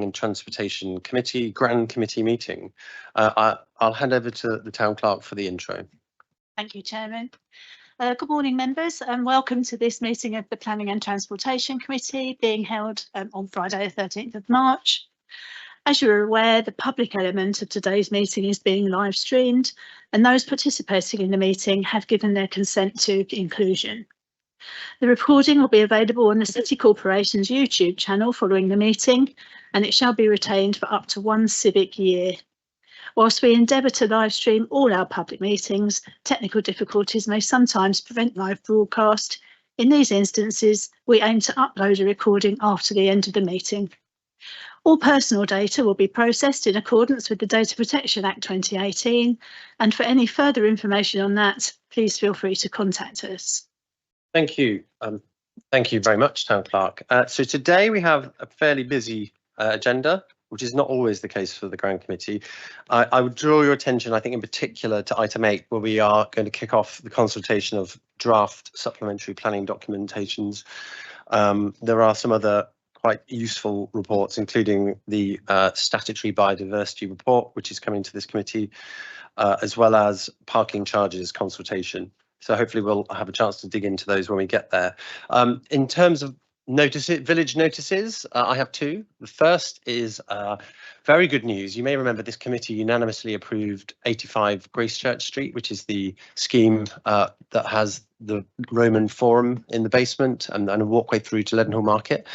and Transportation Committee, Grand Committee meeting. I'll hand over to the Town Clerk for the intro. Thank you, Chairman. Good morning, members, and welcome to this meeting of the Planning and Transportation Committee being held on Friday, the 13th of March. As you're aware, the public element of today's meeting is being live streamed, and those participating in the meeting have given their consent to inclusion. The recording will be available on the City Corporation's YouTube channel following the meeting, and it shall be retained for up to 1 civic year. Whilst we endeavour to live stream all our public meetings, technical difficulties may sometimes prevent live broadcast. In these instances, we aim to upload a recording after the end of the meeting. All personal data will be processed in accordance with the Data Protection Act 2018, and for any further information on that, please feel free to contact us. Thank you. Thank you very much, Town Clerk. So today we have a fairly busy agenda, which is not always the case for the Grand Committee. I would draw your attention, I think in particular, to item 8, where we are going to kick off the consultation of draft supplementary planning documentations. There are some other quite useful reports, including the statutory biodiversity report, which is coming to this committee, as well as parking charges consultation. So hopefully we'll have a chance to dig into those when we get there. In terms of village notices, I have 2. The first is very good news. You may remember this committee unanimously approved 85 Gracechurch Street, which is the scheme that has the Roman Forum in the basement and a walkway through to Leadenhall Market.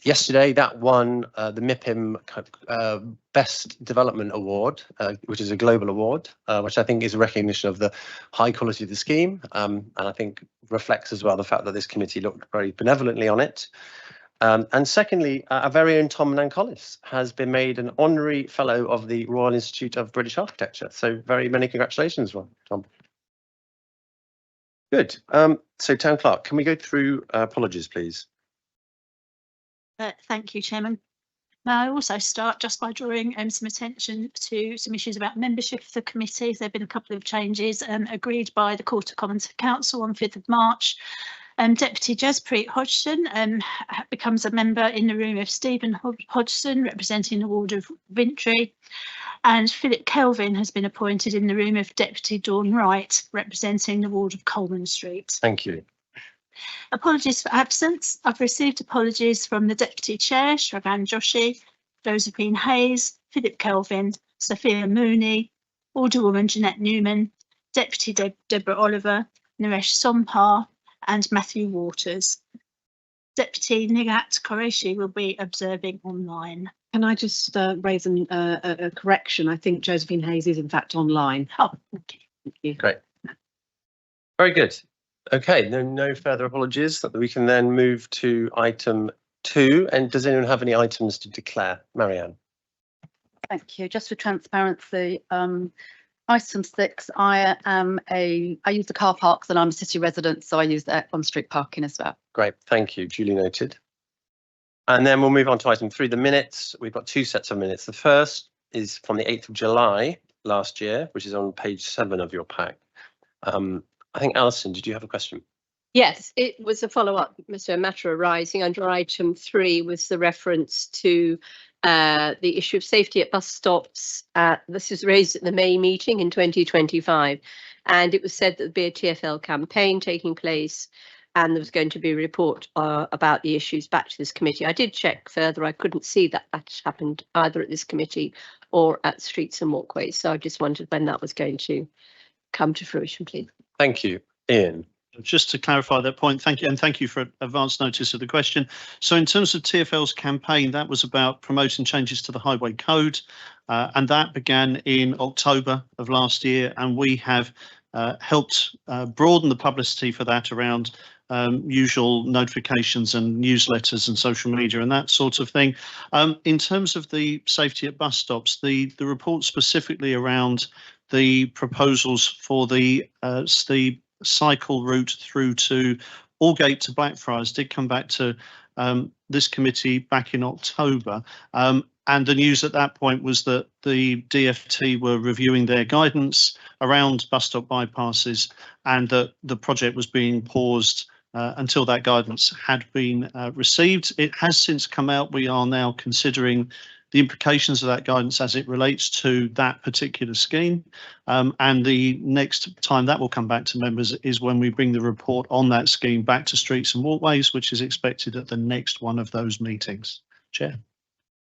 Yesterday, that won the MIPIM Best Development Award, which is a global award, which I think is a recognition of the high quality of the scheme, and I think reflects as well the fact that this committee looked very benevolently on it. And secondly, our very own Tom Nancollis has been made an honorary fellow of the Royal Institute of British Architecture. So very many congratulations, Tom. Good. So Town Clerk, can we go through apologies, please? Thank you, Chairman. May I also start just by drawing some attention to some issues about membership of the committee. There have been a couple of changes agreed by the Court of Common Council on 5th of March. Deputy Jaspreet Hodgson becomes a member in the room of Stephen Hodgson, representing the ward of Vintry, and Philip Kelvin has been appointed in the room of Deputy Dawn Wright, representing the ward of Coleman Street. Thank you. Apologies for absence. I've received apologies from the Deputy Chair, Shravan Joshi, Josephine Hayes, Philip Kelvin, Sophia Mooney, Alderwoman Jeanette Newman, Deputy Deborah Oliver, Naresh Sompar, and Matthew Waters. Deputy Nigat Qureshi will be observing online. Can I just raise a correction? I think Josephine Hayes is in fact online. Oh, okay. Thank you. Great. Very good. Okay, no further apologies. We can then move to item 2. And does anyone have any items to declare? Marianne. Thank you. Just for transparency, item 6, I use the car parks and I'm a city resident, so I use the on-street parking as well. Great, thank you. Duly noted. And then we'll move on to item 3, the minutes. We've got 2 sets of minutes. The first is from the 8th of July last year, which is on page 7 of your pack. I think, Alison, did you have a question? Yes, it was a follow-up, Mr. A matter arising under item 3 was the reference to the issue of safety at bus stops. This was raised at the May meeting in 2025, and it was said that there'd be a TfL campaign taking place and there was going to be a report about the issues back to this committee. I did check further. I couldn't see that that happened either at this committee or at Streets and Walkways. So I just wondered when that was going to come to fruition, please. Thank you. Ian. Just to clarify that point, thank you, and thank you for advance notice of the question. So in terms of TfL's campaign, that was about promoting changes to the highway code, and that began in October of last year, and we have helped broaden the publicity for that around usual notifications and newsletters and social media and that sort of thing. In terms of the safety at bus stops, the report specifically around the proposals for the cycle route through to Aldgate to Blackfriars did come back to this committee back in October. And the news at that point was that the DFT were reviewing their guidance around bus stop bypasses and that the project was being paused until that guidance had been received. It has since come out. We are now considering the implications of that guidance as it relates to that particular scheme. And the next time that will come back to members is when we bring the report on that scheme back to Streets and Walkways, which is expected at the next one of those meetings. Chair.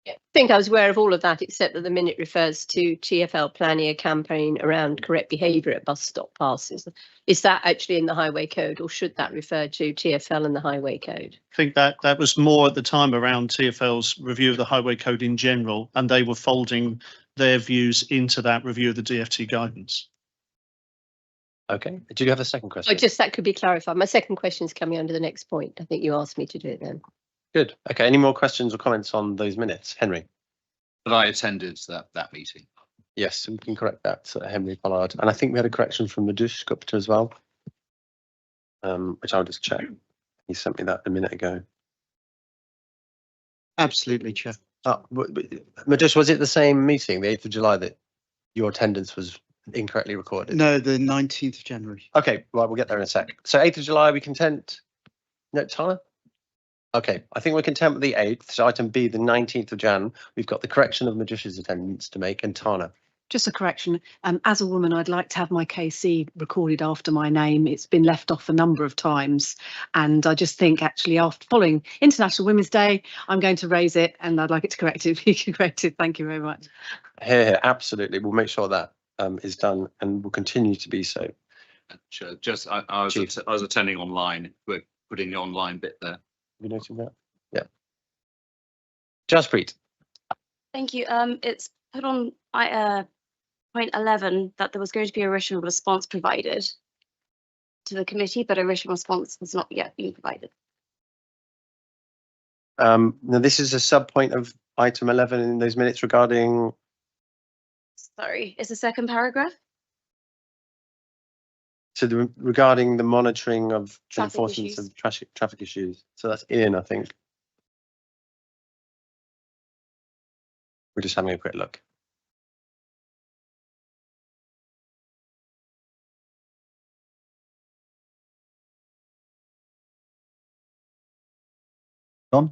I think I was aware of all of that, except that the minute refers to TfL planning a campaign around correct behaviour at bus stop passes. Is that actually in the Highway Code, or should that refer to TfL and the Highway Code? I think that was more at the time around TfL's review of the Highway Code in general, and they were folding their views into that review of the DFT guidance. Okay. Do you have a second question? Oh, just that could be clarified. My second question is coming under the next point. I think you asked me to do it then. Good. Okay. Any more questions or comments on those minutes? Henry? But I attended that meeting. Yes, we can correct that, Henry Pollard. And I think we had a correction from Madhush Gupta as well, which I'll just check. He sent me that a minute ago. Absolutely, Chair. Madhush, was it the same meeting, the 8th of July, that your attendance was incorrectly recorded? No, the 19th of January. Okay, well, we'll get there in a sec. So 8th of July, we content? No, Tana? Okay, I think we're content with the 8th. So item B, the 19th of Jan, we've got the correction of Madhush's attendance to make, and Tana. Just a correction. As a woman, I'd like to have my KC recorded after my name. It's been left off a number of times. And I just think actually after following International Women's Day, I'm going to raise it and I'd like it to be corrected. Thank you very much. Here, absolutely. We'll make sure that is done and will continue to be so. Just I was attending online. We're putting the online bit there. You noted that? Yeah. Jaspreet. Thank you. It's put on point 11 that there was going to be a written response provided to the committee, but a written response has not yet been provided. Now, this is a sub point of item 11 in those minutes regarding. Sorry, it's the second paragraph. So regarding the monitoring of Traffic enforcement issues. of traffic issues. So that's in, I think. We're just having a quick look. Don?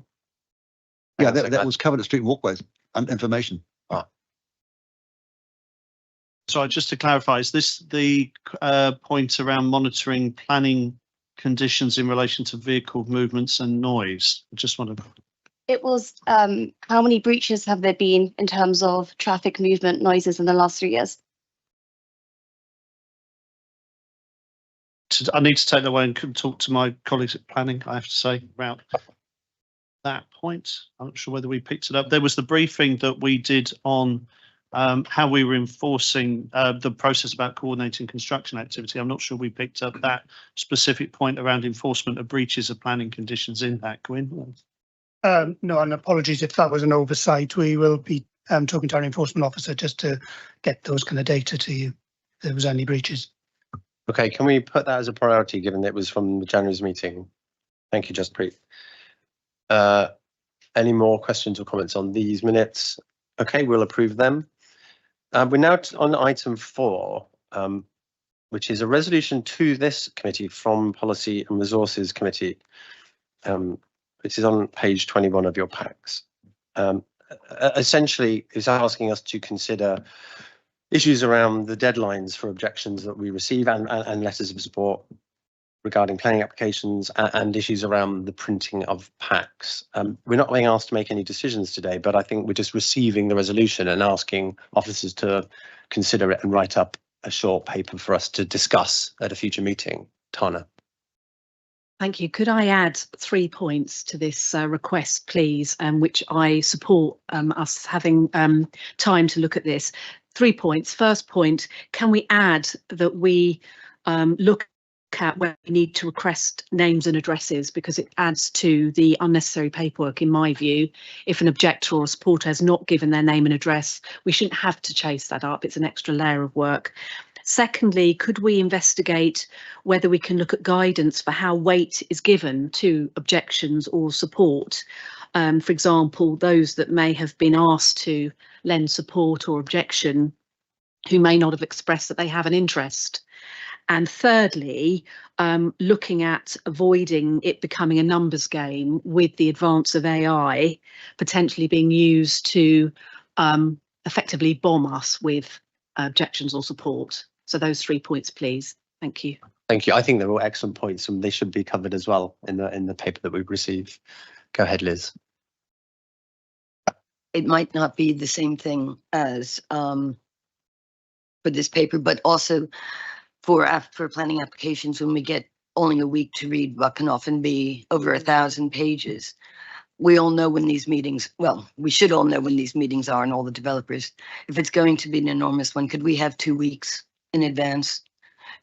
Hang Yeah, on a sec, that was covered at Street and Walkways and information. So just to clarify, is this the point around monitoring planning conditions in relation to vehicle movements and noise? I just want to. It was how many breaches have there been in terms of traffic movement noises in the last 3 years? I need to take that away and talk to my colleagues at planning, I have to say, about that point. I'm not sure whether we picked it up. There was the briefing that we did on how we were enforcing the process about coordinating construction activity. I'm not sure we picked up that specific point around enforcement of breaches of planning conditions in that, Gwyn. No, and apologies if that was an oversight. We will be talking to our enforcement officer just to get those kind of data to you if there was any breaches. Okay, can we put that as a priority given that it was from the January's meeting? Thank you, Jaspreet. Any more questions or comments on these minutes? Okay, we'll approve them. We're now on item 4, which is a resolution to this committee from Policy and Resources Committee, which is on page 21 of your packs. Essentially, it's asking us to consider issues around the deadlines for objections that we receive and letters of support regarding planning applications and issues around the printing of packs. We're not being asked to make any decisions today, but I think we're just receiving the resolution and asking officers to consider it and write up a short paper for us to discuss at a future meeting. Tana. Thank you. Could I add 3 points to this request, please, which I support us having time to look at this. 3 points. First point, can we add that we look at where we need to request names and addresses, because it adds to the unnecessary paperwork in my view. If an objector or a supporter has not given their name and address, we shouldn't have to chase that up. It's an extra layer of work. Secondly, could we investigate whether we can look at guidance for how weight is given to objections or support? For example, those that may have been asked to lend support or objection who may not have expressed that they have an interest. And thirdly, looking at avoiding it becoming a numbers game with the advance of AI potentially being used to effectively bomb us with objections or support. So those 3 points, please. Thank you. Thank you. I think they're all excellent points and they should be covered as well in the paper that we've received. Go ahead, Liz. It might not be the same thing as for this paper, but also for planning applications, when we get only a week to read what can often be over 1,000 pages. We all know when these meetings, well, we should all know when these meetings are, and all the developers. If it's going to be an enormous one, could we have 2 weeks in advance?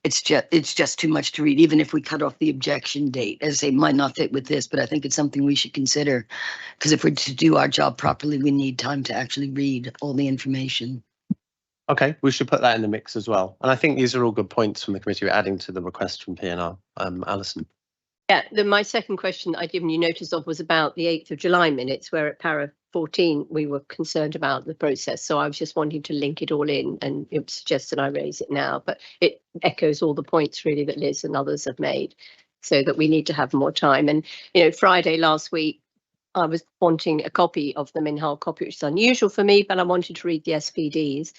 It's just too much to read, even if we cut off the objection date. As I say, might not fit with this, but I think it's something we should consider, because if we're to do our job properly, we need time to actually read all the information. Okay, we should put that in the mix as well. And I think these are all good points from the committee. We're adding to the request from PNR. Alison. Yeah, my second question I'd given you notice of was about the 8th of July minutes, where at para 14 we were concerned about the process. So I was just wanting to link it all in, and it suggested I raise it now, but it echoes all the points really that Liz and others have made, so that we need to have more time. And, you know, Friday last week, I was wanting a copy of them in hard copy, which is unusual for me, but I wanted to read the SVDs.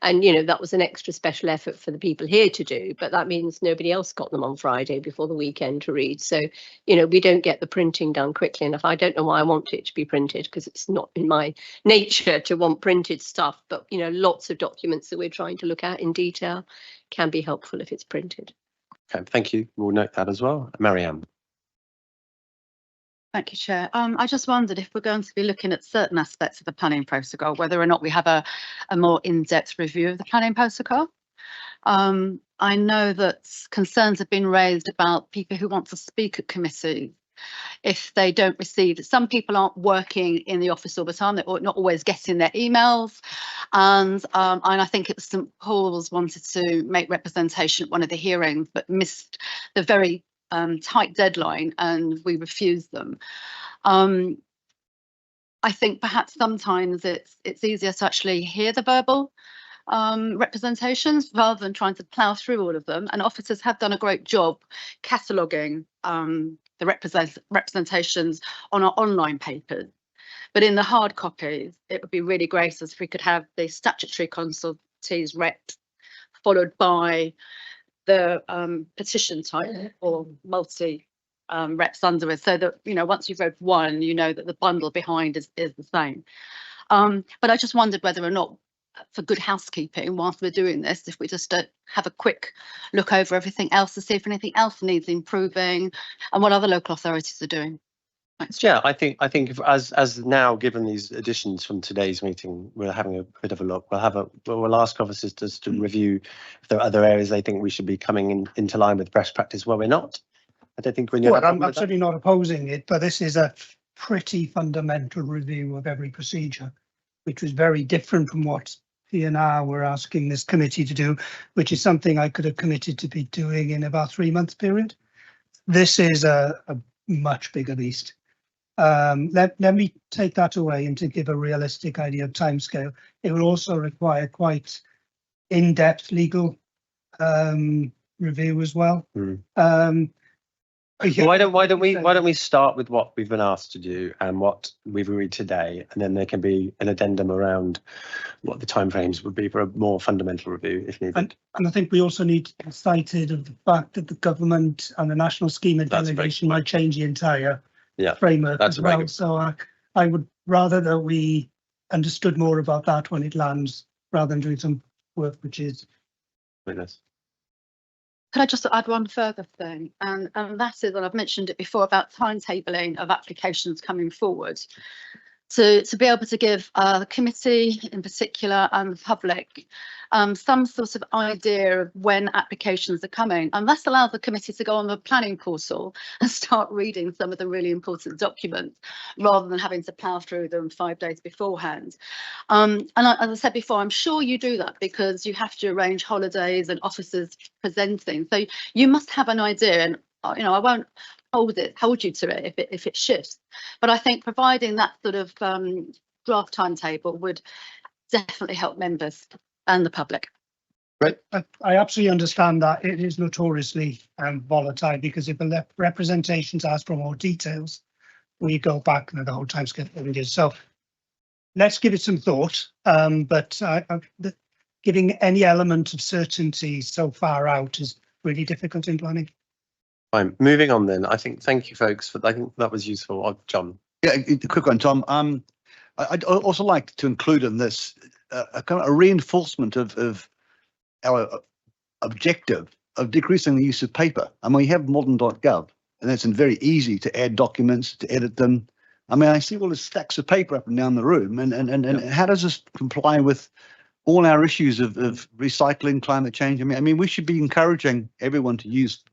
And, you know, that was an extra special effort for the people here to do, but that means nobody else got them on Friday before the weekend to read. So, you know, we don't get the printing done quickly enough. I don't know why I want it to be printed, because it's not in my nature to want printed stuff. But, you know, lots of documents that we're trying to look at in detail can be helpful if it's printed. Okay, thank you. We'll note that as well. Marianne. Thank you, Chair. I just wondered if we're going to be looking at certain aspects of the planning protocol, whether or not we have a more in-depth review of the planning protocol. I know that concerns have been raised about people who want to speak at committee if they don't receive. Some people aren't working in the office all the time, they're not always getting their emails. And I think it was St Paul's wanted to make representation at one of the hearings, but missed the very tight deadline, and we refused them. I think perhaps sometimes it's easier to actually hear the verbal representations rather than trying to plough through all of them. And officers have done a great job cataloguing the representations on our online papers. But in the hard copies, it would be really great if we could have the statutory consultees reps followed by the petition type or multi reps under it, so that, you know, once you've read one, you know that the bundle behind is the same. But I just wondered whether or not, for good housekeeping, whilst we're doing this, if we just have a quick look over everything else to see if anything else needs improving and what other local authorities are doing. Thanks. Yeah, I think if, as now, given these additions from today's meeting, we're having a bit of a look. We'll ask officers just to review if there are other areas they think we should be coming into line with best practice where we're not. I don't think we're. Well, I'm absolutely not opposing it, but this is a pretty fundamental review of every procedure, which was very different from what PNR were asking this committee to do, which is something I could have committed to be doing in about 3 months period. This is a much bigger beast. Let me take that away, and to give a realistic idea of timescale, it will also require quite in-depth legal review as well. Why don't we start with what we've been asked to do and what we've agreed today, and then there can be an addendum around what the timeframes would be for a more fundamental review if needed. And I think we also need to be cited of the fact that the government and the national scheme of delegation might change the entire framework as well. So I would rather that we understood more about that when it lands, rather than doing some work which is. Could I just add one further thing, and that is, and I've mentioned it before, about timetabling of applications coming forward, to be able to give the committee in particular and the public some sort of idea of when applications are coming, and that allows the committee to go on the planning portal and start reading some of the really important documents rather than having to plough through them 5 days beforehand. And as I said before, I'm sure you do that because you have to arrange holidays and officers presenting, so you must have an idea. And you know, I won't hold you to it if it shifts, but I think providing that sort of draft timetable would definitely help members and the public. Right. I absolutely understand that it is notoriously volatile, because if the representations ask for more details, we go back and the whole time scale changes. So let's give it some thought, but giving any element of certainty so far out is really difficult in planning. Fine, moving on then. I think, thank you folks, I think that was useful. John. Yeah, a quick one, Tom. I'd also like to include in this a kind of a reinforcement of our objective of decreasing the use of paper. I mean, we have modern.gov, and it's very easy to add documents, to edit them. I mean, I see all the stacks of paper up and down the room, and how does this comply with all our issues of recycling, climate change? I mean, we should be encouraging everyone to use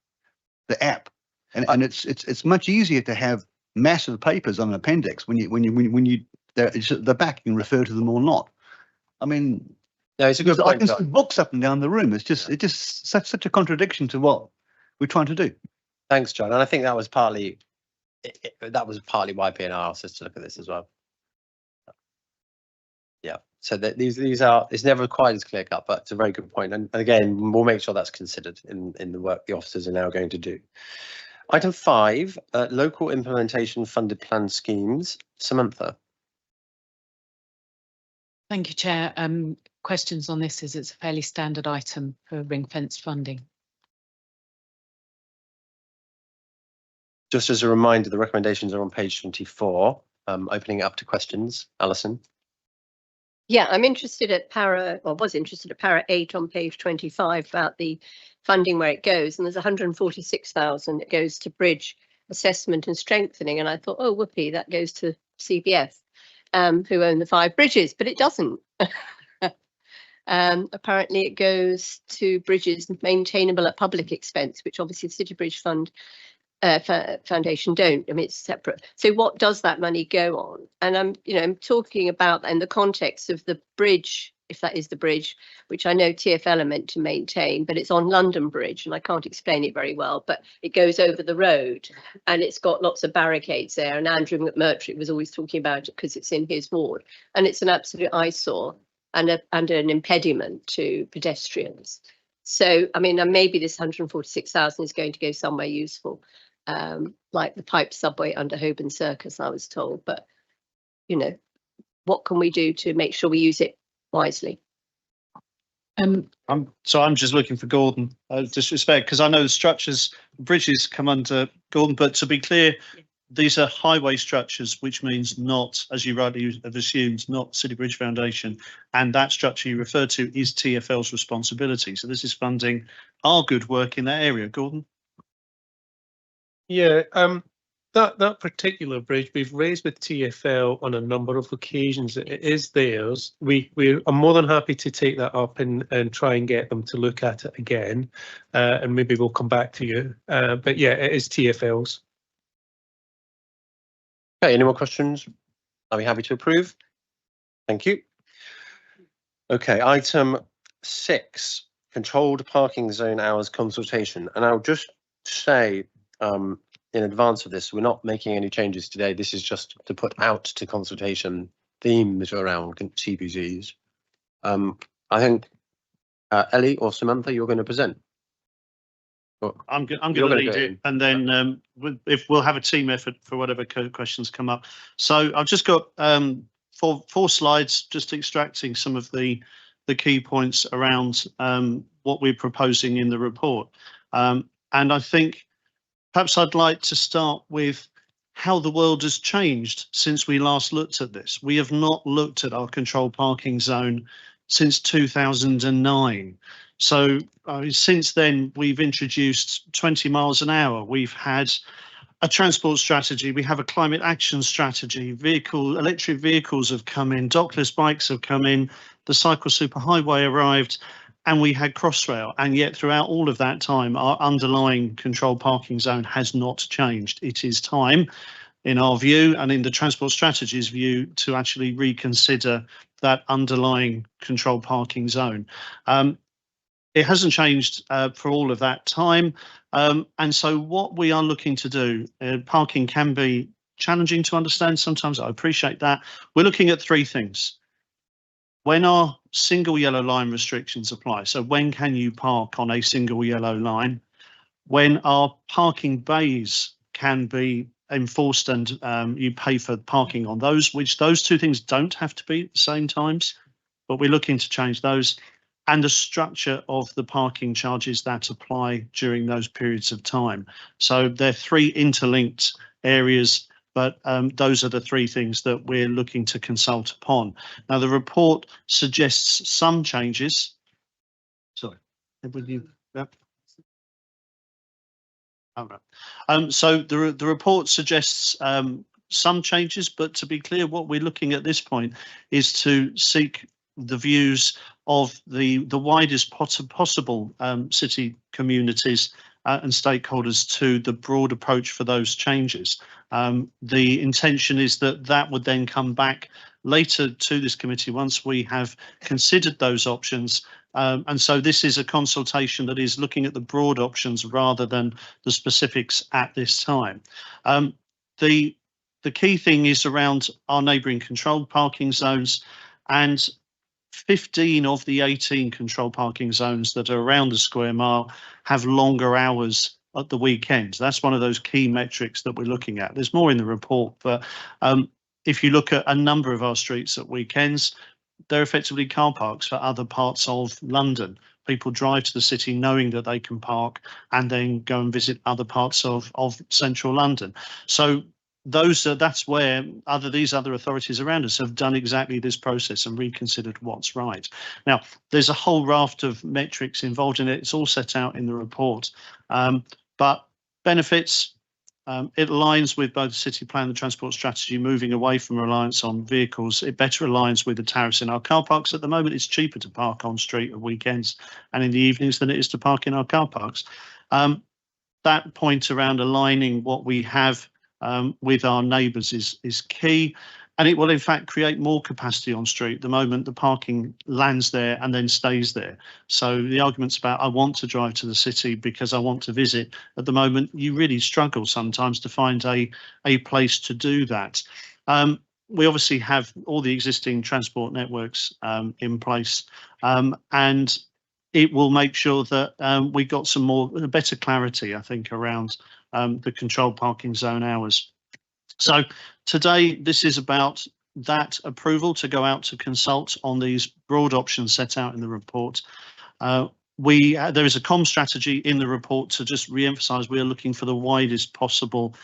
the app, and it's much easier to have massive papers on an appendix when you the back you can refer to them or not. I mean, no, it's a good point. I can see books up and down the room. It's just such a contradiction to what we're trying to do. Thanks, John. And I think that was partly why PNR asked us to look at this as well. Yeah. So that these are, it's never quite as clear cut, but it's a very good point. And again, we'll make sure that's considered in the work the officers are now going to do. Item 5, local implementation funded plan schemes. Samantha. Thank you, Chair. Questions on this, as it's a fairly standard item for ring-fenced funding. Just as a reminder, the recommendations are on page 24. Opening it up to questions. Alison. Yeah, I'm interested at was interested at para 8 on page 25 about the funding, where it goes, and there's 146,000 that goes to bridge assessment and strengthening, and I thought, oh whoopee, that goes to CBF, who own the 5 bridges, but it doesn't. Apparently it goes to bridges maintainable at public expense, which obviously the City Bridge Fund Foundation don't. I mean, it's separate. So what does that money go on? And I'm talking about in the context of the bridge, if that is the bridge, which I know TfL are meant to maintain, but it's on London Bridge, and I can't explain it very well, but it goes over the road and it's got lots of barricades there, and Andrew McMurtry was always talking about it because it's in his ward, and it's an absolute eyesore and an impediment to pedestrians. So, I mean, maybe this 146,000 is going to go somewhere useful, like the pipe subway under Holborn Circus, I was told. But, what can we do to make sure we use it wisely? I'm just looking for Gordon, disrespect, because I know the bridges come under Gordon, but to be clear, these are highway structures, which means not, as you rightly have assumed, not City Bridge Foundation. And that structure you refer to is TfL's responsibility. So this is funding our good work in that area. Gordon? Yeah, that particular bridge we've raised with TfL on a number of occasions. It is theirs. I'm more than happy to take that up and try and get them to look at it again, and maybe we'll come back to you. But yeah, it is TfL's. Okay, any more questions? Are we happy to approve? Thank you. Okay, item 6, controlled parking zone hours consultation. And I'll just say in advance of this, we're not making any changes today. This is just to put out to consultation themes around TPZs. I think Ellie or Samantha, you're going to present. I'm going to lead it, and then if we'll have a team effort for whatever questions come up. So I've just got 4 slides, just extracting some of the key points around what we're proposing in the report. And I think perhaps I'd like to start with how the world has changed since we last looked at this. We have not looked at our controlled parking zone since 2009. So since then, we've introduced 20 miles an hour. We've had a transport strategy. We have a climate action strategy. Electric vehicles have come in. Dockless bikes have come in. The cycle superhighway arrived, and we had Crossrail. And yet throughout all of that time, our underlying controlled parking zone has not changed. It is time, in our view, and in the transport strategy's view, to actually reconsider that underlying controlled parking zone. It hasn't changed for all of that time. And so what we are looking to do, parking can be challenging to understand sometimes, I appreciate that. We're looking at 3 things. When our single yellow line restrictions apply. So when can you park on a single yellow line? When our parking bays can be enforced and you pay for parking on those, which those two things don't have to be at the same times, but we're looking to change those, and the structure of the parking charges that apply during those periods of time. So they're three interlinked areas, but those are the three things that we're looking to consult upon. Now, the report suggests some changes. Sorry, would you? Yep. All right. So the report suggests some changes, but to be clear, what we're looking at this point is to seek the views of the widest possible city communities and stakeholders to the broad approach for those changes. The intention is that that would then come back later to this committee once we have considered those options. And so this is a consultation that is looking at the broad options rather than the specifics at this time. The key thing is around our neighbouring controlled parking zones, and 15 of the 18 controlled parking zones that are around the square mile have longer hours at the weekends. That's one of those key metrics that we're looking at. There's more in the report, but if you look at a number of our streets at weekends, they're effectively car parks for other parts of London. People drive to the city knowing that they can park and then go and visit other parts of central London. So that's where these other authorities around us have done exactly this process and reconsidered what's right. Now, there's a whole raft of metrics involved in it. It's all set out in the report, but benefits, it aligns with both the city plan and the transport strategy, moving away from reliance on vehicles. It better aligns with the tariffs in our car parks. At the moment, it's cheaper to park on street at weekends and in the evenings than it is to park in our car parks. That point around aligning what we have with our neighbours is key, and it will in fact create more capacity on street. At the moment, the parking lands there and then stays there. So the arguments about I want to drive to the city because I want to visit, at the moment you really struggle sometimes to find a place to do that. We obviously have all the existing transport networks in place, and it will make sure that we got some better clarity, I think, around the controlled parking zone hours. So today, this is about that approval to go out to consult on these broad options set out in the report. There is a comm strategy in the report to just re-emphasise we are looking for the widest possible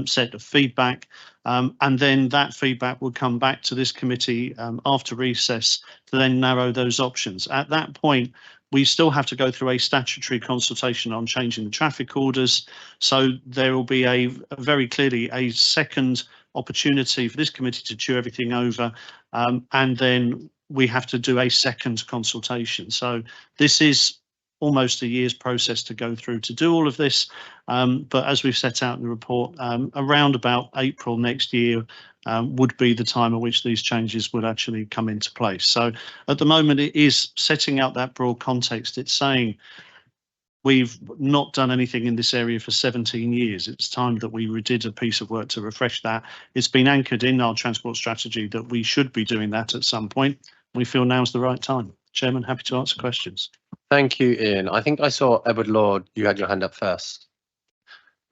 set of feedback, and then that feedback will come back to this committee after recess to then narrow those options. At that point, we still have to go through a statutory consultation on changing the traffic orders. So there will be very clearly a second opportunity for this committee to chew everything over, and then we have to do a second consultation. So this is almost a year's process to go through to do all of this. But as we've set out in the report, around about April next year would be the time at which these changes would actually come into place. So at the moment, it is setting out that broad context. It's saying we've not done anything in this area for 17 years. It's time that we did a piece of work to refresh that. It's been anchored in our transport strategy that we should be doing that at some point. We feel now's the right time. Chairman, happy to answer questions. Thank you, Ian. I think I saw Edward Lord, you had your hand up first.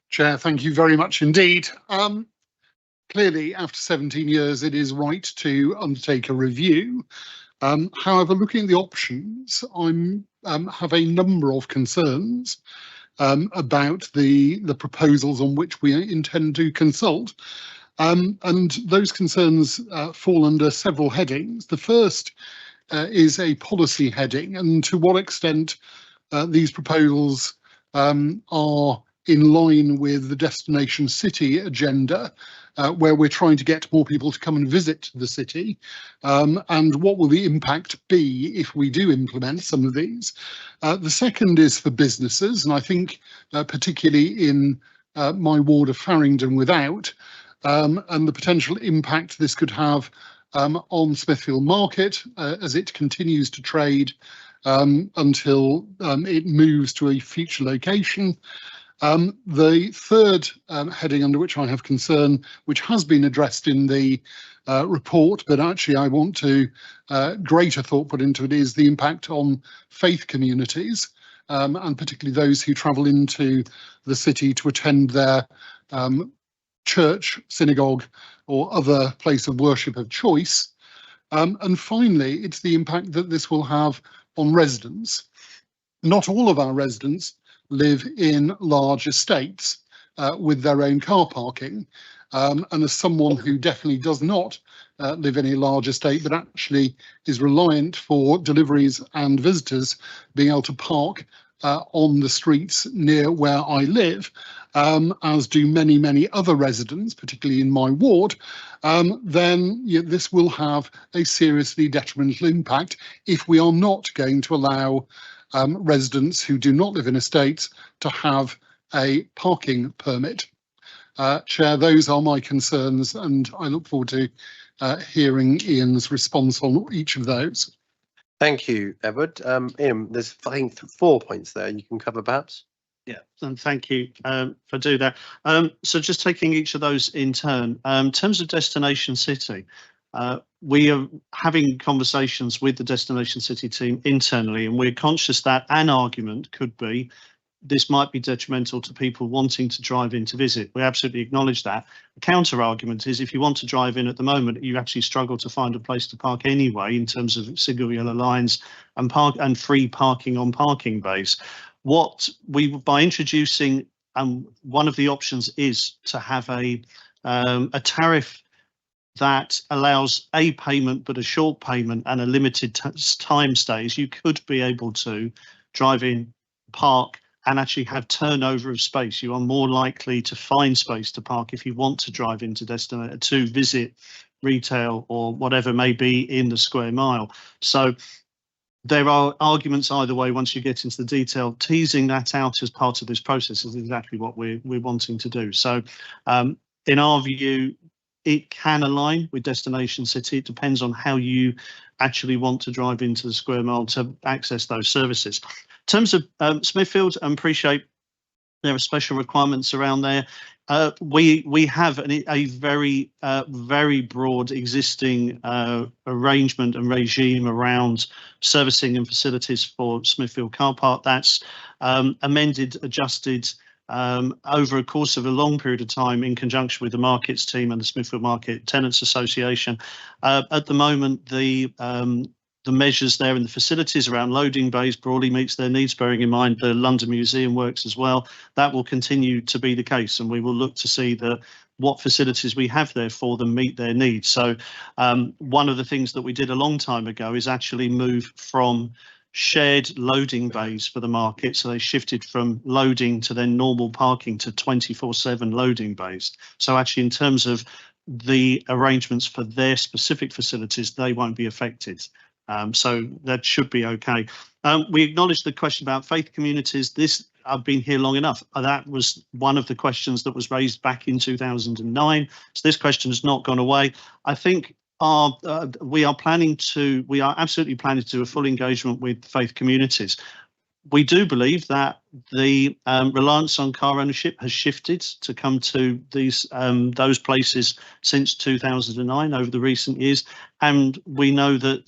Chair, thank you very much indeed. Clearly, after 17 years, it is right to undertake a review. However, looking at the options, I have a number of concerns about the proposals on which we intend to consult. And those concerns fall under several headings. The first is a policy heading, and to what extent these proposals are in line with the destination city agenda, where we're trying to get more people to come and visit the city, and what will the impact be if we do implement some of these. The second is for businesses, and I think particularly in my ward of Farringdon Without, and the potential impact this could have on Smithfield Market as it continues to trade until it moves to a future location. The third heading under which I have concern, which has been addressed in the report, but actually I want to greater thought put into it, is the impact on faith communities, and particularly those who travel into the city to attend their church, synagogue, or other place of worship of choice. And finally, it's the impact that this will have on residents. Not all of our residents live in large estates with their own car parking. And as someone who definitely does not live in a large estate, but actually is reliant for deliveries and visitors being able to park on the streets near where I live, as do many, many other residents, particularly in my ward, then this will have a seriously detrimental impact if we are not going to allow residents who do not live in estates to have a parking permit. Chair, those are my concerns, and I look forward to hearing Ian's response on each of those. Thank you, Edward. Ian, there's I think 4 points there you can cover perhaps. Yeah, and thank you for doing that. So just taking each of those in turn, in terms of Destination City, we are having conversations with the Destination City team internally, and we're conscious that an argument could be this might be detrimental to people wanting to drive in to visit. We absolutely acknowledge that. The counter argument is if you want to drive in at the moment, you actually struggle to find a place to park anyway in terms of single yellow lines and free parking on parking bays. What we, by introducing, one of the options is to have a tariff that allows a payment but a short payment and a limited time stays. You could be able to drive in, park, and actually have turnover of space. You are more likely to find space to park if you want to drive into destination to visit retail or whatever may be in the square mile. So there are arguments either way once you get into the detail. Teasing that out as part of this process is exactly what we're wanting to do. So in our view, it can align with Destination City. It depends on how you actually want to drive into the square mile to access those services. In terms of Smithfield, I appreciate there are special requirements around there. We have a very very broad existing arrangement and regime around servicing and facilities for Smithfield car park. That's amended, adjusted over a course of a long period of time in conjunction with the markets team and the Smithfield Market Tenants Association. At the moment, the measures there in the facilities around loading bays broadly meets their needs, bearing in mind the London Museum works as well. That will continue to be the case, and we will look to see what facilities we have there for them meet their needs. So one of the things that we did a long time ago is actually move from shared loading bays for the market. So they shifted from loading to then normal parking to 24/7 loading bays. So actually in terms of the arrangements for their specific facilities, they won't be affected. So that should be okay. We acknowledge the question about faith communities. I've been here long enough. That was one of the questions that was raised back in 2009. So this question has not gone away. I think we are absolutely planning to do a full engagement with faith communities. We do believe that the reliance on car ownership has shifted to come to those places since 2009 over the recent years, and we know that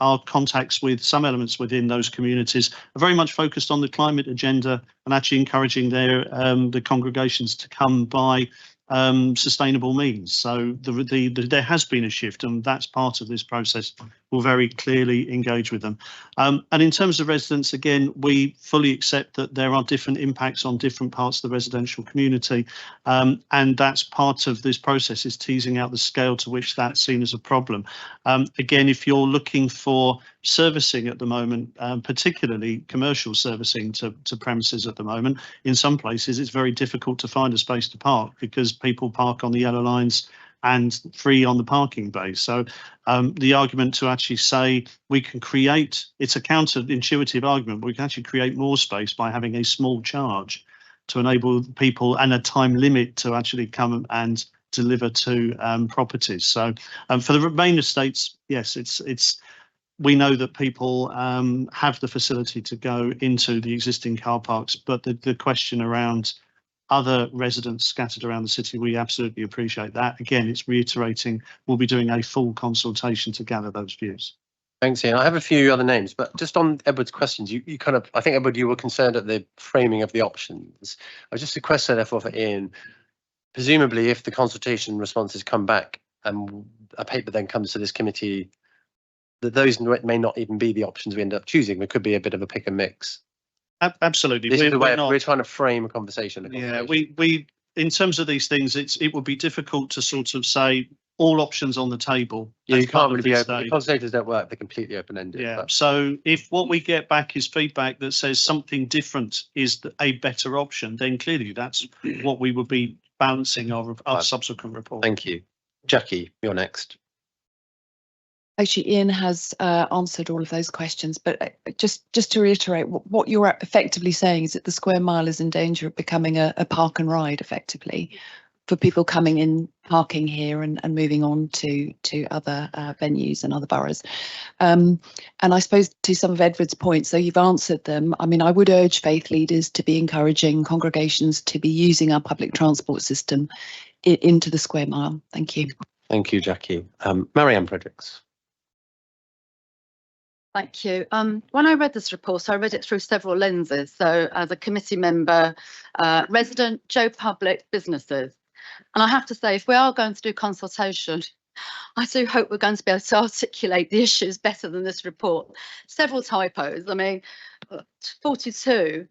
our contacts with some elements within those communities are very much focused on the climate agenda and actually encouraging the congregations to come by sustainable means. So there has been a shift, and that's part of this process. We'll very clearly engage with them. And in terms of residents, again, we fully accept that there are different impacts on different parts of the residential community, and that's part of this process, is teasing out the scale to which that's seen as a problem. Again, if you're looking for servicing at the moment, particularly commercial servicing to premises at the moment, in some places it's very difficult to find a space to park because people park on the yellow lines and free on the parking bay. So the argument to actually say we can create, it's a counterintuitive argument, but we can actually create more space by having a small charge to enable people and a time limit to actually come and deliver to properties. So for the remainder states, yes, it's we know that people have the facility to go into the existing car parks, but the question around other residents scattered around the city, we absolutely appreciate that. Again, it's reiterating, we'll be doing a full consultation to gather those views. Thanks, Ian. I have a few other names, but just on Edward's questions, you kind of, I think, Edward, you were concerned at the framing of the options. I just request, therefore, for Ian, presumably if the consultation responses come back and a paper then comes to this committee, that those may not even be the options we end up choosing. There could be a bit of a pick and mix. Absolutely. This is the way we're trying to frame a conversation. Yeah, we in terms of these things, it would be difficult to sort of say all options on the table. Yeah, you can't really be open. The consultators don't work, they're completely open-ended. Yeah, but. So if what we get back is feedback that says something different is a better option, then clearly that's what we would be balancing our subsequent report. Thank you. Jackie, you're next. Actually, Ian has answered all of those questions, but just to reiterate, what you're effectively saying is that the square mile is in danger of becoming a park and ride, effectively, for people coming in, parking here and moving on to other venues and other boroughs. And I suppose to some of Edward's points, though you've answered them, I mean, I would urge faith leaders to be encouraging congregations to be using our public transport system into the square mile. Thank you. Thank you, Jackie. Marianne Fredericks. Thank you. When I read this report, I read it through several lenses. So as a committee member, resident, Joe Public, businesses. And I have to say, if we are going to do consultation, I do hope we're going to be able to articulate the issues better than this report. Several typos. I mean, 42,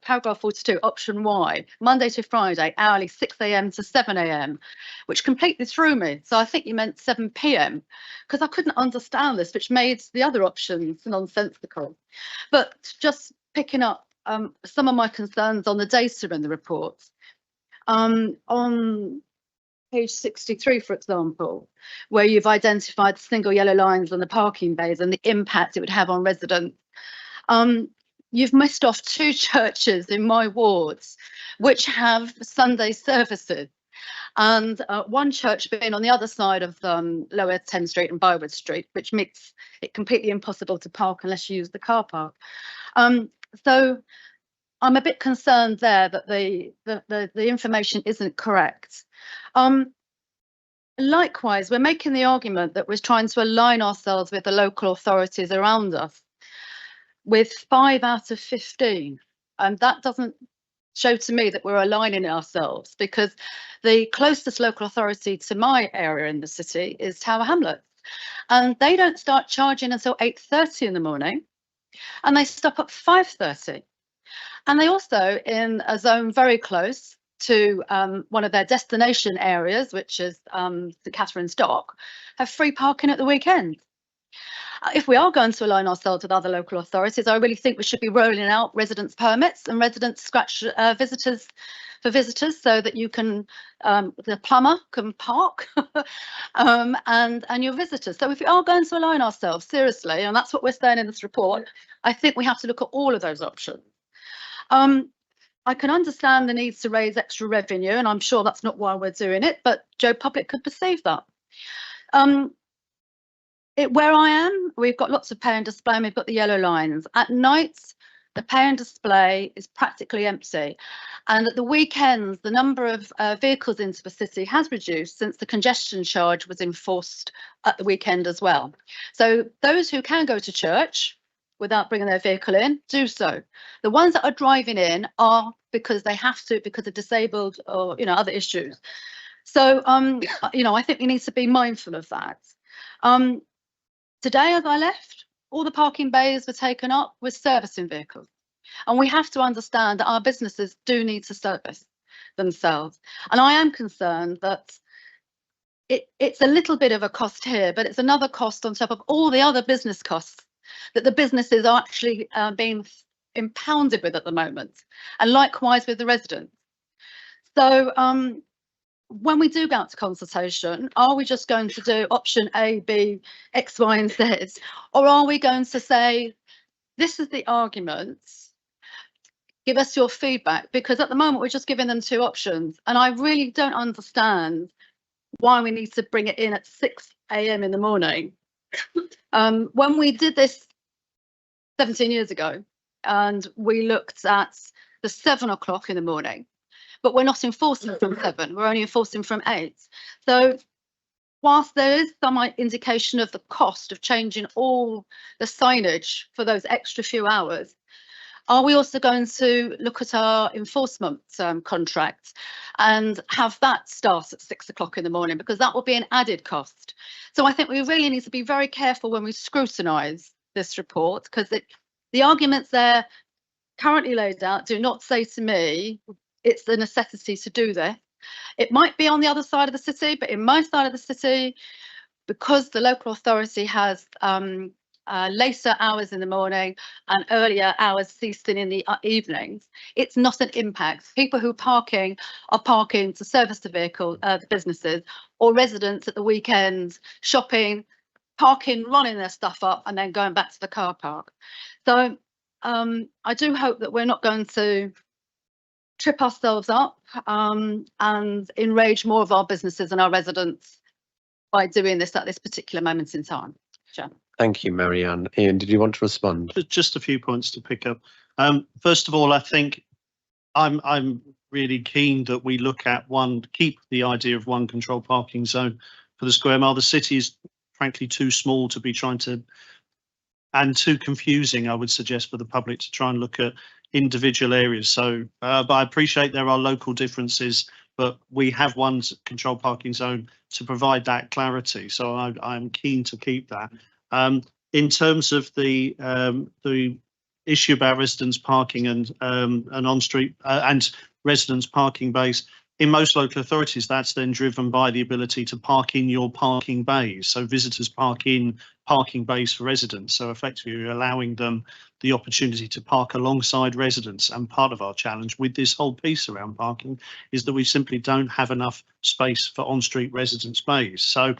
paragraph 42, option Y, Monday to Friday, hourly 6 a.m. to 7 a.m, which completely threw me. So I think you meant 7 p.m, because I couldn't understand this, which made the other options nonsensical. But just picking up some of my concerns on the data in the report. On page 63, for example, where you've identified single yellow lines on the parking bays and the impact it would have on residents. You've missed off 2 churches in my wards which have Sunday services, and one church being on the other side of Lower 10th Street and Byward Street, which makes it completely impossible to park unless you use the car park. So I'm a bit concerned there that the information isn't correct. Likewise, we're making the argument that we're trying to align ourselves with the local authorities around us, with 5 out of 15, and that doesn't show to me that we're aligning ourselves, because the closest local authority to my area in the city is Tower Hamlets, and they don't start charging until 8:30 in the morning, and they stop at 5:30, and they also, in a zone very close to one of their destination areas, which is the Catherine's Dock, have free parking at the weekend. If we are going to align ourselves with other local authorities, I really think we should be rolling out residence permits and residence scratch visitors for visitors, so that you can, the plumber can park and your visitors. So if we are going to align ourselves seriously, and that's what we're saying in this report, I think we have to look at all of those options. I can understand the need to raise extra revenue, and I'm sure that's not why we're doing it, but Joe Public could perceive that. Where I am, we've got lots of pay and display, and we've got the yellow lines. At night, the pay and display is practically empty. And at the weekends, the number of vehicles into the city has reduced since the congestion charge was enforced at the weekend as well. So those who can go to church without bringing their vehicle in, do so. The ones that are driving in are because they have to, because they're disabled or, other issues. So, I think we need to be mindful of that. Today, as I left, all the parking bays were taken up with servicing vehicles. And we have to understand that our businesses do need to service themselves. And I am concerned that it's a little bit of a cost here, but it's another cost on top of all the other business costs that the businesses are actually being impounded with at the moment. And likewise with the residents. So when we do go out to consultation, are we just going to do option A, B, X, Y, and Z? Or are we going to say, this is the arguments, give us your feedback? Because at the moment, we're just giving them 2 options. And I really don't understand why we need to bring it in at 6 a.m. in the morning When we did this 17 years ago, and we looked at the 7 o'clock in the morning, but we're not enforcing from 7, we're only enforcing from 8. So whilst there is some indication of the cost of changing all the signage for those extra few hours, are we also going to look at our enforcement contracts and have that start at 6 o'clock in the morning, because that will be an added cost. So I think we really need to be very careful when we scrutinise this report, because the arguments there currently laid out do not say to me it's the necessity to do this. It might be on the other side of the city, but in my side of the city, because the local authority has later hours in the morning and earlier hours ceasing in the evenings, it's not an impact. People who are parking to service the vehicle, the businesses, or residents at the weekends, shopping, parking, running their stuff up and then going back to the car park. So I do hope that we're not going to trip ourselves up and enrage more of our businesses and our residents by doing this at this particular moment in time. Sure. Thank you, Marianne. Ian, did you want to respond? Just a few points to pick up. First of all, I think I'm really keen that we look at keep the idea of one controlled parking zone for the square mile. The city is frankly too small to be trying to, and too confusing, I would suggest, for the public to try and look at individual areas. So, but I appreciate there are local differences, but we have one controlled parking zone to provide that clarity. So I'm keen to keep that. In terms of the issue about residents parking and on-street and residents parking bays, in most local authorities, that's then driven by the ability to park in your parking bays. So visitors park in parking bays for residents. So effectively, you're allowing them the opportunity to park alongside residents. And part of our challenge with this whole piece around parking is that we simply don't have enough space for on-street residents' bays. So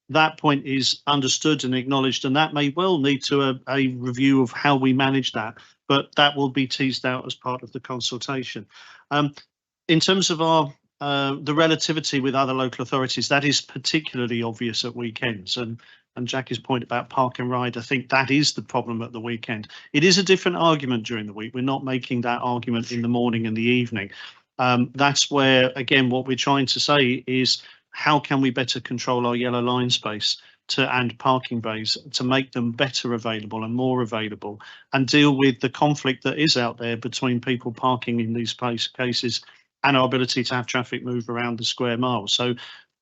that point is understood and acknowledged, and that may well lead to a review of how we manage that, but that will be teased out as part of the consultation. In terms of our the relativity with other local authorities, that is particularly obvious at weekends. And Jackie's point about park and ride, I think that is the problem at the weekend. It is a different argument during the week. We're not making that argument in the morning and the evening. That's where, again, what we're trying to say is how can we better control our yellow line space and parking bays to make them better available and more available, and deal with the conflict that is out there between people parking in these cases and our ability to have traffic move around the square mile. So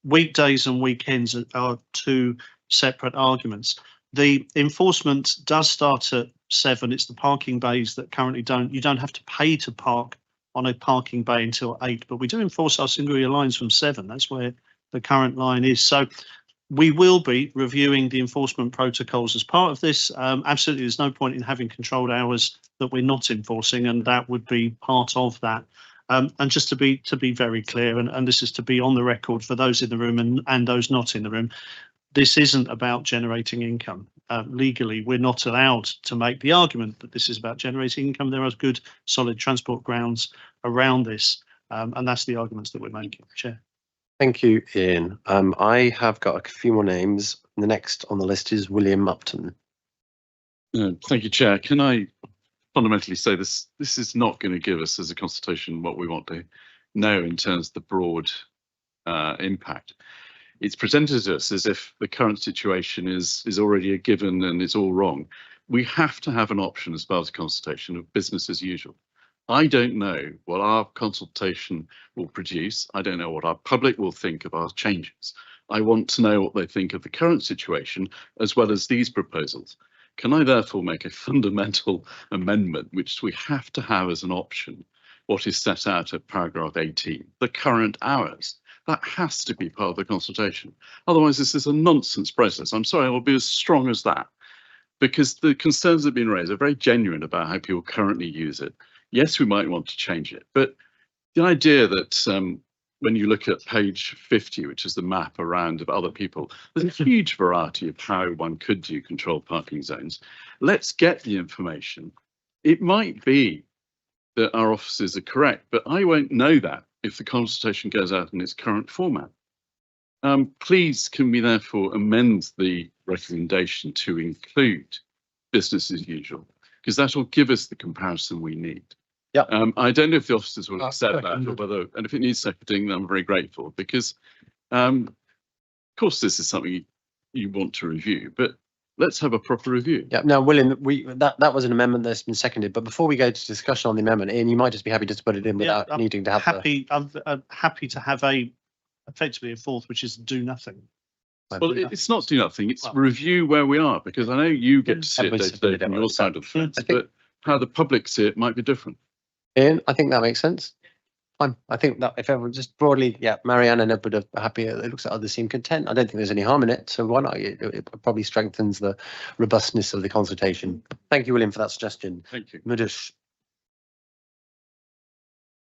weekdays and weekends are two separate arguments. The enforcement does start at 7. It's the parking bays that currently you don't have to pay to park on a parking bay until 8, but we do enforce our single year lines from 7. That's where the current line is. So we will be reviewing the enforcement protocols as part of this. Absolutely, there's no point in having controlled hours that we're not enforcing, and that would be part of that. And just to be very clear, and this is to be on the record for those in the room and those not in the room, this isn't about generating income. Legally, we're not allowed to make the argument that this is about generating income. There are good, solid transport grounds around this, and that's the arguments that we're making. Chair. Thank you, Ian. I have got a few more names. The next on the list is William Upton. Thank you, Chair. Can I fundamentally say this is not going to give us as a consultation what we want to know in terms of the broad impact. It's presented to us as if the current situation is already a given and it's all wrong. We have to have an option as part of the consultation of business as usual. I don't know what our consultation will produce. I don't know what our public will think of our changes. I want to know what they think of the current situation as well as these proposals. Can I therefore make a fundamental amendment, which we have to have as an option, what is set out at paragraph 18, the current hours? That has to be part of the consultation. Otherwise, this is a nonsense process. I'm sorry, I will be as strong as that, because the concerns that have been raised are very genuine about how people currently use it. Yes, we might want to change it, but the idea that when you look at page 50, which is the map around of other people, there's a huge variety of how one could do controlled parking zones. Let's get the information. It might be that our offices are correct, but I won't know that if the consultation goes out in its current format. Please, can we therefore amend the recommendation to include business as usual, because that will give us the comparison we need. Yeah. I don't know if the officers will accept that or whether, and if it needs seconding, I'm very grateful because, of course, this is something you want to review, but let's have a proper review. Yeah. Now, William, that was an amendment that's been seconded, but before we go to discussion on the amendment, Ian, you might just be happy just to put it in without needing to have I'm happy to have effectively a fourth, which is do nothing. Well, it's not do nothing. It's review where we are, because I know you get to see it day to day from your side of the fence, but how the public see it might be different. Ian, I think that makes sense. Fine. I think that if everyone just broadly, Marianne and Edward are happy, it looks like others seem content. I don't think there's any harm in it. So why not? It probably strengthens the robustness of the consultation. Thank you, William, for that suggestion. Thank you. Madhush.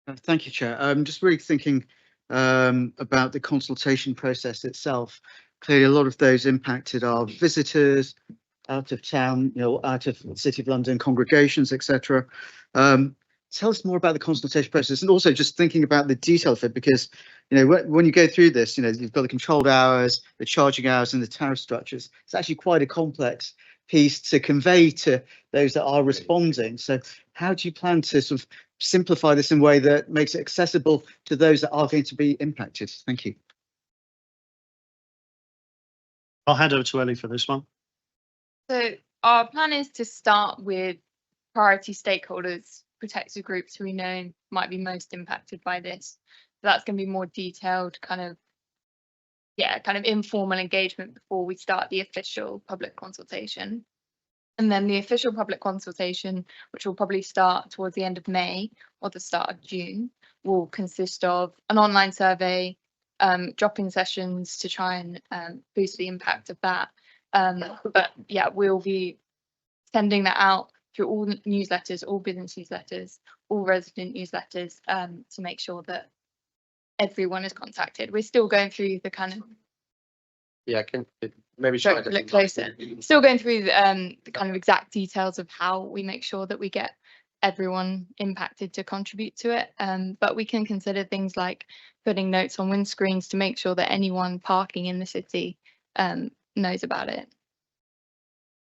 Thank you, Chair. I'm just really thinking about the consultation process itself. Clearly, a lot of those impacted are visitors, out of town, out of the City of London congregations, etc. Tell us more about the consultation process, and also just thinking about the detail of it, because when you go through this, you've got the controlled hours, the charging hours, and the tariff structures. It's actually quite a complex piece to convey to those that are responding. So how do you plan to sort of simplify this in a way that makes it accessible to those that are going to be impacted? Thank you. I'll hand over to Ellie for this one. So our plan is to start with priority stakeholders, protected groups who we know might be most impacted by this. So that's going to be more detailed, kind of informal engagement before we start the official public consultation. And then the official public consultation, which will probably start towards the end of May or the start of June, will consist of an online survey, drop-in sessions to try and boost the impact of that. But yeah, we'll be sending that out through all newsletters, all business newsletters, all resident newsletters, to make sure that everyone is contacted. We're still going through the kind of maybe try to look closer. Still going through the kind of exact details of how we make sure that we get everyone impacted to contribute to it. But we can consider things like putting notes on windscreens to make sure that anyone parking in the city knows about it.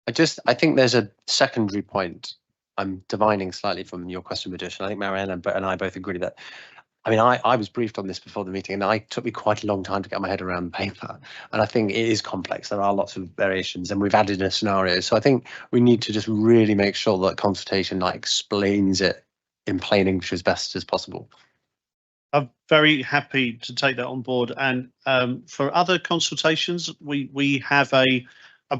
I think there's a secondary point I'm divining slightly from your question, Madhush. I think Marianne and I both agree that, I was briefed on this before the meeting, and it took me quite a long time to get my head around the paper. And I think it is complex. There are lots of variations, and we've added in a scenario. So I think we need to just really make sure that consultation explains it in plain English as best as possible. I'm very happy to take that on board. And for other consultations, we have a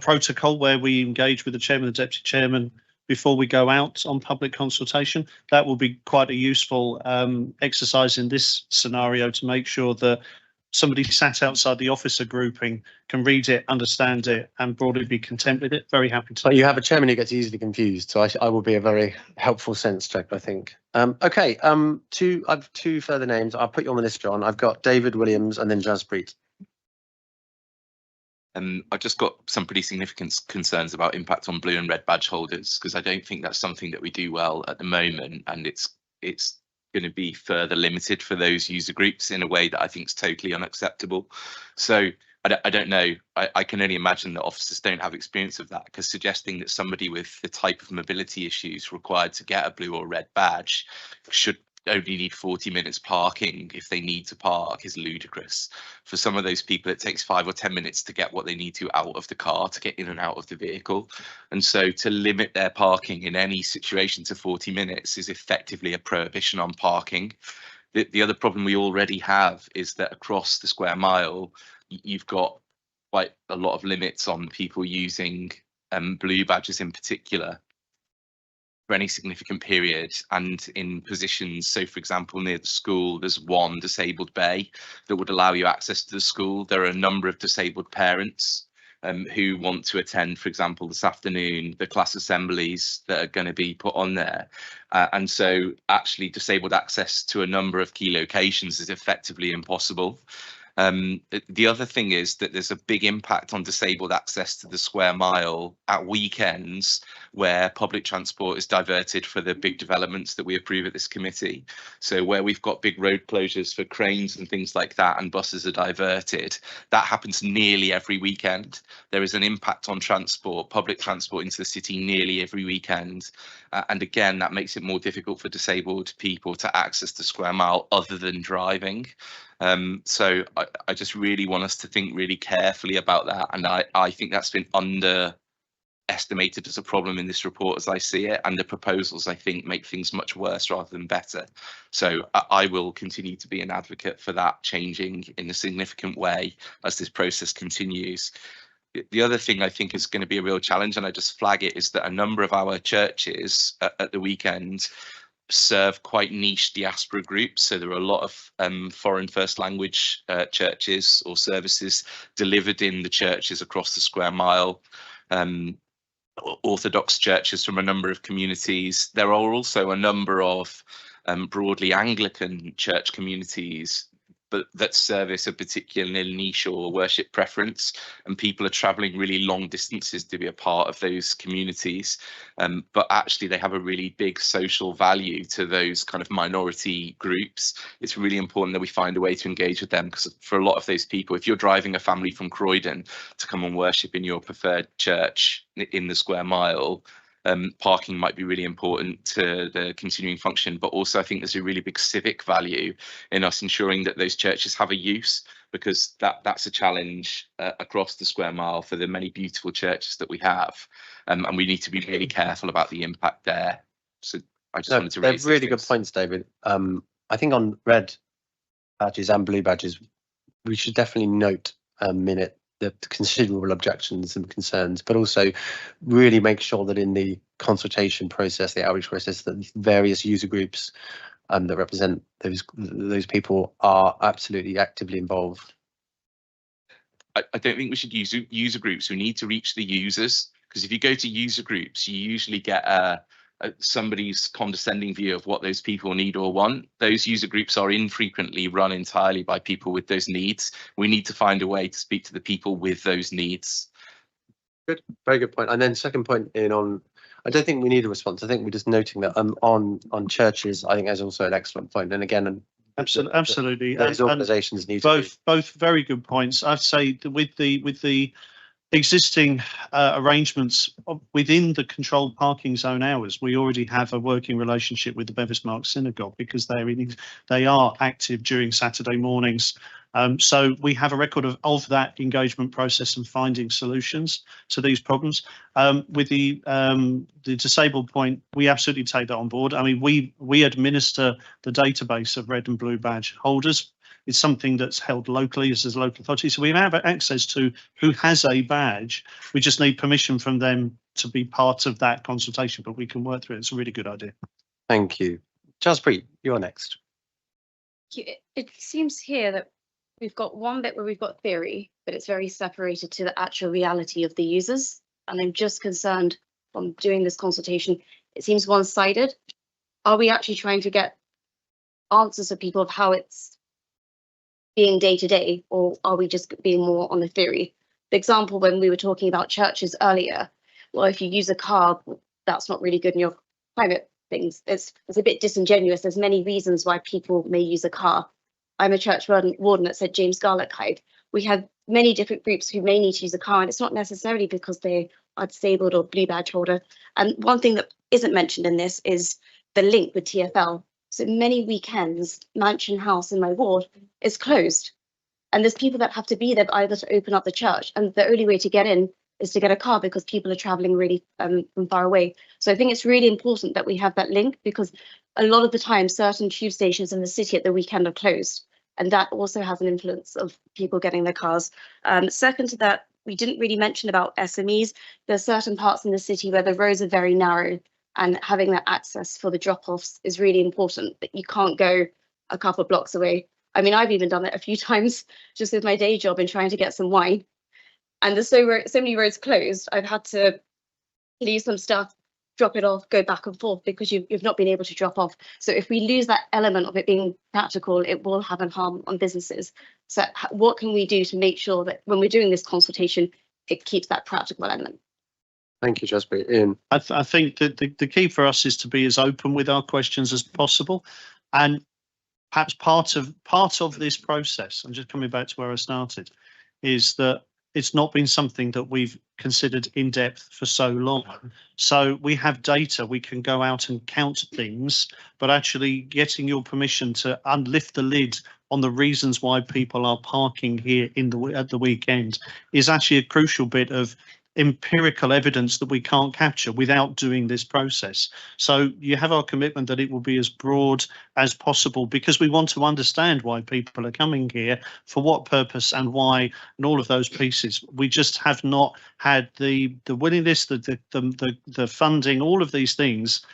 protocol where we engage with the chairman and deputy chairman before we go out on public consultation. That will be quite a useful exercise in this scenario to make sure that somebody sat outside the officer grouping can read it, understand it, and broadly be content with it. Very happy to. But you have a chairman who gets easily confused, so I will be a very helpful sense check, I think. Okay, I've two further names. I'll put you on the list, John. I've got David Williams and then Jaspreet. I've just got some pretty significant concerns about impact on blue and red badge holders, because I don't think that's something that we do well at the moment, and it's going to be further limited for those user groups in a way that I think is totally unacceptable. So I don't know. I can only imagine that officers don't have experience of that, because suggesting that somebody with the type of mobility issues required to get a blue or red badge should only need 40 minutes parking if they need to park is ludicrous. For some of those people, it takes 5 or 10 minutes to get what they need to out of the car to get in and out of the vehicle. And so to limit their parking in any situation to 40 minutes is effectively a prohibition on parking. The other problem we already have is that across the square mile, you've got quite a lot of limits on people using blue badges in particular for any significant period, and in positions. So for example, near the school, there's one disabled bay that would allow you access to the school. There are a number of disabled parents who want to attend, for example, this afternoon, the class assemblies that are going to be put on there. And so actually disabled access to a number of key locations is effectively impossible. The other thing is that there's a big impact on disabled access to the square mile at weekends where public transport is diverted for the big developments that we approve at this committee. So where we've got big road closures for cranes and things like that and buses are diverted, that happens nearly every weekend. There is an impact on transport, public transport into the city nearly every weekend. And again, that makes it more difficult for disabled people to access the square mile other than driving. So I just really want us to think really carefully about that. And I think that's been underestimated as a problem in this report as I see it. And the proposals, I think, make things much worse rather than better. So I will continue to be an advocate for that changing in a significant way as this process continues. The other thing I think is going to be a real challenge, and I just flag it, is that a number of our churches at the weekend serve quite niche diaspora groups. So there are a lot of foreign first language churches or services delivered in the churches across the square mile. Orthodox churches from a number of communities. There are also a number of broadly Anglican church communities but that service a particular niche or worship preference, and people are traveling really long distances to be a part of those communities. But actually they have a really big social value to those kind of minority groups. It's really important that we find a way to engage with them, because for a lot of those people, if you're driving a family from Croydon to come and worship in your preferred church in the square mile, parking might be really important to the continuing function, but also I think there's a really big civic value in us ensuring that those churches have a use, because that's a challenge across the square mile for the many beautiful churches that we have, and we need to be really careful about the impact there. So I just wanted to raise really good points, David. I think on red badges and blue badges, we should definitely note minute the considerable objections and concerns, but also really make sure that in the consultation process, the outreach process, that various user groups that represent those people are absolutely actively involved. I don't think we should use user groups. We need to reach the users, because if you go to user groups, you usually get somebody's condescending view of what those people need or want. Those user groups are infrequently run entirely by people with those needs. We need to find a way to speak to the people with those needs. Good, very good point. And then second point I don't think we need a response. I think we're just noting that on churches, I think there's also an excellent point. And again, absolutely, those organisations need both very good points. I'd say that with the existing arrangements within the controlled parking zone hours, we already have a working relationship with the Bevis Mark Synagogue, because they are active during Saturday mornings. So we have a record of that engagement process and finding solutions to these problems. With the disabled point, we absolutely take that on board. I mean, we administer the database of red and blue badge holders. It's something that's held locally as a local authority, so we have access to who has a badge. We just need permission from them to be part of that consultation, but we can work through it. It's a really good idea. Thank you. Jaspreet, you're next. It seems here that we've got one bit where we've got theory, but it's very separated to the actual reality of the users. And I'm just concerned from doing this consultation, it seems one-sided. Are we actually trying to get answers to people of how it's being day to day, or are we just being more on the theory? The example when we were talking about churches earlier, well, if you use a car, that's not really good in your climate things. It's a bit disingenuous. There's many reasons why people may use a car. I'm a church warden at St James Garlick. We have many different groups who may need to use a car, and it's not necessarily because they are disabled or blue badge holder. And one thing that isn't mentioned in this is the link with TfL. So many weekends, Mansion House in my ward is closed, and there's people that have to be there either to open up the church, and the only way to get in is to get a car because people are traveling really from far away. So I think it's really important that we have that link, because a lot of the time certain tube stations in the city at the weekend are closed, and that also has an influence of people getting their cars. Second to that, we didn't really mention about SMEs. There's certain parts in the city where the roads are very narrow, and having that access for the drop-offs is really important, but you can't go a couple of blocks away. I mean, I've even done it a few times just with my day job and trying to get some wine. And there's so many roads closed, I've had to leave some stuff drop it off, go back and forth because you've not been able to drop off. So if we lose that element of it being practical, it will have a harm on businesses. So what can we do to make sure that when we're doing this consultation, it keeps that practical element? Thank you, Jasper. Ian. I think that the key for us is to be as open with our questions as possible, and perhaps part of this process, I'm just coming back to where I started, is that it's not been something that we've considered in depth for so long. So we have data, we can go out and count things, but actually getting your permission to lift the lid on the reasons why people are parking here at the weekend is actually a crucial bit of empirical evidence that we can't capture without doing this process. So you have our commitment that it will be as broad as possible, because we want to understand why people are coming here, for what purpose and why, and all of those pieces. We just have not had the willingness, the funding, all of these things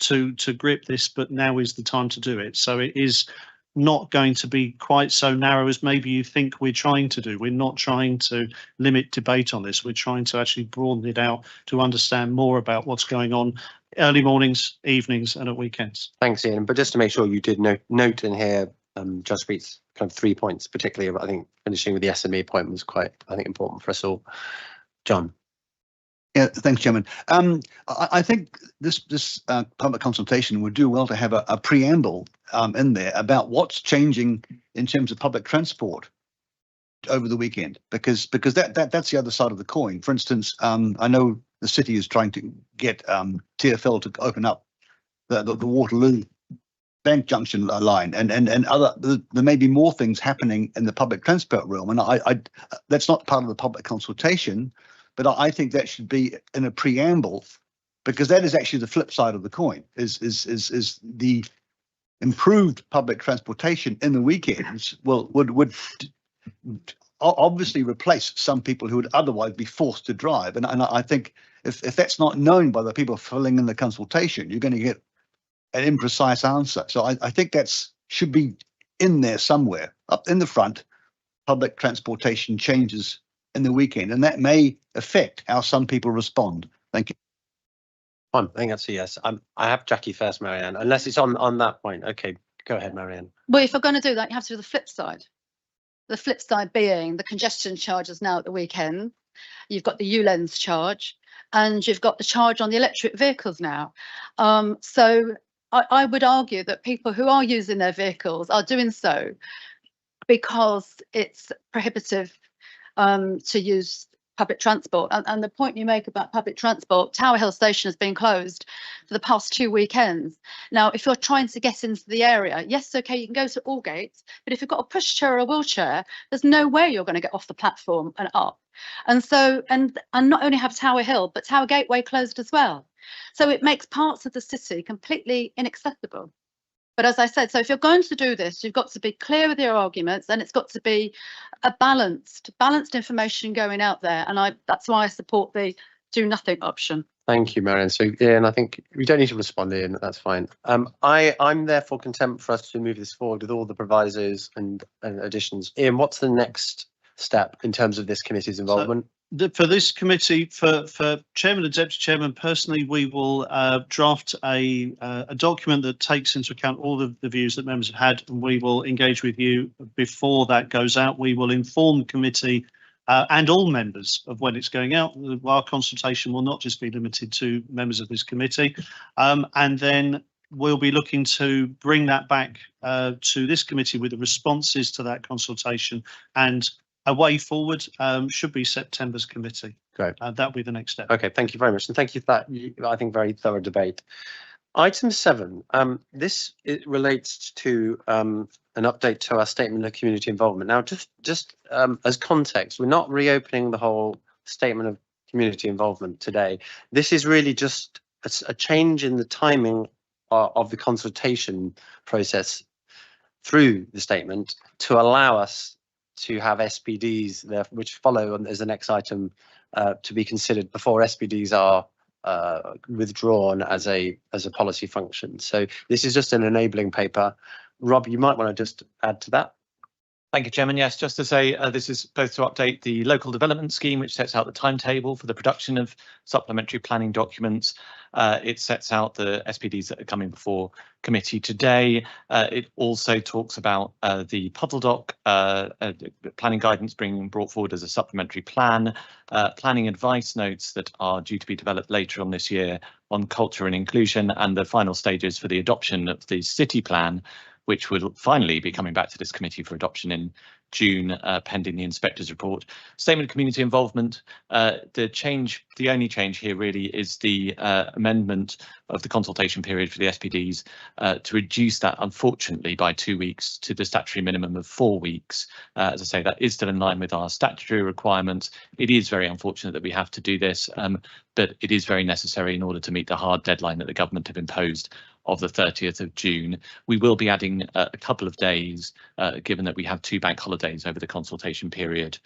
to grip this, but now is the time to do it. So it is not going to be quite so narrow as maybe you think we're trying to do. We're not trying to limit debate on this. We're trying to actually broaden it out to understand more about what's going on early mornings, evenings and at weekends. Thanks, Ian. But just to make sure you did note in here, Jaspreet's kind of 3 points, particularly, I think finishing with the SME point was quite, I think, important for us all. John. Yeah, thanks, Chairman. I think this public consultation would do well to have a preamble in there about what's changing in terms of public transport over the weekend, because that's the other side of the coin. For instance, I know the city is trying to get TfL to open up the Waterloo Bank Junction line, and other. There may be more things happening in the public transport realm, and I that's not part of the public consultation. But I think that should be in a preamble, because that is actually the flip side of the coin, is the improved public transportation in the weekends would obviously replace some people who would otherwise be forced to drive. And I think if that's not known by the people filling in the consultation, you're going to get an imprecise answer. So I think that's should be in there somewhere, up in the front. Public transportation changes in the weekend, and that may affect how some people respond. Thank you. Fine, I think that's a yes. I have Jackie first, Marianne, unless it's on that point. Okay, go ahead, Marianne. Well, if you're going to do that, you have to do the flip side. The flip side being the congestion charges now at the weekend. You've got the ULENS charge, and you've got the charge on the electric vehicles now. So I would argue that people who are using their vehicles are doing so because it's prohibitive to use public transport. And the point you make about public transport, Tower Hill Station has been closed for the past 2 weekends. Now, if you're trying to get into the area, yes, okay, you can go to Aldgate, but if you've got a pushchair or a wheelchair, there's no way you're going to get off the platform and up. And so, and not only have Tower Hill, but Tower Gateway closed as well. So it makes parts of the city completely inaccessible. But as I said, so if you're going to do this, you've got to be clear with your arguments, and it's got to be a balanced information going out there. And that's why I support the do nothing option. Thank you, Marianne. So, Ian, I think we don't need to respond, Ian. That's fine. I'm therefore content for us to move this forward with all the provisos and additions. Ian, what's the next step in terms of this committee's involvement? For this committee, for chairman and deputy chairman, personally, we will draft a document that takes into account all of the views that members have had, and we will engage with you before that goes out. We will inform the committee and all members of when it's going out. Our consultation will not just be limited to members of this committee, and then we'll be looking to bring that back to this committee with the responses to that consultation, and a way forward should be September's committee. Great. That'll be the next step. Okay, thank you very much. And thank you for that, I think, very thorough debate. Item 7, it relates to an update to our statement of community involvement. Now, just as context, we're not reopening the whole statement of community involvement today. This is really just a change in the timing of the consultation process through the statement to allow us to have SPDs there, which follow as the next item to be considered before SPDs are withdrawn as a policy function. So this is just an enabling paper. Rob, you might want to just add to that. Thank you, Chairman. Yes, just to say this is both to update the local development scheme, which sets out the timetable for the production of supplementary planning documents. It sets out the SPDs that are coming before committee today. It also talks about the puddle dock planning guidance being brought forward as a supplementary plan, planning advice notes that are due to be developed later on this year on culture and inclusion, and the final stages for the adoption of the city plan, which will finally be coming back to this committee for adoption in June, pending the inspector's report. Statement of community involvement. The only change here really is the amendment of the consultation period for the SPDs to reduce that, unfortunately, by 2 weeks to the statutory minimum of 4 weeks. As I say, that is still in line with our statutory requirements. It is very unfortunate that we have to do this, but it is very necessary in order to meet the hard deadline that the government have imposed of the 30th of June. We will be adding a couple of days, given that we have 2 bank holidays over the consultation period.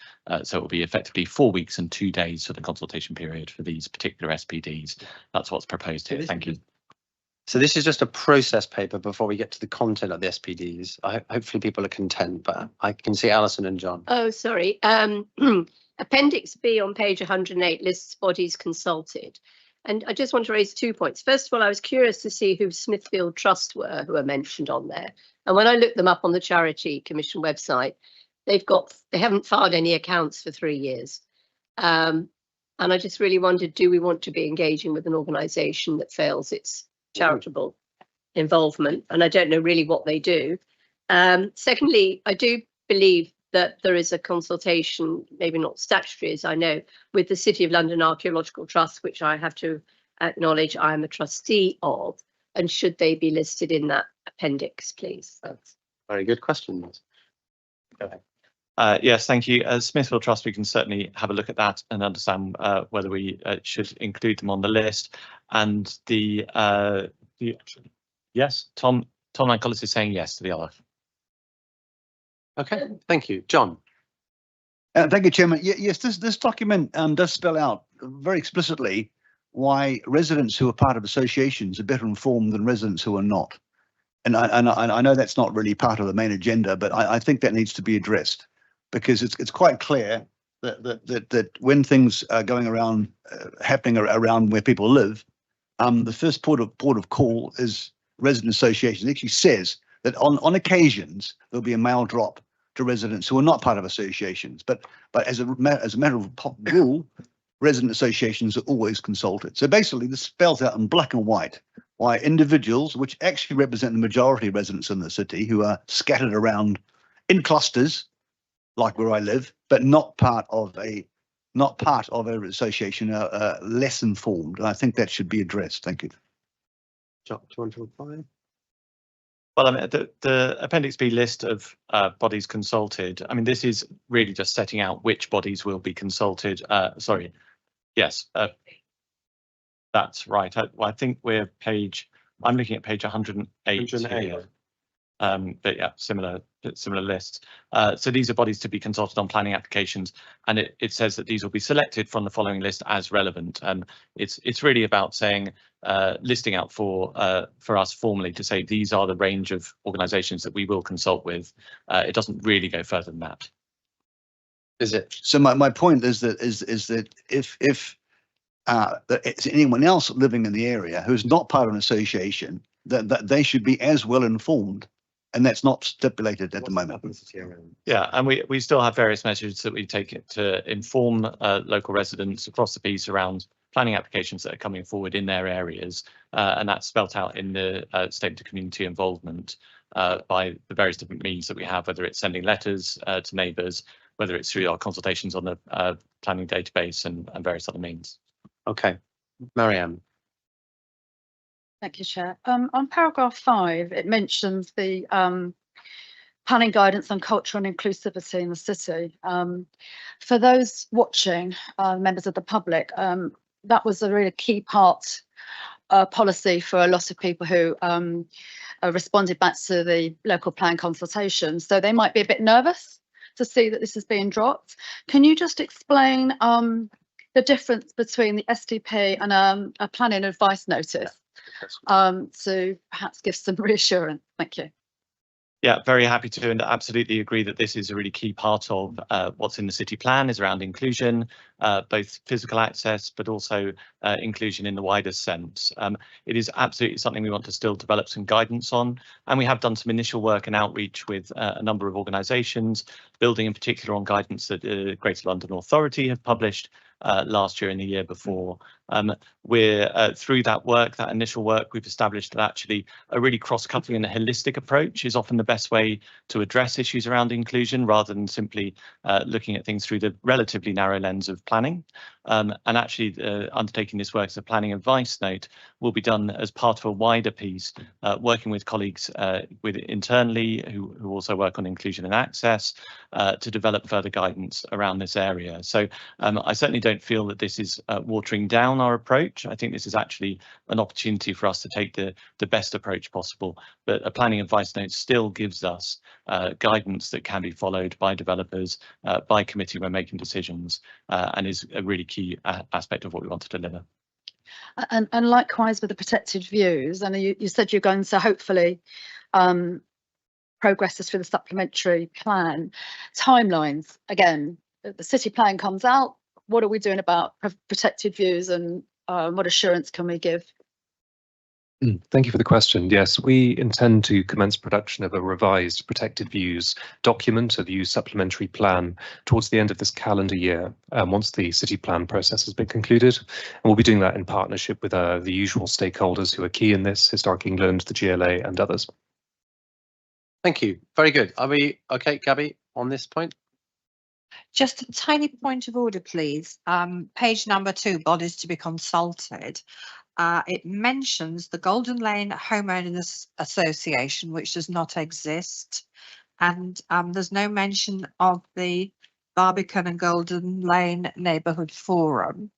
So it will be effectively 4 weeks and 2 days for the consultation period for these particular SPDs. That's what's proposed here. Thank you. So this is just a process paper before we get to the content of the SPDs. Hopefully people are content, but I can see Alison and John. Oh, sorry. Appendix B on page 108 lists bodies consulted. And I just want to raise 2 points. First of all, I was curious to see who Smithfield Trust were who are mentioned on there. And when I looked them up on the Charity Commission website, they haven't filed any accounts for 3 years. And I just really wondered, do we want to be engaging with an organisation that fails its charitable involvement? And I don't know really what they do. Secondly, I do believe that there is a consultation, maybe not statutory as I know, with the City of London Archaeological Trust, which I have to acknowledge I am a trustee of. And should they be listed in that appendix, please? Thanks. Very good question. Go ahead. Yes, thank you. As Smithfield Trust, we can certainly have a look at that and understand whether we should include them on the list. And yes, Tom Nicholas is saying yes to the other. Okay, thank you. John. Thank you, Chairman. Yes, this document does spell out very explicitly why residents who are part of associations are better informed than residents who are not. And I know that's not really part of the main agenda, but I think that needs to be addressed, because it's quite clear that when things are going around, happening around where people live, the first port of call is resident associations. It actually says that on occasions there'll be a mail drop to residents who are not part of associations, but as a matter of rule, resident associations are always consulted. So basically, this spells out in black and white why individuals, which actually represent the majority of residents in the city, who are scattered around in clusters, like where I live, but not part of an association, are less informed. And I think that should be addressed. Thank you. John, do you want to reply? Well, I mean, the Appendix B list of bodies consulted, I mean, this is really just setting out which bodies will be consulted. Sorry, yes, that's right. I think I'm looking at page 108 here. But yeah, similar lists. So these are bodies to be consulted on planning applications, and it says that these will be selected from the following list as relevant. It's really about saying, listing out for us formally to say these are the range of organisations that we will consult with. It doesn't really go further than that. Is it? So my point is that if it's anyone else living in the area who's not part of an association, that they should be as well informed. And that's not stipulated at the moment. Yeah, and we still have various measures that we take to inform local residents across the piece around planning applications that are coming forward in their areas, and that's spelt out in the statement of community involvement by the various different means that we have, whether it's sending letters to neighbours, whether it's through our consultations on the planning database and various other means. Okay, Marianne. Thank you, Chair. On paragraph 5, it mentions the planning guidance on culture and inclusivity in the city. For those watching, members of the public, that was a really key part policy for a lot of people who responded back to the local plan consultation. So they might be a bit nervous to see that this is being dropped. Can you just explain the difference between the SDP and a planning advice notice? To perhaps give some reassurance. Thank you. Yeah, very happy to, and absolutely agree that this is a really key part of what's in the city plan is around inclusion, both physical access, but also inclusion in the wider sense. It is absolutely something we want to still develop some guidance on, and we have done some initial work and outreach with a number of organisations, building in particular on guidance that the Greater London Authority have published last year and the year before. We're through that work, that initial work, we've established that actually a really cross-cutting and a holistic approach is often the best way to address issues around inclusion rather than simply looking at things through the relatively narrow lens of planning. And actually undertaking this work as a planning advice note will be done as part of a wider piece, working with colleagues internally who also work on inclusion and access to develop further guidance around this area. So I certainly don't feel that this is watering down our approach. I think this is actually an opportunity for us to take the best approach possible, but a planning advice note still gives us guidance that can be followed by developers, by committee when making decisions, and is a really key aspect of what we want to deliver. And likewise with the protected views, and you said you're going to hopefully progress this through the supplementary plan. Timelines, again, the city plan comes out, what are we doing about protected views, and what assurance can we give? Thank you for the question. Yes, we intend to commence production of a revised protected views document, a views supplementary plan, towards the end of this calendar year, once the city plan process has been concluded. And we'll be doing that in partnership with the usual stakeholders who are key in this, Historic England, the GLA and others. Thank you. Very good. Are we okay, Gabby, on this point? Just a tiny point of order, please. Page number 2, bodies to be consulted. It mentions the Golden Lane Homeowners Association, which does not exist, and there's no mention of the Barbican and Golden Lane Neighbourhood Forum.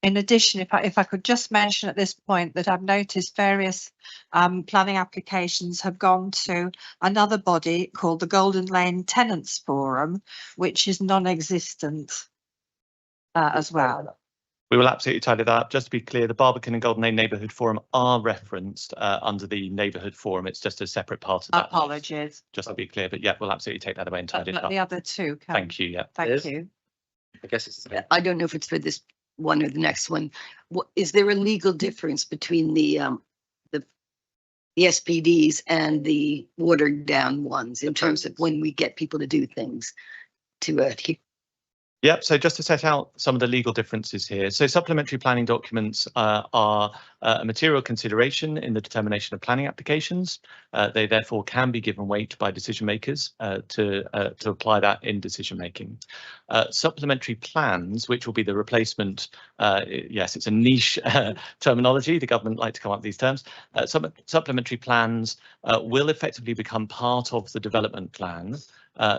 In addition, if I could just mention at this point that I've noticed various planning applications have gone to another body called the Golden Lane Tenants Forum, which is non-existent as well. We will absolutely tidy that up. Just to be clear, the Barbican and Golden Lane Neighbourhood Forum are referenced under the Neighbourhood Forum. It's just a separate part of that. Apologies. Just to be clear, but yeah, we'll absolutely take that away and tidy it up. The other two. Thank you. Yeah. Thank you. I guess it's. I don't know if it's for this one or the next one. What is there a legal difference between the SPDs and the watered down ones in terms of when we get people to do things to Yep, so just to set out some of the legal differences here. So supplementary planning documents are a material consideration in the determination of planning applications. They therefore can be given weight by decision makers to apply that in decision making. Supplementary plans, which will be the replacement, yes, it's a niche terminology, the government like to come up with these terms. Supplementary plans will effectively become part of the development plan.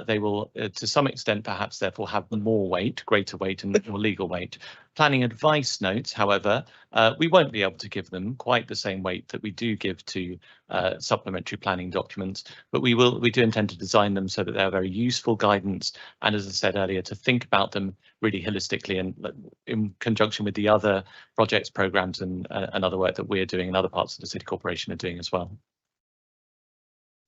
They will, to some extent, perhaps therefore have more weight, greater weight and more legal weight. Planning advice notes, however, we won't be able to give them quite the same weight that we do give to supplementary planning documents, but we do intend to design them so that they're very useful guidance. And as I said earlier, to think about them really holistically and in conjunction with the other projects, programs and other work that we're doing and other parts of the City Corporation are doing as well.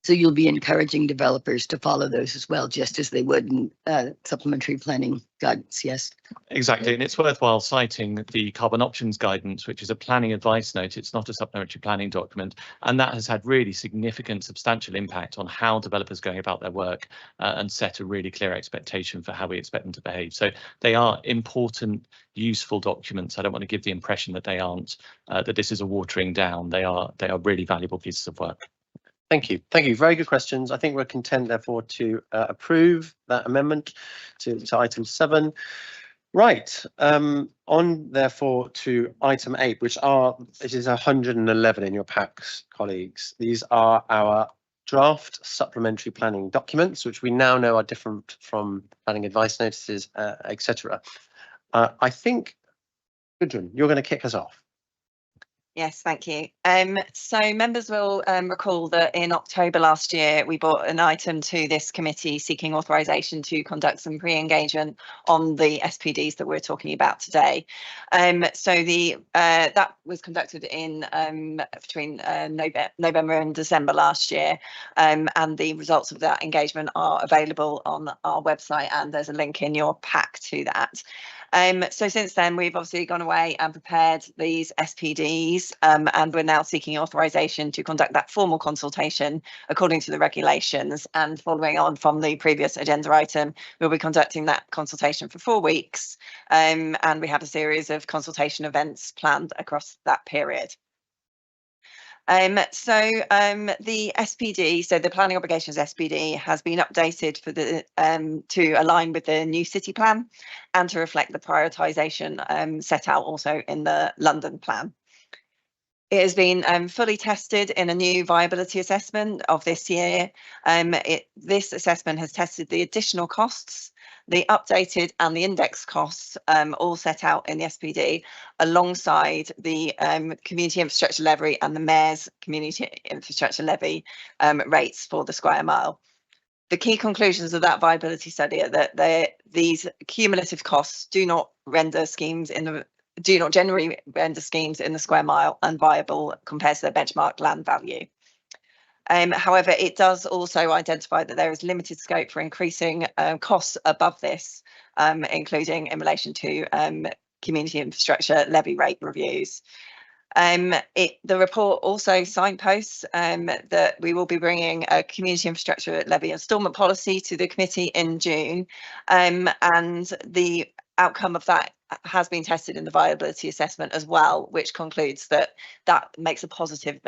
So you'll be encouraging developers to follow those as well, just as they would in supplementary planning guidance, yes? Exactly, and it's worthwhile citing the carbon options guidance, which is a planning advice note. It's not a supplementary planning document, and that has had really significant, substantial impact on how developers are going about their work and set a really clear expectation for how we expect them to behave. So they are important, useful documents. I don't want to give the impression that they aren't, that this is a watering down. They are really valuable pieces of work. Thank you. Thank you. Very good questions. I think we're content, therefore, to approve that amendment to item 7. Right. On, therefore, to item 8, which it is 111 in your packs, colleagues. These are our draft supplementary planning documents, which we now know are different from planning advice notices, etc. I think, Gudrun, you're going to kick us off. Yes, thank you. So members will recall that in October last year, we brought an item to this committee seeking authorisation to conduct some pre-engagement on the SPDs that we're talking about today. So that was conducted in between November and December last year, and the results of that engagement are available on our website, and there's a link in your pack to that. So since then, we've obviously gone away and prepared these SPDs, and we're now seeking authorisation to conduct that formal consultation according to the regulations. And following on from the previous agenda item, we'll be conducting that consultation for 4 weeks, and we have a series of consultation events planned across that period. The SPD, so the planning obligations SPD, has been updated for the to align with the new city plan and to reflect the prioritisation set out also in the London plan. It has been fully tested in a new viability assessment of this year. This assessment has tested the additional costs, the updated and the index costs, all set out in the SPD, alongside the community infrastructure levy and the mayor's community infrastructure levy rates for the square mile. The key conclusions of that viability study are that these cumulative costs do not generally render schemes in the square mile unviable compared to their benchmark land value. However, it does also identify that there is limited scope for increasing costs above this, including in relation to community infrastructure levy rate reviews. The report also signposts that we will be bringing a community infrastructure levy instalment policy to the committee in June, and the outcome of that has been tested in the viability assessment as well, which concludes that that makes a positive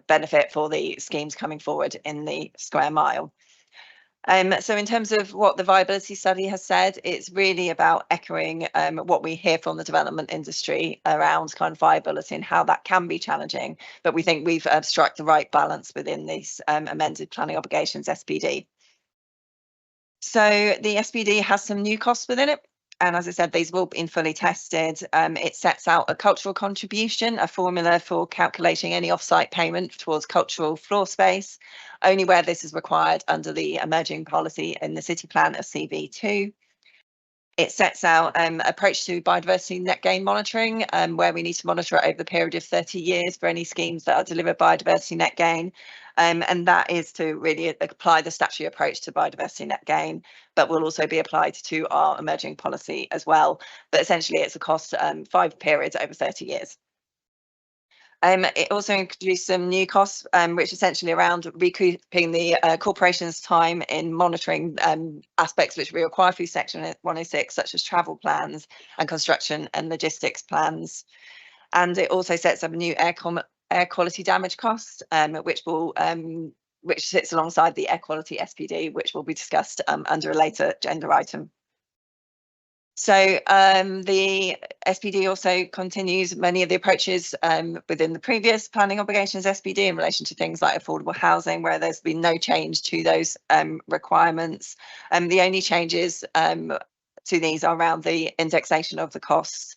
benefit for the schemes coming forward in the square mile. So in terms of what the viability study has said, it's really about echoing what we hear from the development industry around kind of viability and how that can be challenging. But we think we've struck the right balance within this amended planning obligations SPD. So the SPD has some new costs within it. And as I said, these will be fully tested. It sets out a cultural contribution, a formula for calculating any offsite payment towards cultural floor space, only where this is required under the emerging policy in the city plan of CV2. It sets out approach to biodiversity net gain monitoring, where we need to monitor it over the period of 30 years for any schemes that are delivered biodiversity net gain. And that is to really apply the statutory approach to biodiversity net gain, but will also be applied to our emerging policy as well. But essentially, it's a cost 5 periods over 30 years. It also introduced some new costs, which essentially around recouping the corporation's time in monitoring aspects which we require through section 106, such as travel plans and construction and logistics plans. And it also sets up a new air quality damage cost, which sits alongside the air quality SPD, which will be discussed under a later agenda item. So the SPD also continues many of the approaches within the previous planning obligations SPD in relation to things like affordable housing, where there's been no change to those requirements. The only changes to these are around the indexation of the costs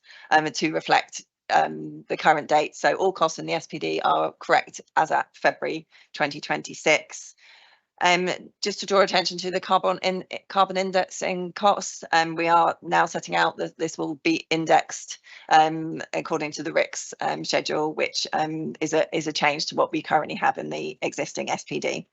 to reflect the current date. So all costs in the SPD are correct as at February 2026. Just to draw attention to the carbon indexing costs, we are now setting out that this will be indexed according to the RICS schedule, which is a change to what we currently have in the existing SPD.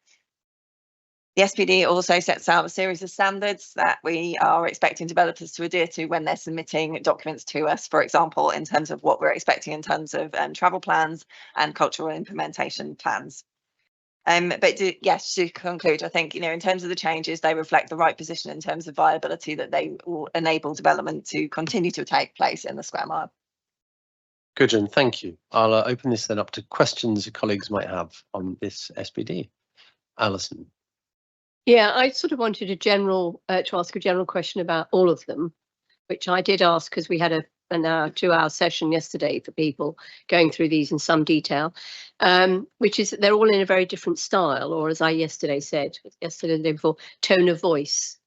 The SPD also sets out a series of standards that we are expecting developers to adhere to when they're submitting documents to us, for example, in terms of what we're expecting in terms of travel plans and cultural implementation plans. Yes, to conclude, I think, in terms of the changes, they reflect the right position in terms of viability, that they will enable development to continue to take place in the square mile. Gudrun, thank you. I'll open this then up to questions your colleagues might have on this SPD. Alison. Yeah, I sort of wanted to ask a general question about all of them, which I did ask because we had a 2-hour session yesterday for people going through these in some detail, which is that they're all in a very different style, or as I said yesterday, the day before, tone of voice.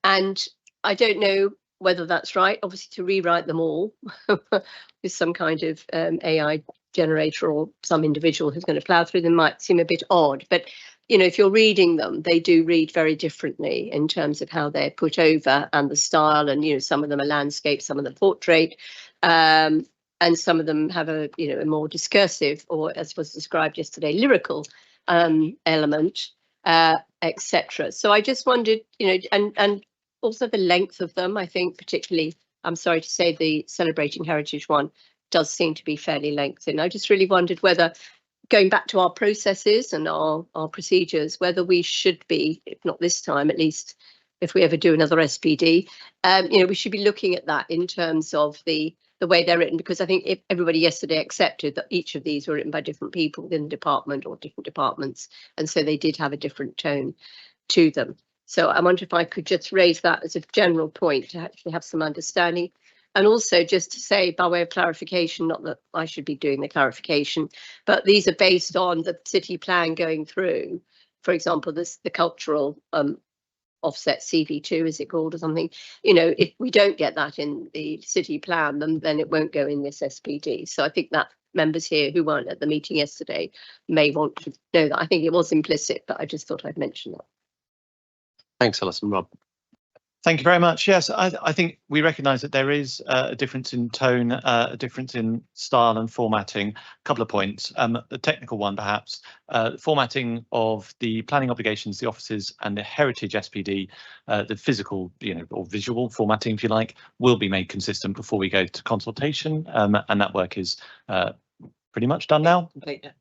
And I don't know whether that's right, obviously to rewrite them all with some kind of AI generator or some individual who's going to plough through them might seem a bit odd. But, you know, if you're reading them, they do read very differently in terms of how they're put over and the style. And, you know, some of them are landscape, some of them portrait, and some of them have a, you know, a more discursive, or as was described yesterday, lyrical element, etc. So I just wondered, you know, and also the length of them, I think particularly, I'm sorry to say, the Celebrating Heritage one does seem to be fairly lengthy. And I just really wondered whether, going back to our processes and our procedures, whether we should be, if not this time, at least if we ever do another SPD, you know, we should be looking at that in terms of the way they're written, because I think if everybody yesterday accepted that each of these were written by different people within the department or different departments, and so they did have a different tone to them. So I wonder if I could just raise that as a general point to actually have some understanding. And also just to say, by way of clarification, not that I should be doing the clarification, but these are based on the city plan going through. For example, the cultural offset CV2, is it called, or something? You know, if we don't get that in the city plan, then it won't go in this SPD. So I think that members here who weren't at the meeting yesterday may want to know that. I think it was implicit, but I just thought I'd mention that. Thanks, Alison. Rob. Thank you very much. Yes, I think we recognise that there is a difference in tone, a difference in style and formatting. A couple of points. The technical one, perhaps, formatting of the planning obligations, the offices, and the heritage SPD, the physical, you know, or visual formatting, if you like, will be made consistent before we go to consultation, and that work is pretty much done now.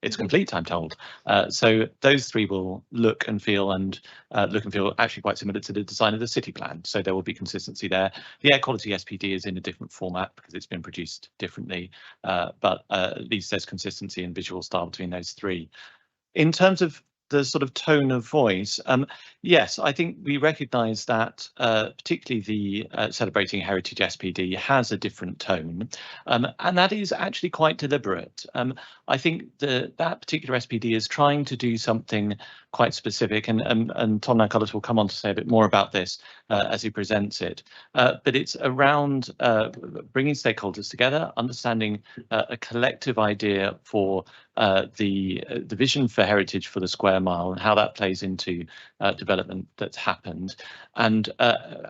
It's complete, I'm told. So those three will look and feel actually quite similar to the design of the city plan. So there will be consistency there. The air quality SPD is in a different format because it's been produced differently, but at least there's consistency in visual style between those three. In terms of the sort of tone of voice, yes, I think we recognise that particularly the Celebrating Heritage SPD has a different tone, and that is actually quite deliberate. I think that particular SPD is trying to do something quite specific, and Tom Nancollis will come on to say a bit more about this as he presents it. But it's around bringing stakeholders together, understanding a collective idea for the vision for heritage for the square mile and how that plays into development that's happened. And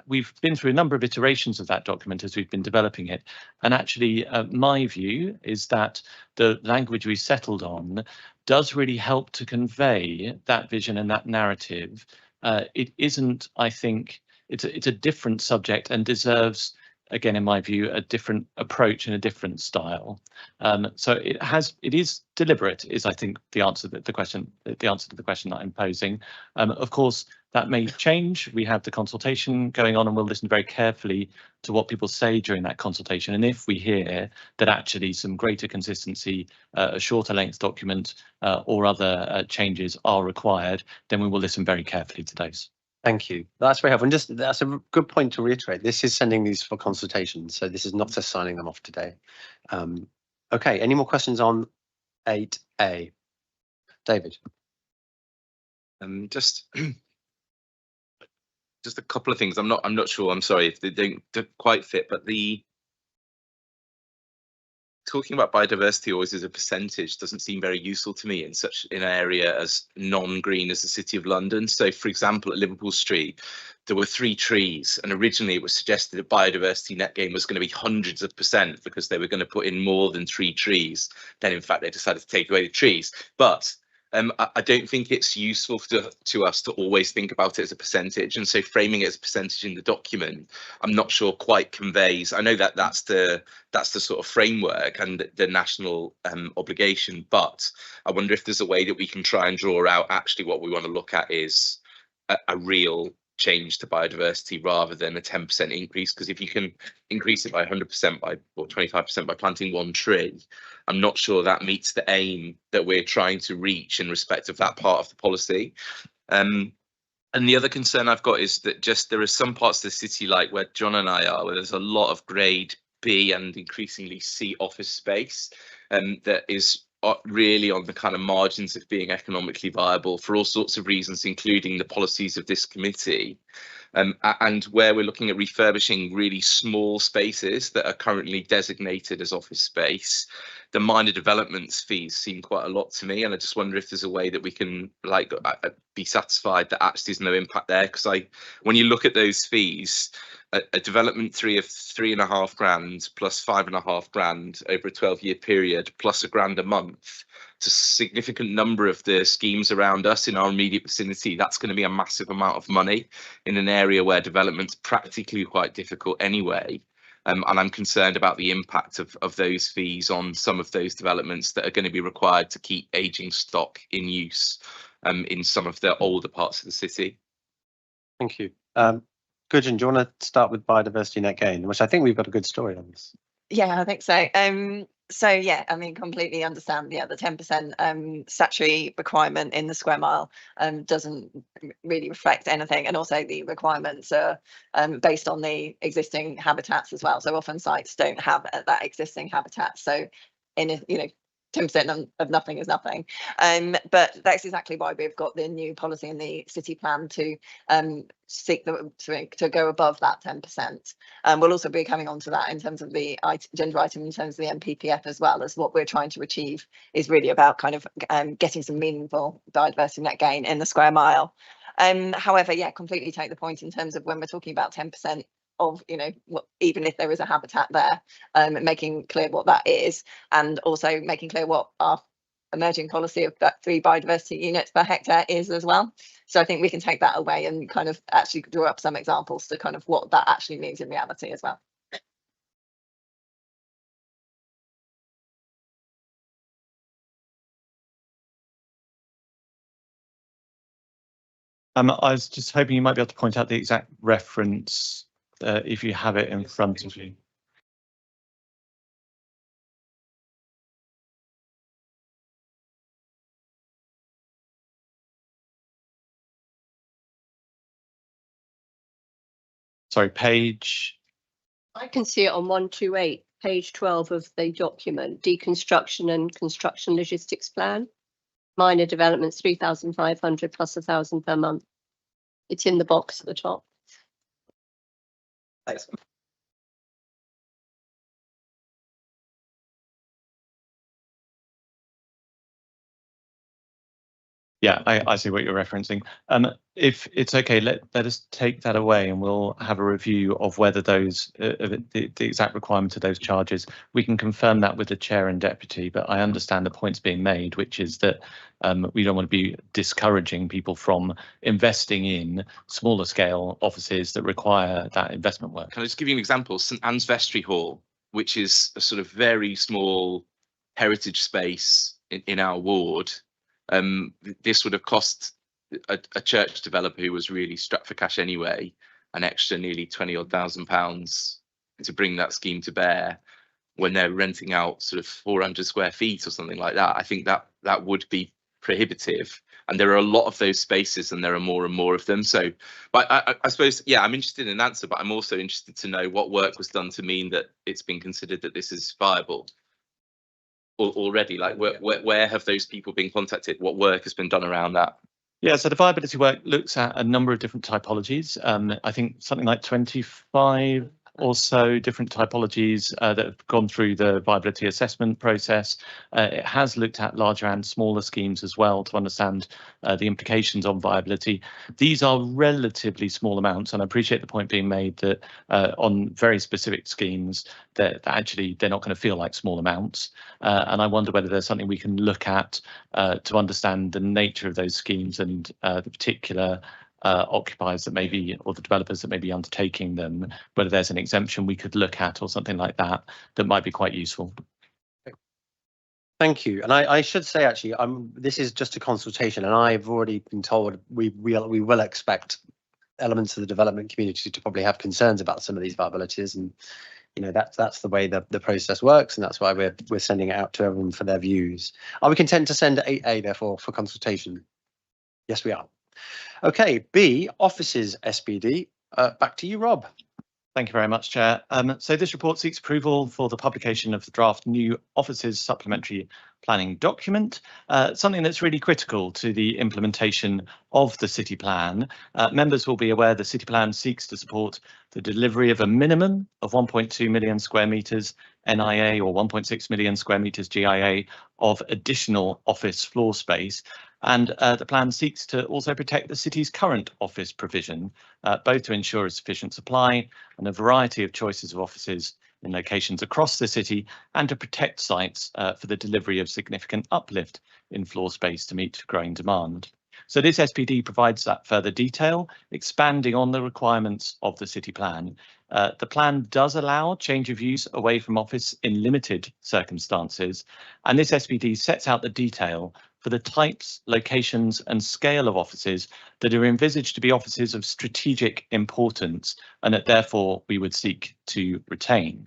we've been through a number of iterations of that document as we've been developing it. And actually, my view is that the language we settled on does really help to convey that vision and that narrative. It isn't, I think, it's a different subject and deserves, again, in my view, a different approach and a different style. So it is deliberate, is, I think, the answer to the question that I'm posing. Of course, that may change. We have the consultation going on, and we'll listen very carefully to what people say during that consultation. And if we hear that actually some greater consistency, a shorter length document, or other changes are required, then we will listen very carefully to those. Thank you. That's very helpful. And that's a good point to reiterate. This is sending these for consultation, so this is not us signing them off today. Okay, any more questions on 8A? David. Just a couple of things. I'm not sure. I'm sorry if they don't quite fit, but talking about biodiversity always as a percentage doesn't seem very useful to me in an area as non-green as the City of London. So, for example, at Liverpool Street, there were 3 trees, and originally it was suggested a biodiversity net gain was going to be hundreds of % because they were going to put in more than 3 trees. Then, in fact, they decided to take away the trees. But I don't think it's useful to us to always think about it as a percentage, and so framing it as a percentage in the document, I'm not sure quite conveys. I know that that's the sort of framework and the national obligation, but I wonder if there's a way that we can try and draw out actually what we want to look at is a real change to biodiversity rather than a 10% increase, because if you can increase it by 100% or 25% by planting 1 tree, I'm not sure that meets the aim that we're trying to reach in respect of that part of the policy. And the other concern I've got is that there are some parts of the city, like where John and I are, where there's a lot of grade B and increasingly C office space that is really on the kind of margins of being economically viable for all sorts of reasons, including the policies of this committee. And where we're looking at refurbishing really small spaces that are currently designated as office space, the minor developments fees seem quite a lot to me, and I just wonder if there's a way that we can be satisfied that actually there's no impact there, because when you look at those fees, a development fee of £3,500 plus £5,500 over a 12-year period plus £1,000 a month to a significant number of the schemes around us in our immediate vicinity, that's going to be a massive amount of money in an area where development's practically quite difficult anyway. And I'm concerned about the impact of those fees on some of those developments that are going to be required to keep aging stock in use in some of the older parts of the city. Thank you. Gudrun, do you want to start with biodiversity net gain, which I think we've got a good story on this? Yeah, I think so. So yeah, I mean, completely understand. Yeah, the 10% statutory requirement in the square mile doesn't really reflect anything, and also the requirements are based on the existing habitats as well. So often sites don't have that existing habitat. So in a, 10% of nothing is nothing. But that's exactly why we've got the new policy in the city plan to seek to go above that 10%. We'll also be coming on to that in terms of the gender item, in terms of the MPPF as well, as what we're trying to achieve is really about kind of getting some meaningful biodiversity net gain in the square mile. However, yeah, completely take the point in terms of when we're talking about 10% of, even if there is a habitat there, making clear what that is, and also making clear what our emerging policy of that 3 biodiversity units per hectare is as well. So I think we can take that away and kind of actually draw up some examples to kind of what that actually means in reality as well. I was just hoping you might be able to point out the exact reference if you have it in front of you. Sorry, page. I can see it on 128, page 12 of the document, deconstruction and construction logistics plan. Minor developments, 3,500 plus 1,000 per month. It's in the box at the top. Thanks. Yeah, I see what you're referencing. If it's okay, let us take that away and we'll have a review of whether those the exact requirement of those charges. We can confirm that with the chair and deputy, but I understand the points being made, which is that we don't want to be discouraging people from investing in smaller scale offices that require that investment work. Can I just give you an example? St Anne's Vestry Hall, which is a sort of very small heritage space in our ward. This would have cost a church developer who was really strapped for cash anyway an extra nearly £20,000 to bring that scheme to bear when they're renting out sort of 400 square feet or something like that. I think that would be prohibitive, and there are a lot of those spaces and there are more and more of them. So but I suppose, yeah, I'm interested in an answer, but I'm also interested to know what work was done to mean that it's been considered that this is viable already. Like where have those people been contacted? What work has been done around that? Yeah, so the viability work looks at a number of different typologies. I think something like 25 or so different typologies that have gone through the viability assessment process. It has looked at larger and smaller schemes as well to understand the implications on viability. These are relatively small amounts, and I appreciate the point being made that on very specific schemes that actually they're not going to feel like small amounts. And I wonder whether there's something we can look at to understand the nature of those schemes and the particular occupiers that may be, or the developers that may be undertaking them, whether there's an exemption we could look at or something like that that might be quite useful. Thank you. And I should say, actually, this is just a consultation, and I've already been told we will expect elements of the development community to probably have concerns about some of these viabilities, and that's the way the process works, and that's why we're sending it out to everyone for their views. Are we content to send 8A therefore for consultation? Yes, we are. Okay, B, offices SPD. Back to you, Rob. Thank you very much, Chair. So this report seeks approval for the publication of the draft new offices supplementary planning document, something that's really critical to the implementation of the city plan. Members will be aware the city plan seeks to support the delivery of a minimum of 1.2 million square metres NIA or 1.6 million square metres GIA of additional office floor space. And the plan seeks to also protect the city's current office provision, both to ensure a sufficient supply and a variety of choices of offices in locations across the city, and to protect sites for the delivery of significant uplift in floor space to meet growing demand. So this SPD provides that further detail, expanding on the requirements of the city plan. The plan does allow change of use away from office in limited circumstances, and this SPD sets out the detail for the types, locations and scale of offices that are envisaged to be offices of strategic importance and that therefore we would seek to retain.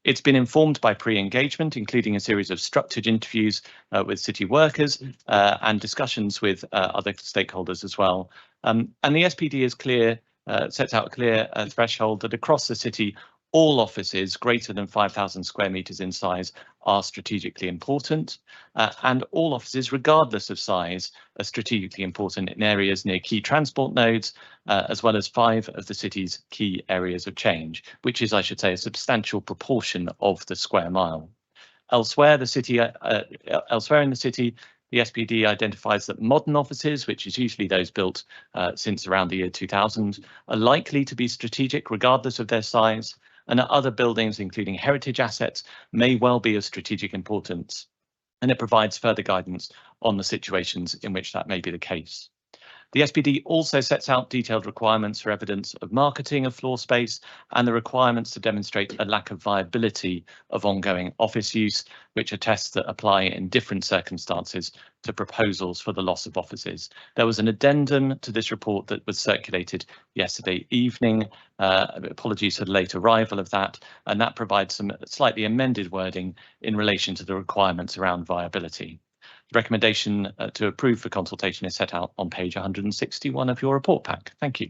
It's been informed by pre-engagement, including a series of structured interviews with city workers and discussions with other stakeholders as well. And the SPD is clear, sets out a clear threshold that across the city, all offices greater than 5,000 square metres in size are strategically important, and all offices, regardless of size, are strategically important in areas near key transport nodes, as well as 5 of the city's key areas of change, which is, I should say, a substantial proportion of the square mile. Elsewhere in the city, the SPD identifies that modern offices, which is usually those built since around the year 2000, are likely to be strategic regardless of their size, and that other buildings, including heritage assets, may well be of strategic importance. And it provides further guidance on the situations in which that may be the case. The SPD also sets out detailed requirements for evidence of marketing of floor space and the requirements to demonstrate a lack of viability of ongoing office use, which are tests that apply in different circumstances to proposals for the loss of offices. There was an addendum to this report that was circulated yesterday evening. Apologies for the late arrival of that, and that provides some slightly amended wording in relation to the requirements around viability. The recommendation to approve for consultation is set out on page 161 of your report pack. Thank you.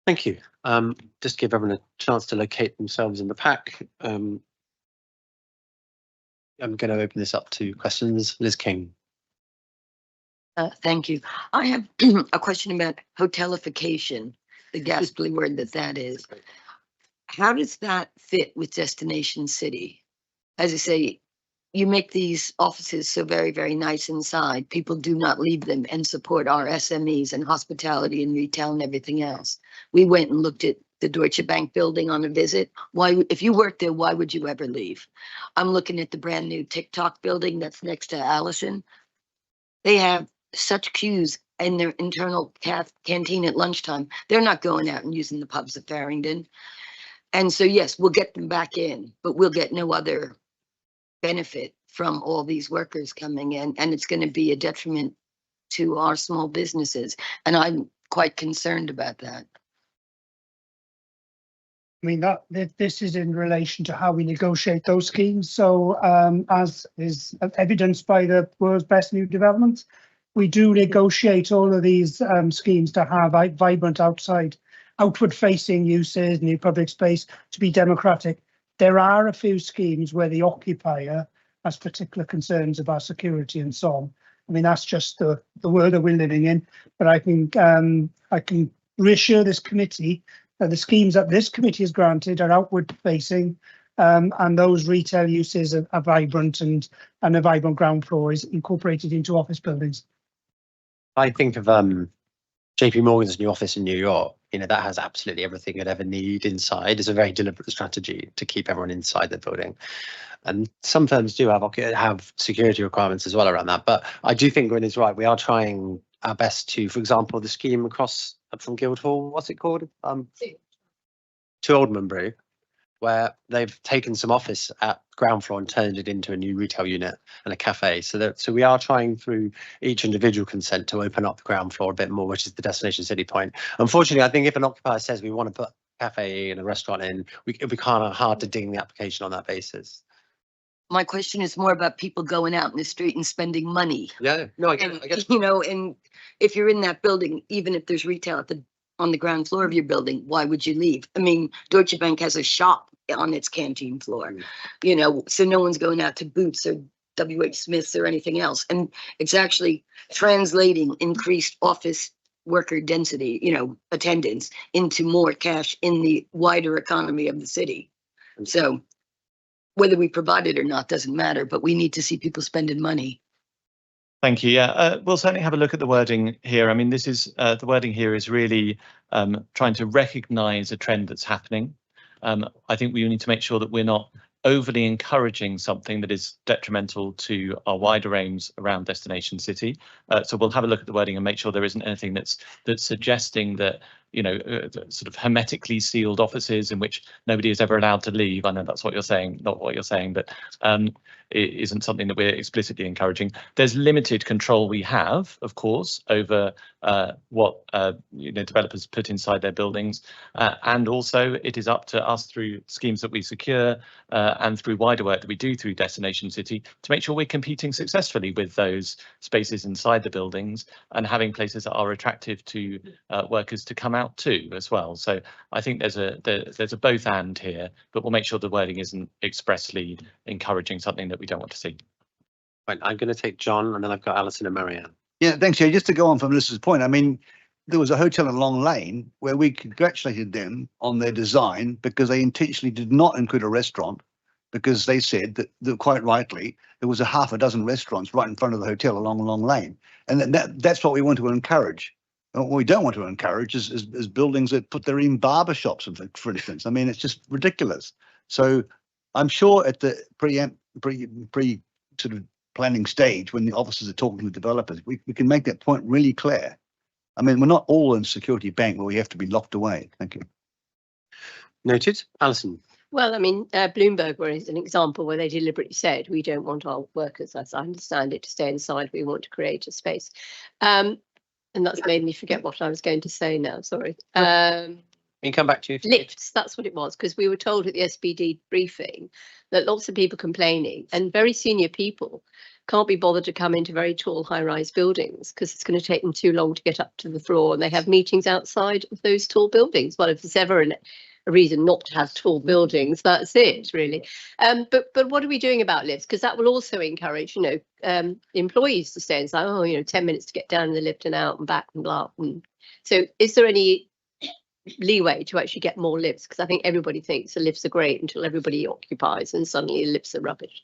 Thank you. Just give everyone a chance to locate themselves in the pack. I'm going to open this up to questions. Liz King. Thank you. I have a question about hotelification, the ghastly word that is. How does that fit with Destination City? As I say, you make these offices so very, very nice inside. People do not leave them and support our SMEs and hospitality and retail and everything else. We went and looked at the Deutsche Bank building on a visit. Why, if you work there, why would you ever leave? I'm looking at the brand new TikTok building that's next to Allison. They have such queues in their internal canteen at lunchtime. They're not going out and using the pubs at Farringdon. And so, yes, we'll get them back in, but we'll get no other benefit from all these workers coming in, and it's going to be a detriment to our small businesses. And I'm quite concerned about that. I mean, this is in relation to how we negotiate those schemes. So as is evidenced by the world's best new developments, we do negotiate all of these schemes to have vibrant outward facing uses, new public space, to be democratic. There are a few schemes where the occupier has particular concerns about security and so on. I mean, that's just the world that we're living in. But I can reassure this committee that the schemes that this committee has granted are outward facing, and those retail uses are vibrant, and a vibrant ground floor is incorporated into office buildings. I think of JP Morgan's new office in New York. You know, that has absolutely everything you'd ever need inside. It's a very deliberate strategy to keep everyone inside the building. And some firms do have security requirements as well around that. But I do think Gwyn is right. We are trying our best to, for example, the scheme across from Guildhall, what's it called? To Aldermanbury, where they've taken some office at ground floor and turned it into a new retail unit and a cafe. So we are trying through each individual consent to open up the ground floor a bit more, which is the Destination City point. Unfortunately, I think if an occupier says we want to put a cafe and a restaurant in, it'll be kind of hard to ding the application on that basis. My question is more about people going out in the street and spending money. Yeah, no, I get it. You know, and if you're in that building, even if there's retail at the on the ground floor of your building, why would you leave? I mean, Deutsche Bank has a shop on its canteen floor, you know, so no one's going out to Boots or WH Smith's or anything else. And it's actually translating increased office worker density, you know, attendance into more cash in the wider economy of the city. So whether we provide it or not doesn't matter, but we need to see people spending money. Thank you. Yeah, we'll certainly have a look at the wording here. I mean, this is the wording here is really trying to recognise a trend that's happening. I think we need to make sure that we're not overly encouraging something that is detrimental to our wider aims around Destination City. So we'll have a look at the wording and make sure there isn't anything that's suggesting that, you know, sort of hermetically sealed offices in which nobody is ever allowed to leave. I know that's what you're saying, not what you're saying, but it isn't something that we're explicitly encouraging. There's limited control we have, of course, over what you know, developers put inside their buildings, and also it is up to us through schemes that we secure and through wider work that we do through Destination City to make sure we're competing successfully with those spaces inside the buildings and having places that are attractive to workers to come out to as well. So I think there's a both and here, but we'll make sure the wording isn't expressly encouraging something that we don't want to see. Right, I'm going to take John, and then I've got Alison and Marianne. Yeah, thanks, Jay. Just to go on from Melissa's point, I mean, there was a hotel in Long Lane where we congratulated them on their design because they intentionally did not include a restaurant, because they said that quite rightly there was a half a dozen restaurants right in front of the hotel along Long Lane, and that's what we want to encourage. And what we don't want to encourage is buildings that put their own barber shops, for instance. I mean, it's just ridiculous. So I'm sure at the pre sort of planning stage, when the officers are talking to the developers, we can make that point really clear. I mean, we're not all in Security Bank where we have to be locked away. Thank you. Noted. Alison. Well, I mean, Bloomberg was an example where they deliberately said, we don't want our workers, as I understand it, to stay inside. We want to create a space. And that's made me forget what I was going to say now. Sorry. You can come back to you. Lifts, that's what it was, because we were told at the SPD briefing that lots of people complaining, and very senior people can't be bothered to come into very tall high-rise buildings because it's going to take them too long to get up to the floor, and they have meetings outside of those tall buildings. Well, if there's ever a reason not to have tall buildings, that's it, really. But what are we doing about lifts? Because that will also encourage, you know, employees to stay inside. Oh, you know, 10 minutes to get down in the lift and out and back and blah. And so is there any leeway to actually get more lifts? Because I think everybody thinks the lifts are great until everybody occupies and suddenly the lifts are rubbish.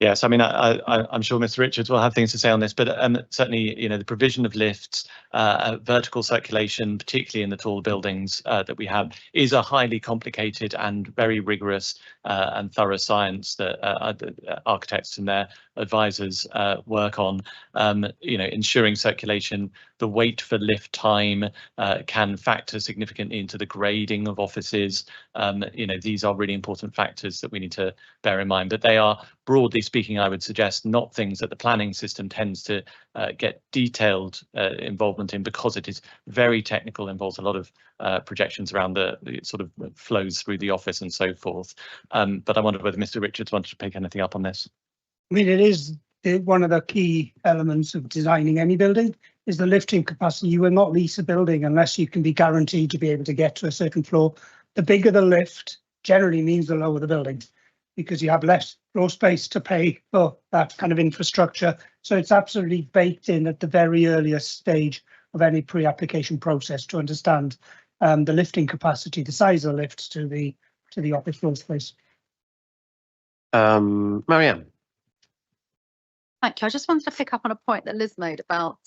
Yes, I mean, I'm sure Mr. Richards will have things to say on this, but certainly, you know, the provision of lifts, vertical circulation, particularly in the tall buildings that we have, is a highly complicated and very rigorous and thorough science that architects and their advisors work on. You know, ensuring circulation, the wait for lift time can factor significantly into the grading of offices. You know, these are really important factors that we need to bear in mind, but they are, broadly speaking, I would suggest, not things that the planning system tends to get detailed involvement in, because it is very technical, involves a lot of projections around the sort of flows through the office and so forth. But I wondered whether Mr. Richards wanted to pick anything up on this. I mean, it is one of the key elements of designing any building is the lifting capacity. You will not lease a building unless you can be guaranteed to be able to get to a certain floor. The bigger the lift generally means the lower the building, because you have less floor space to pay for that kind of infrastructure. So it's absolutely baked in at the very earliest stage of any pre-application process to understand the lifting capacity, the size of the lift to the office floor space. Marianne. Thank you. I just wanted to pick up on a point that Liz made about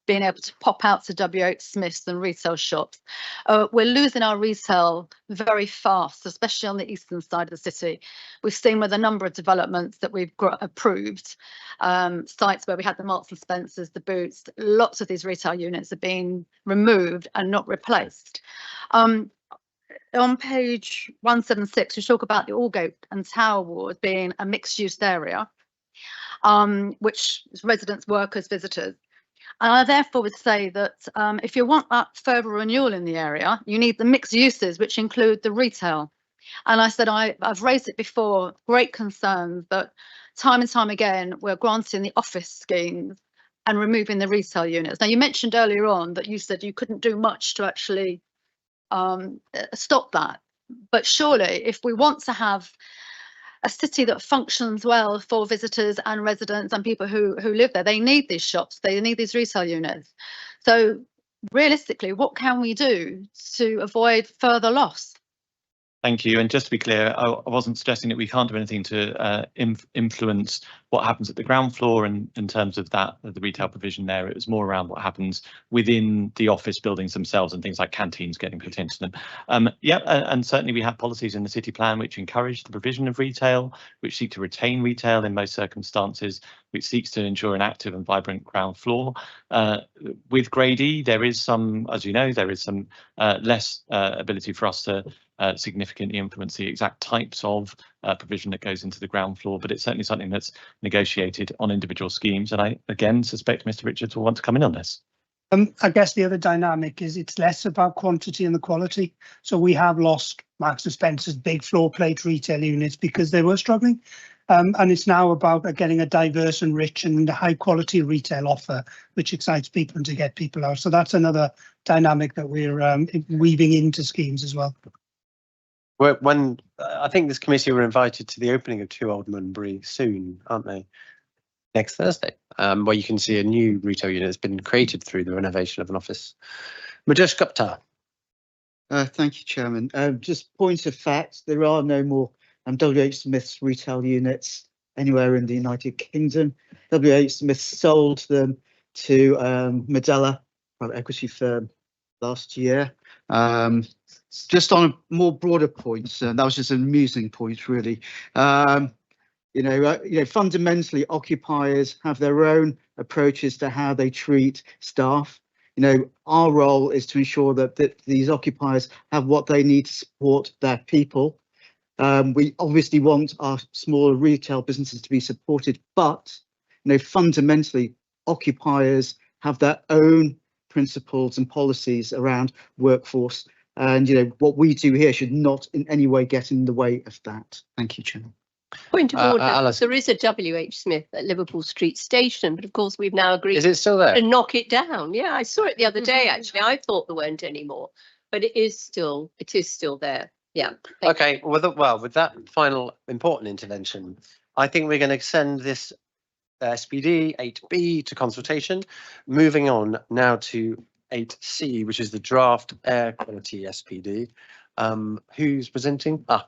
being able to pop out to WH Smith's and retail shops. We're losing our retail very fast, especially on the eastern side of the city. We've seen with a number of developments that we've approved, sites where we had the Marks and Spencers, the Boots, lots of these retail units are being removed and not replaced. On page 176, we talk about the Aldgate and Tower Ward being a mixed-use area, which is residents, workers, visitors. And I therefore would say that if you want that further renewal in the area, you need the mixed uses, which include the retail. And I said, I've raised it before, great concerns that time and time again, we're granting the office schemes and removing the resale units. Now, you mentioned earlier on that you said you couldn't do much to actually stop that. But surely, if we want to have a city that functions well for visitors and residents and people who live there, they need these shops, they need these resale units. So realistically, what can we do to avoid further loss? Thank you. And just to be clear, I wasn't suggesting that we can't do anything to influence what happens at the ground floor in terms of that, the retail provision there. It was more around what happens within the office buildings themselves and things like canteens getting put into them. And certainly we have policies in the city plan which encourage the provision of retail, which seek to retain retail in most circumstances, which seeks to ensure an active and vibrant ground floor. With Grade E, there is some, as you know, there is some less ability for us to significantly influence the exact types of provision that goes into the ground floor, but it's certainly something that's negotiated on individual schemes. And I, again, suspect Mr. Richards will want to come in on this. I guess the other dynamic is it's less about quantity and the quality. So we have lost Marks and Spencer's big floor plate retail units because they were struggling. And it's now about getting a diverse and rich and high quality retail offer, which excites people and to get people out. So that's another dynamic that we're weaving into schemes as well. When I think this committee were invited to the opening of 2 Aldermanbury soon, aren't they? Next Thursday, where you can see a new retail unit that's been created through the renovation of an office. Majesh Gupta. Thank you, Chairman. Just point of fact, there are no more WH Smith's retail units anywhere in the United Kingdom. WH Smith sold them to Medela, private equity firm, last year. Just on a more broader point, that was just an amusing point, really. Fundamentally, occupiers have their own approaches to how they treat staff. Our role is to ensure that these occupiers have what they need to support their people. We obviously want our smaller retail businesses to be supported, but fundamentally, occupiers have their own principles and policies around workforce. And what we do here should not in any way get in the way of that. Thank you, Chairman. Point of order, Alison. there is a WH Smith at Liverpool Street Station, but of course we've now agreed Is it still there? to knock it down. Yeah, I saw it the other day, actually. I thought there weren't any more, but it is still there. Yeah. Okay, with that final important intervention, I think we're going to send this SPD 8B to consultation. Moving on now to 8C, which is the draft air quality SPD. Who's presenting? Go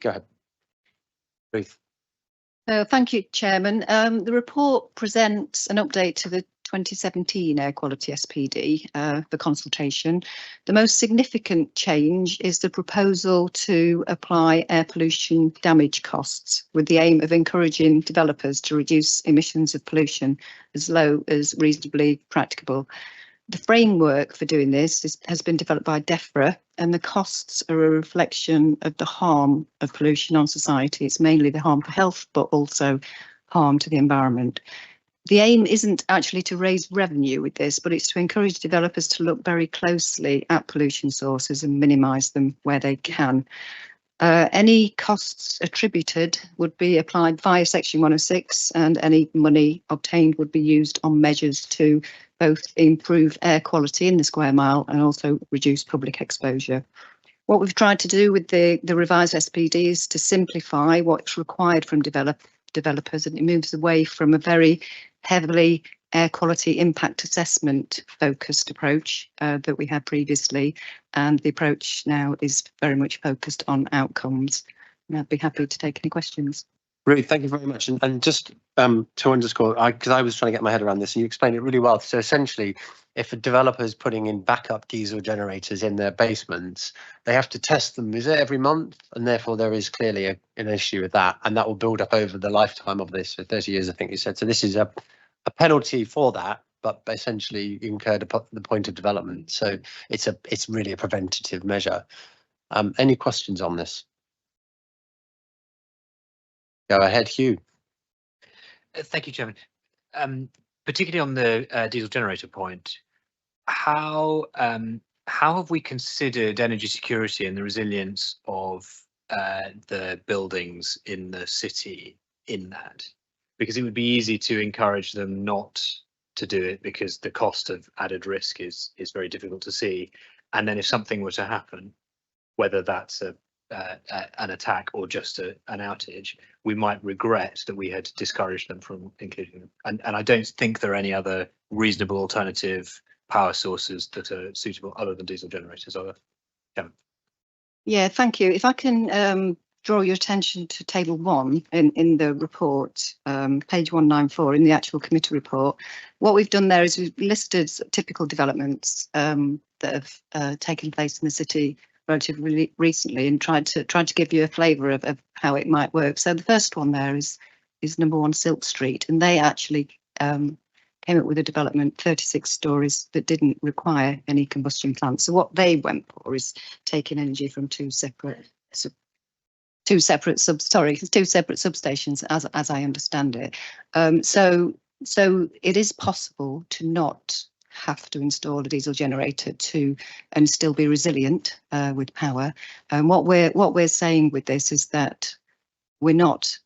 ahead. Ruth. Thank you, Chairman. The report presents an update to the 2017 Air Quality SPD for consultation. The most significant change is the proposal to apply air pollution damage costs with the aim of encouraging developers to reduce emissions of pollution as low as reasonably practicable. The framework for doing this has been developed by DEFRA, and the costs are a reflection of the harm of pollution on society. It's mainly the harm for health, but also harm to the environment. The aim isn't actually to raise revenue with this, but it's to encourage developers to look very closely at pollution sources and minimise them where they can. Any costs attributed would be applied via Section 106, and any money obtained would be used on measures to both improve air quality in the square mile and also reduce public exposure. What we've tried to do with the revised SPD is to simplify what's required from developers, and it moves away from a very heavily air quality impact assessment focused approach that we had previously, and the approach now is very much focused on outcomes. And I'd be happy to take any questions. Ruth, thank you very much. And just to underscore, because I was trying to get my head around this, and you explained it really well. So essentially, if a developer is putting in backup diesel generators in their basements, they have to test them, is it every month? And therefore there is clearly an issue with that, and that will build up over the lifetime of this, so 30 years, I think you said. So this is a penalty for that, but essentially incurred at the point of development. So it's really a preventative measure. Any questions on this? Go ahead, Hugh. Thank you, Chairman. Particularly on the diesel generator point, how have we considered energy security and the resilience of the buildings in the city in that? Because it would be easy to encourage them not to do it because the cost of added risk is very difficult to see. And then if something were to happen, whether that's an attack or just an outage, we might regret that we had discouraged them from including them. And I don't think there are any other reasonable alternative power sources that are suitable other than diesel generators, are there? Kevin? Yeah, thank you. If I can draw your attention to table 1 in the report, page 194 in the actual committee report. What we've done there is we've listed typical developments that have taken place in the city relatively recently and tried to give you a flavour of how it might work. So the first one there is number 1 Silk Street, and they actually came up with a development 36 stories that didn't require any combustion plants. So what they went for is taking energy from two separate substations, as I understand it. So it is possible to not have to install a diesel generator and still be resilient with power. And what we're saying with this is that we're not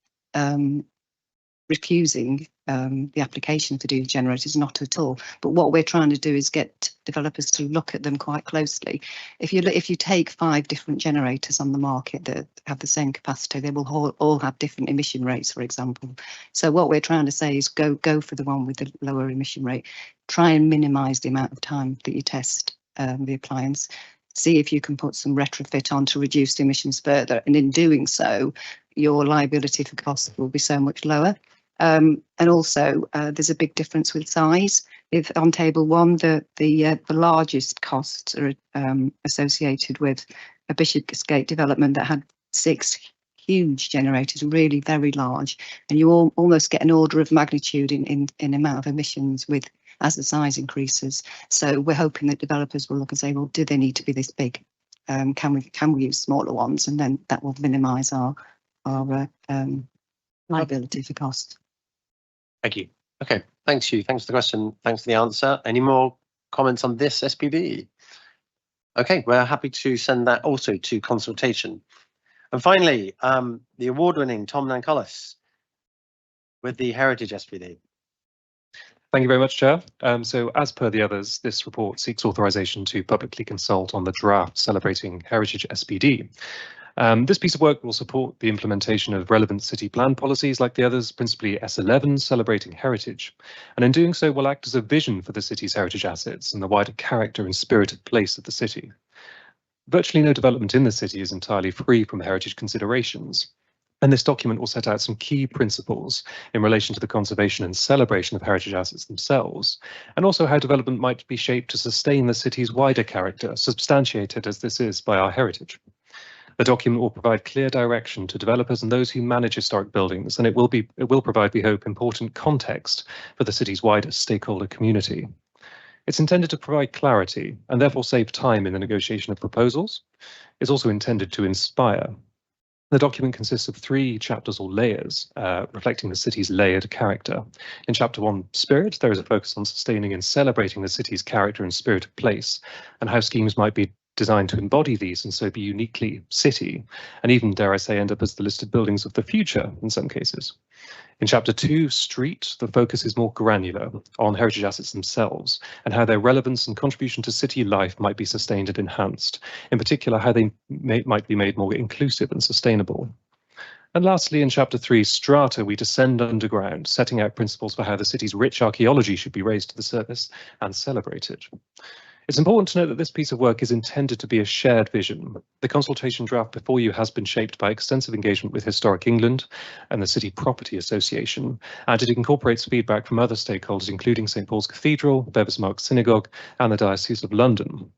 refusing the application for diesel generators, not at all. But what we're trying to do is get developers to look at them quite closely. If you take 5 different generators on the market that have the same capacity, they will all have different emission rates, for example. So what we're trying to say is go for the one with the lower emission rate. Try and minimise the amount of time that you test the appliance. See if you can put some retrofit on to reduce the emissions further, and in doing so, your liability for costs will be so much lower. And also, there's a big difference with size. If on table 1, the largest costs are associated with a Bishopsgate development that had 6 huge generators, really very large, and you almost get an order of magnitude in amount of emissions as the size increases. So we're hoping that developers will look and say, well, do they need to be this big? Can we use smaller ones? And then that will minimise our liability for cost. Thank you. Okay, thanks you. Thanks for the question. Thanks for the answer. Any more comments on this SPV? Okay, we're happy to send that also to consultation. And finally, the award-winning Tom Nancolis with the Heritage SPV. Thank you very much, Chair. So as per the others, this report seeks authorisation to publicly consult on the draft celebrating Heritage SPD. This piece of work will support the implementation of relevant city plan policies like the others, principally S11, celebrating heritage. And in doing so, will act as a vision for the city's heritage assets and the wider character and spirit of place of the city. Virtually no development in the city is entirely free from heritage considerations. And this document will set out some key principles in relation to the conservation and celebration of heritage assets themselves, and also how development might be shaped to sustain the city's wider character, substantiated as this is by our heritage. The document will provide clear direction to developers and those who manage historic buildings, and it will provide, we hope, important context for the city's wider stakeholder community. It's intended to provide clarity and therefore save time in the negotiation of proposals. It's also intended to inspire. The document consists of 3 chapters or layers, reflecting the city's layered character. In Chapter 1, Spirit, there is a focus on sustaining and celebrating the city's character and spirit of place, and how schemes might be designed to embody these and so be uniquely city, and even, dare I say, end up as the listed buildings of the future in some cases. In Chapter 2, Street, the focus is more granular on heritage assets themselves and how their relevance and contribution to city life might be sustained and enhanced, in particular how they might be made more inclusive and sustainable. And lastly, in Chapter 3, Strata, we descend underground, setting out principles for how the city's rich archaeology should be raised to the surface and celebrated. It's important to note that this piece of work is intended to be a shared vision. The consultation draft before you has been shaped by extensive engagement with Historic England and the City Property Association, and it incorporates feedback from other stakeholders, including St Paul's Cathedral, Bevis Marks Synagogue, and the Diocese of London.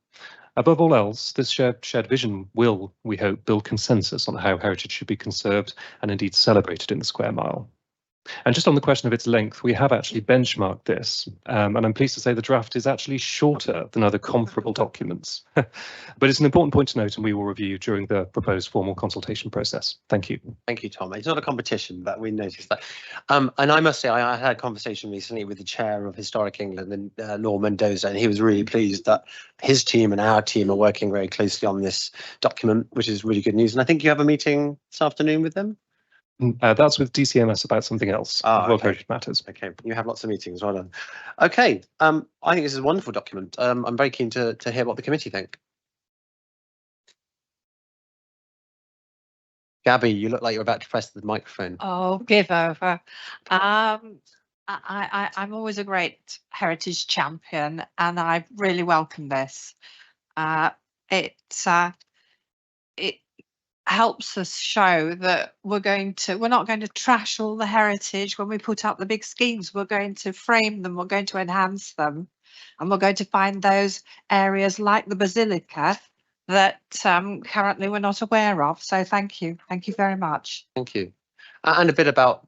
Above all else, this shared vision will, we hope, build consensus on how heritage should be conserved and indeed celebrated in the Square Mile. And just on the question of its length, we have actually benchmarked this, and I'm pleased to say the draft is actually shorter than other comparable documents. But it's an important point to note, and we will review during the proposed formal consultation process. Thank you. Thank you, Tom. It's not a competition, but we noticed that. And I must say, I had a conversation recently with the chair of Historic England, and Lord Mendoza, and he was really pleased that his team and our team are working very closely on this document, which is really good news. And I think you have a meeting this afternoon with them? That's with DCMS about something else. World Okay. Heritage Matters. Okay, you have lots of meetings. Well done. Okay, I think this is a wonderful document. I'm very keen to hear what the committee think. Gabby, you look like you're about to press the microphone. Oh, give over. I'm always a great heritage champion, and I really welcome this. It helps us show that we're not going to trash all the heritage when we put up the big schemes. We're going to frame them, we're going to enhance them, and we're going to find those areas like the Basilica that currently we're not aware of. So thank you very much. Thank you. And a bit about,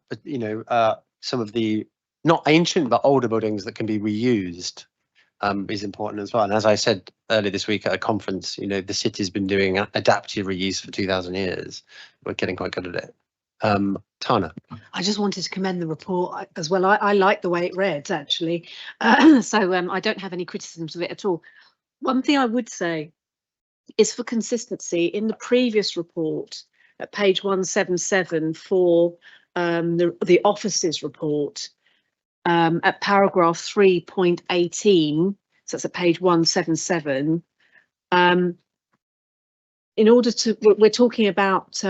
some of the not ancient but older buildings that can be reused is important as well. And as I said earlier this week at a conference, the city's been doing adaptive reuse for 2,000 years. We're getting quite good at it. Tana. I just wanted to commend the report as well. I like the way it reads, actually. So I don't have any criticisms of it at all. One thing I would say is, for consistency, in the previous report at page 177 for the offices report, at paragraph 3.18, so that's at page 177, we're talking about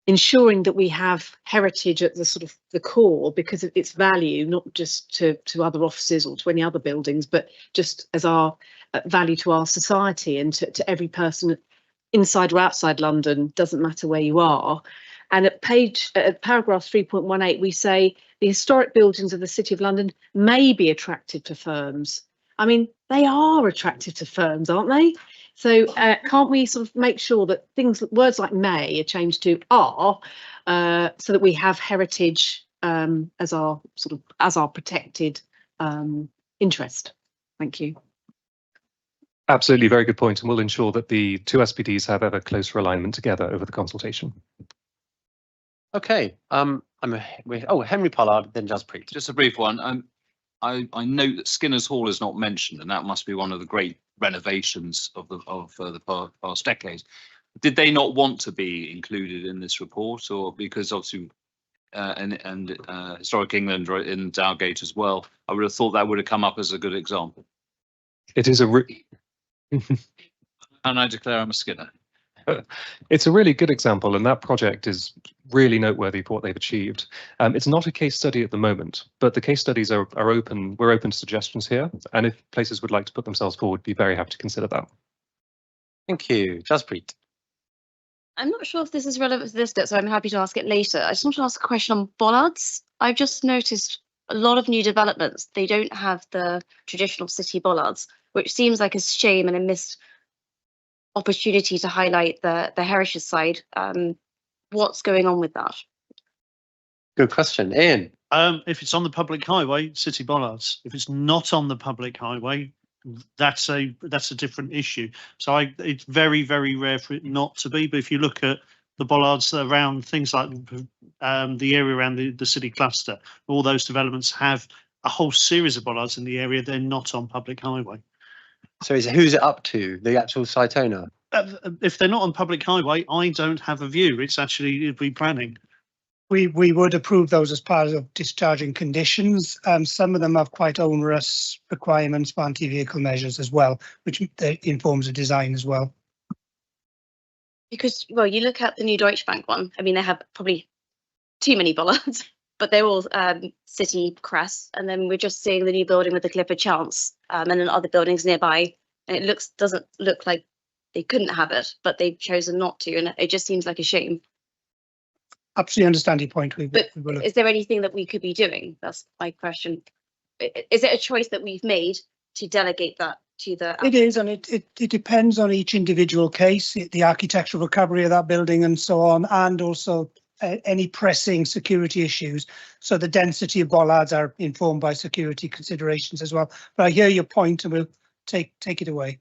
ensuring that we have heritage at the sort of the core because of its value, not just to other offices or to any other buildings, but just as our value to our society and to every person inside or outside London, doesn't matter where you are. And at paragraph 3.18, we say the historic buildings of the City of London may be attractive to firms. I mean, they are attractive to firms, aren't they? So can't we sort of make sure that words like may are changed to are, so that we have heritage as our protected interest? Thank you. Absolutely, very good point, and we'll ensure that the two SPDs have ever closer alignment together over the consultation. Okay, Henry Pollard, then Jaspreet. Just a brief one. I note that Skinner's Hall is not mentioned, and that must be one of the great renovations of the past decades. Did they not want to be included in this report, or because obviously and Historic England in Dowgate as well? I would have thought that would have come up as a good example. It is and I declare I'm a Skinner. It's a really good example, and that project is really noteworthy for what they've achieved. It's not a case study at the moment, but the case studies are open. We're open to suggestions here, and if places would like to put themselves forward, be very happy to consider that. Thank you, Jaspreet. I'm not sure if this is relevant to this bit, so I'm happy to ask it later. I just want to ask a question on bollards. I've just noticed a lot of new developments, they don't have the traditional city bollards, which seems like a shame and a missed opportunity to highlight the heritage side. What's going on with that? Good question, Ian. If it's on the public highway, city bollards. If it's not on the public highway, that's a different issue. So it's very, very rare for it not to be. But if you look at the bollards around things like the area around the city cluster, all those developments have a whole series of bollards in the area. They're not on public highway. So who's it up to? The actual site owner? If they're not on public highway, I don't have a view. It's actually replanning. We would approve those as part of discharging conditions. Some of them have quite onerous requirements for anti-vehicle measures as well, which informs the design as well. Because, well, you look at the new Deutsche Bank one, I mean, they have probably too many bollards, but they're all city crests. And then we're just seeing the new building with the Clifford Chance and then other buildings nearby. And it doesn't look like they couldn't have it, but they've chosen not to. And it just seems like a shame. Absolutely understand your point. But is there anything that we could be doing? That's my question. Is it a choice that we've made to delegate that to the? It is, and it depends on each individual case, the architectural recovery of that building and so on, and also any pressing security issues. So the density of bollards are informed by security considerations as well. But I hear your point, and we'll take it away.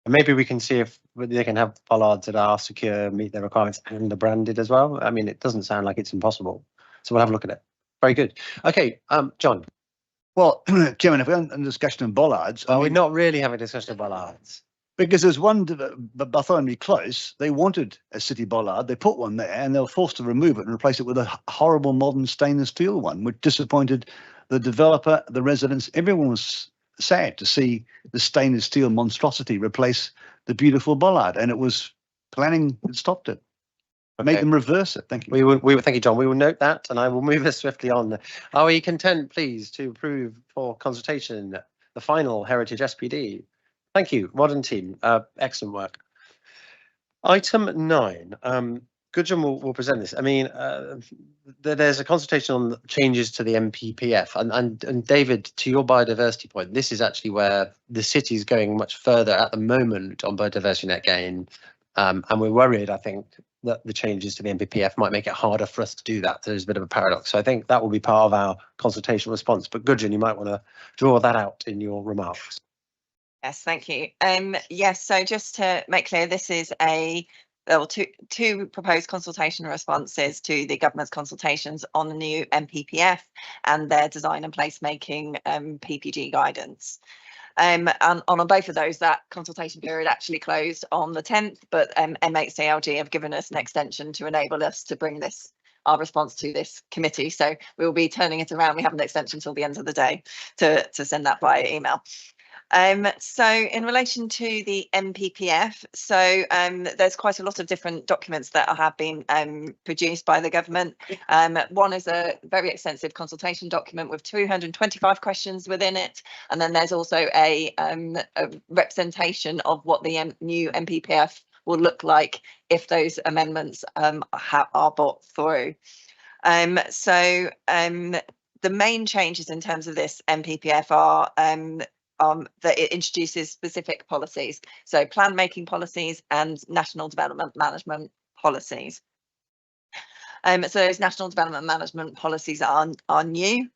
Maybe we can see if they can have bollards that are secure, meet their requirements, and are branded as well. I mean, it doesn't sound like it's impossible. So we'll have a look at it. Very good. Okay, John. Well, Chairman, if we're on a discussion on bollards, we're not really having a discussion of bollards. Because there's one, Bartholomew Close, they wanted a city bollard, they put one there and they were forced to remove it and replace it with a horrible modern stainless steel one, which disappointed the developer, the residents. Everyone was sad to see the stainless steel monstrosity replace the beautiful bollard, and it was planning that stopped it. Made them reverse it. Thank you. We will thank you, John. We will note that, and I will move us swiftly on. Are we content, please, to approve for consultation the final Heritage SPD? Thank you, modern team. Excellent work. Item 9. Gudrun will present this. I mean, there's a consultation on changes to the MPPF, and David, to your biodiversity point, this is actually where the city is going much further at the moment on biodiversity net gain, and we're worried, I think, that the changes to the MPPF might make it harder for us to do that. There's a bit of a paradox. So I think that will be part of our consultation response. But Gudrun, you might want to draw that out in your remarks. Yes, thank you. Yes, so just to make clear, this is two proposed consultation responses to the government's consultations on the new MPPF and their design and placemaking PPG guidance. And on both of those, that consultation period actually closed on the 10th, but MHCLG have given us an extension to enable us to bring our response to this committee. So we will be turning it around. We have an extension till the end of the day to send that via email. So in relation to the MPPF, so there's quite a lot of different documents that have been produced by the government. One is a very extensive consultation document with 225 questions within it, and then there's also a representation of what the new MPPF will look like if those amendments are brought through. The main changes in terms of this MPPF are that it introduces specific policies, so plan making policies and national development management policies. So those national development management policies are new.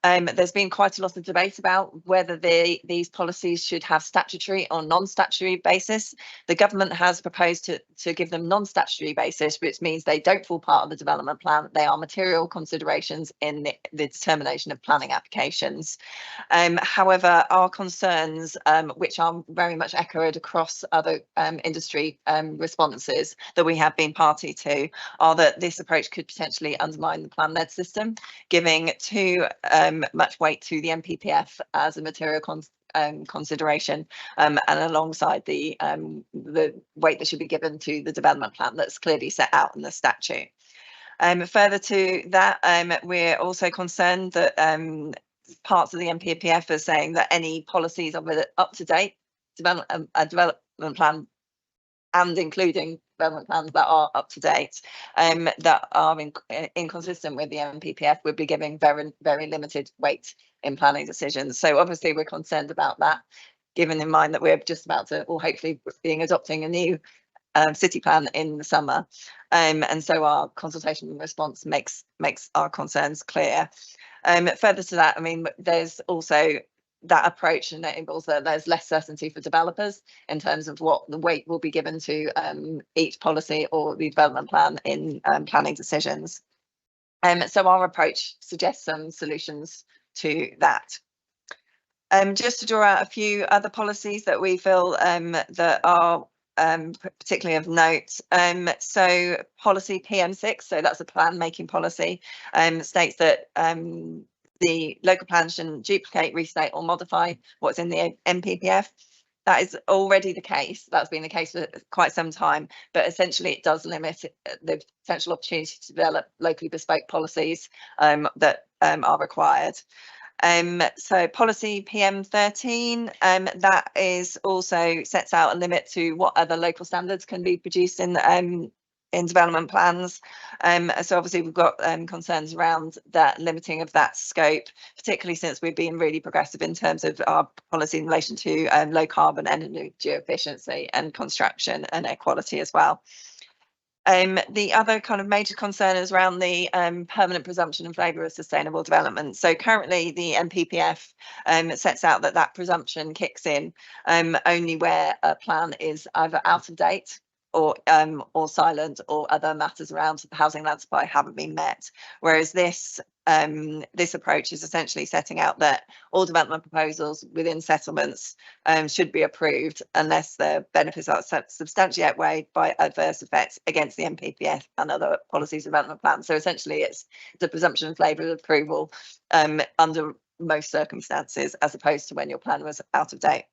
There's been quite a lot of debate about whether these policies should have statutory or non-statutory basis. The government has proposed to give them non-statutory basis, which means they don't fall part of the development plan. They are material considerations in the determination of planning applications. However, our concerns, which are very much echoed across other industry responses that we have been party to, are that this approach could potentially undermine the plan-led system, giving too much weight to the MPPF as a material consideration, and alongside the weight that should be given to the development plan that's clearly set out in the statute. Further to that, we're also concerned that parts of the MPPF are saying that any policies of an up-to-date development plan, and including development plans that are up to date, that are inconsistent with the MPPF, would be giving very, very limited weight in planning decisions. So obviously we're concerned about that, given in mind that we're just about to, or hopefully being adopting a new city plan in the summer. And so our consultation response makes our concerns clear. Further to that, I mean, there's also that approach enables that there's less certainty for developers in terms of what the weight will be given to each policy or the development plan in planning decisions. So our approach suggests some solutions to that. Just to draw out a few other policies that we feel that are particularly of note. So policy PM6, so that's a plan making policy, states that the local plan shouldn't duplicate, restate or modify what's in the MPPF. That is already the case. That's been the case for quite some time, but essentially it does limit the potential opportunity to develop locally bespoke policies that are required. So policy PM13, that is also sets out a limit to what other local standards can be produced in development plans. So obviously we've got concerns around that limiting of that scope, particularly since we've been really progressive in terms of our policy in relation to low carbon energy efficiency and construction and equality as well. The other kind of major concern is around the permanent presumption in favour of sustainable development. So currently the MPPF sets out that presumption kicks in only where a plan is either out of date or silent, or other matters around housing land supply haven't been met. Whereas this approach is essentially setting out that all development proposals within settlements should be approved unless the benefits are substantially outweighed by adverse effects against the NPPF and other policies development plans. So essentially it's the presumption of favour of approval under most circumstances, as opposed to when your plan was out of date.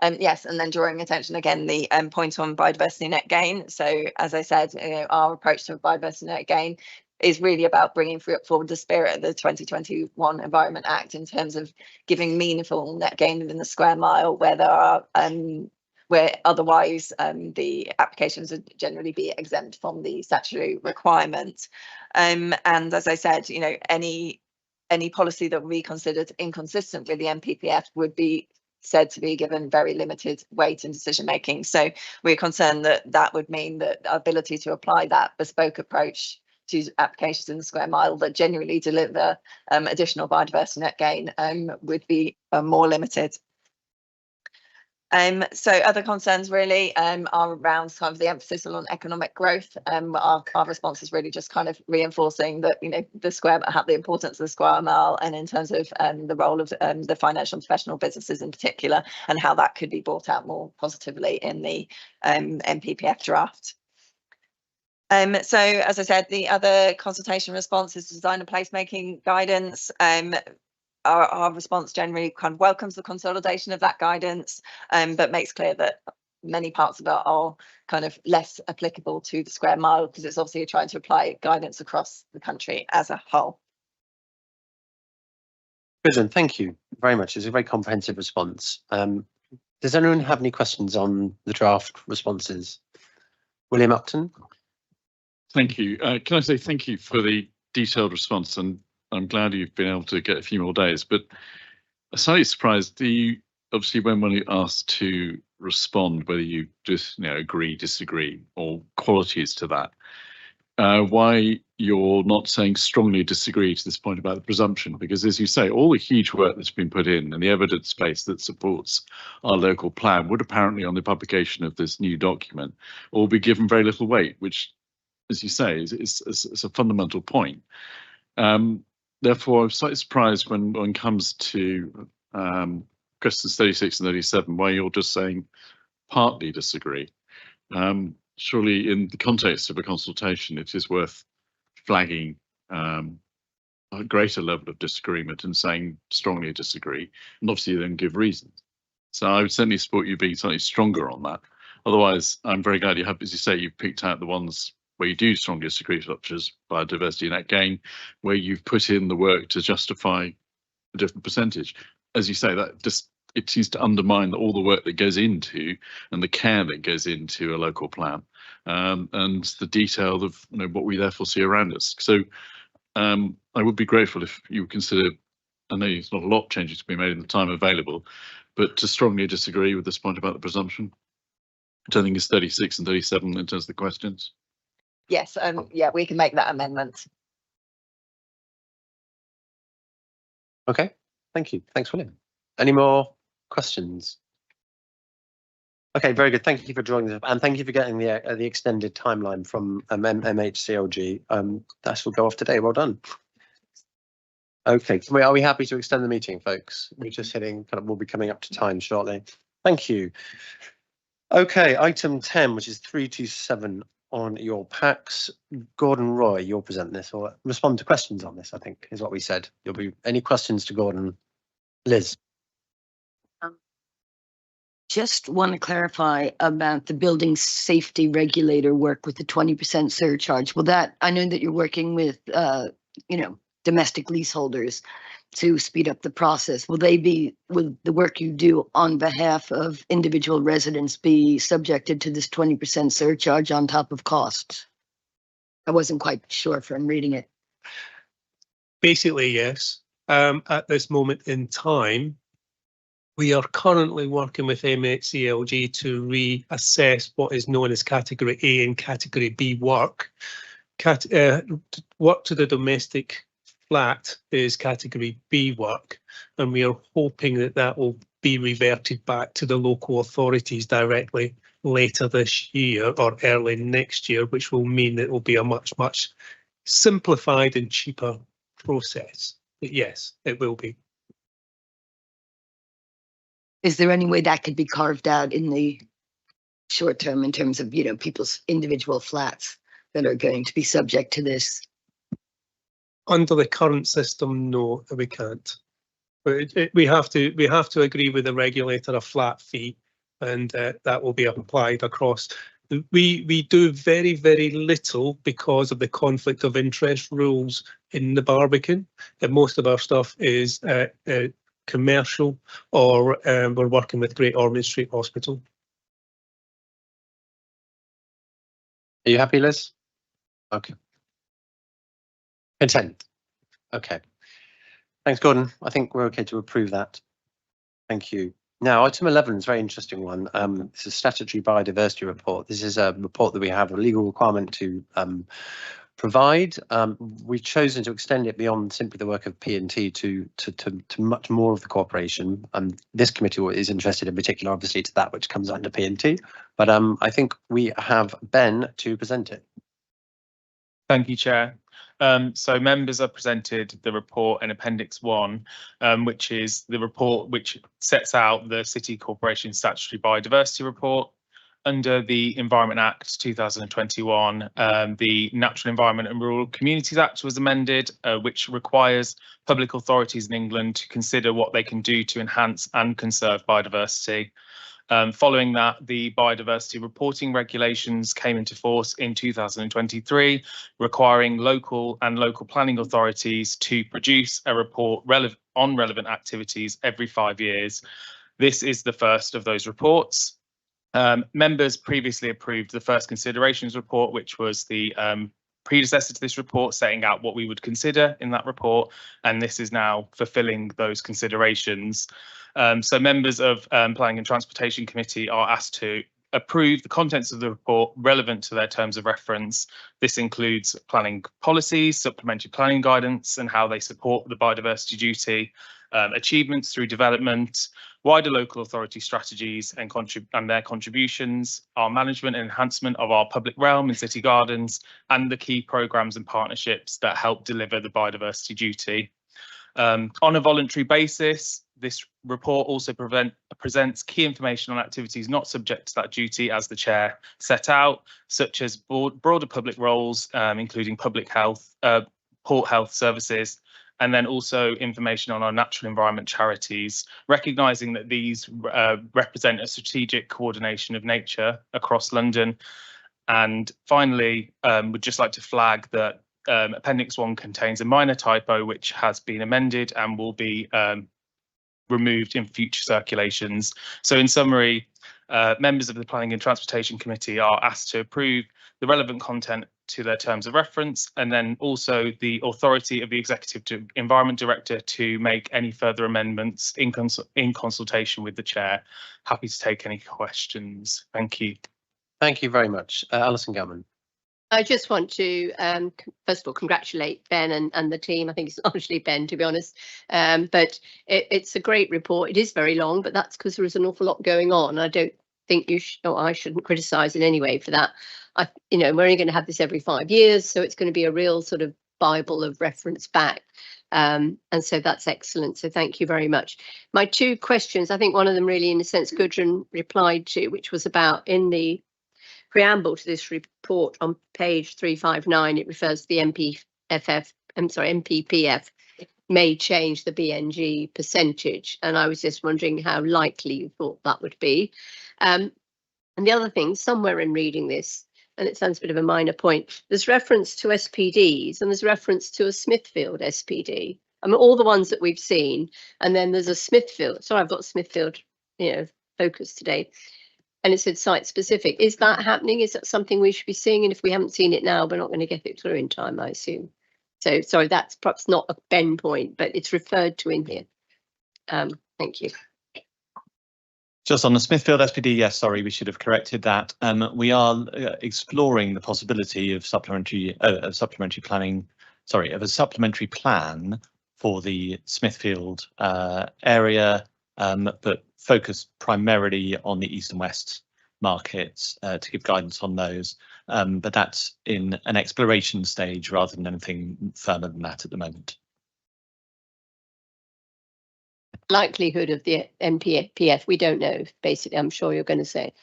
Yes, and then drawing attention again, the point on biodiversity net gain. So as I said, our approach to biodiversity net gain is really about bringing forward the spirit of the 2021 Environment Act in terms of giving meaningful net gain within the square mile where there are where otherwise the applications would generally be exempt from the statutory requirement. And as I said, any policy that would be considered inconsistent with the NPPF would be said to be given very limited weight in decision making. So we're concerned that that would mean that our ability to apply that bespoke approach to applications in the square mile that genuinely deliver additional biodiversity net gain would be more limited. So other concerns really are around kind of the emphasis on economic growth. Our response is really just kind of reinforcing that the importance of the square mile, and in terms of the role of the financial and professional businesses in particular, and how that could be brought out more positively in the NPPF draft. So as I said, the other consultation response is design and placemaking guidance. Our response generally kind of welcomes the consolidation of that guidance, but makes clear that many parts of it are kind of less applicable to the square mile, because it's obviously trying to apply guidance across the country as a whole. Brilliant, thank you very much. It's a very comprehensive response. Does anyone have any questions on the draft responses? William Upton. Thank you. Can I say thank you for the detailed response, and I'm glad you've been able to get a few more days, but I'm slightly surprised. Obviously when you asked to respond, whether you just agree, disagree, or qualities to that, why you're not saying strongly disagree to this point about the presumption, because as you say, all the huge work that's been put in and the evidence base that supports our local plan would apparently, on the publication of this new document, all be given very little weight, which, as you say, is a fundamental point. Therefore, I'm slightly surprised when it comes to questions 36 and 37, why you're just saying partly disagree. Surely, in the context of a consultation, it is worth flagging a greater level of disagreement and saying strongly disagree, and obviously then give reasons. So I would certainly support you being slightly stronger on that. Otherwise, I'm very glad you have, as you say, you've picked out the ones where you do strongly disagree, such as biodiversity net gain, where you've put in the work to justify a different percentage. As you say, that just it seems to undermine all the work that goes into and the care that goes into a local plan, and the detail of what we therefore see around us. So I would be grateful if you consider, I know there's not a lot of changes to be made in the time available, but to strongly disagree with this point about the presumption, which I think is 36 and 37 in terms of the questions. Yes, yeah, we can make that amendment. Okay, thank you. Thanks, William. Any more questions? Okay, very good. Thank you for drawing this up, and thank you for getting the extended timeline from MHCLG. That will go off today. Well done. Okay, are we happy to extend the meeting, folks? We're just hitting we'll be coming up to time shortly. Thank you. Okay, item 10, which is 327 on your packs. Gordon Roy, you'll present this or respond to questions on this, I think is what we said. You'll be any questions to Gordon? Liz. Just want to clarify about the building safety regulator work with the 20% surcharge. Well, I know that you're working with, domestic leaseholders to speed up the process. Will the work you do on behalf of individual residents be subjected to this 20% surcharge on top of costs? I wasn't quite sure from reading it. Basically, yes. At this moment in time, we are currently working with MHCLG to reassess what is known as Category A and Category B work. Work to the domestic flat is Category B work, and we are hoping that will be reverted back to the local authorities directly later this year or early next year, which will mean that it will be a much simplified and cheaper process. But yes, it will be. Is there any way that could be carved out in the short term in terms of, you know, people's individual flats that are going to be subject to this? Under the current system, no, we can't. But we have to agree with the regulator a flat fee, and that will be applied across. We do very little because of the conflict of interest rules in the Barbican, and most of our stuff is commercial, or we're working with Great Ormond Street Hospital. Are you happy, Liz? Okay. Content. Okay. Thanks, Gordon. I think we're okay to approve that. Thank you. Now, item 11 is a very interesting one. It's a statutory biodiversity report. This is a report that we have a legal requirement to provide. We've chosen to extend it beyond simply the work of P&T to much more of the corporation. This committee is interested in particular, obviously, to that which comes under P&T. But I think we have Ben to present it. Thank you, Chair. So members are presented the report in Appendix 1, which is the report which sets out the City Corporation Statutory Biodiversity Report. Under the Environment Act 2021, the Natural Environment and Rural Communities Act was amended, which requires public authorities in England to consider what they can do to enhance and conserve biodiversity. Following that, the biodiversity reporting regulations came into force in 2023, requiring local and local planning authorities to produce a report on relevant activities every 5 years. This is the first of those reports. Members previously approved the first considerations report, which was the predecessor to this report, setting out what we would consider in that report, and this is now fulfilling those considerations. So members of Planning and Transportation Committee are asked to approve the contents of the report relevant to their terms of reference. This includes planning policies, supplementary planning guidance, and how they support the biodiversity duty, achievements through development, wider local authority strategies and their contributions, our management and enhancement of our public realm and city gardens, and the key programmes and partnerships that help deliver the biodiversity duty. On a voluntary basis, this report also presents key information on activities not subject to that duty as the Chair set out, such as broader public roles, including public health, port health services, and then also information on our natural environment charities, recognising that these represent a strategic coordination of nature across London. And finally, would just like to flag that Appendix 1 contains a minor typo which has been amended and will be removed in future circulations. So in summary, members of the Planning and Transportation Committee are asked to approve the relevant content to their terms of reference, and then also the authority of the Executive Environment Director to make any further amendments in consultation with the Chair. Happy to take any questions. Thank you. Thank you very much. Alison Gelman. I just want to, first of all, congratulate Ben and the team. I think it's largely Ben, to be honest. But it's a great report. It is very long, but that's because there is an awful lot going on. I don't think you should, or I shouldn't criticise in any way for that. We're only going to have this every 5 years, so it's going to be a real sort of Bible of reference back. And so that's excellent. So thank you very much. My two questions, I think one of them really, in a sense, Gudrun replied to, which was about in the preamble to this report on page 359, it refers to the MPPF may change the BNG percentage. And I was just wondering how likely you thought that would be. And the other thing, somewhere in reading this, and it sounds a bit of a minor point, there's reference to SPDs and there's reference to a Smithfield SPD. I mean, all the ones that we've seen, and then there's a Smithfield. Sorry, I've got Smithfield, focus today. And it said site specific. Is that happening? Is that something we should be seeing? And if we haven't seen it now, we're not going to get it through in time, I assume. So sorry, that's perhaps not a Ben point, but it's referred to in here. Thank you. Just on the Smithfield SPD, yes, sorry, we should have corrected that. We are exploring the possibility of supplementary planning, of a supplementary plan for the Smithfield area, but focused primarily on the east and west markets to give guidance on those. But that's in an exploration stage rather than anything further than that at the moment. Likelihood of the NPF, we don't know, basically, I'm sure you're going to say.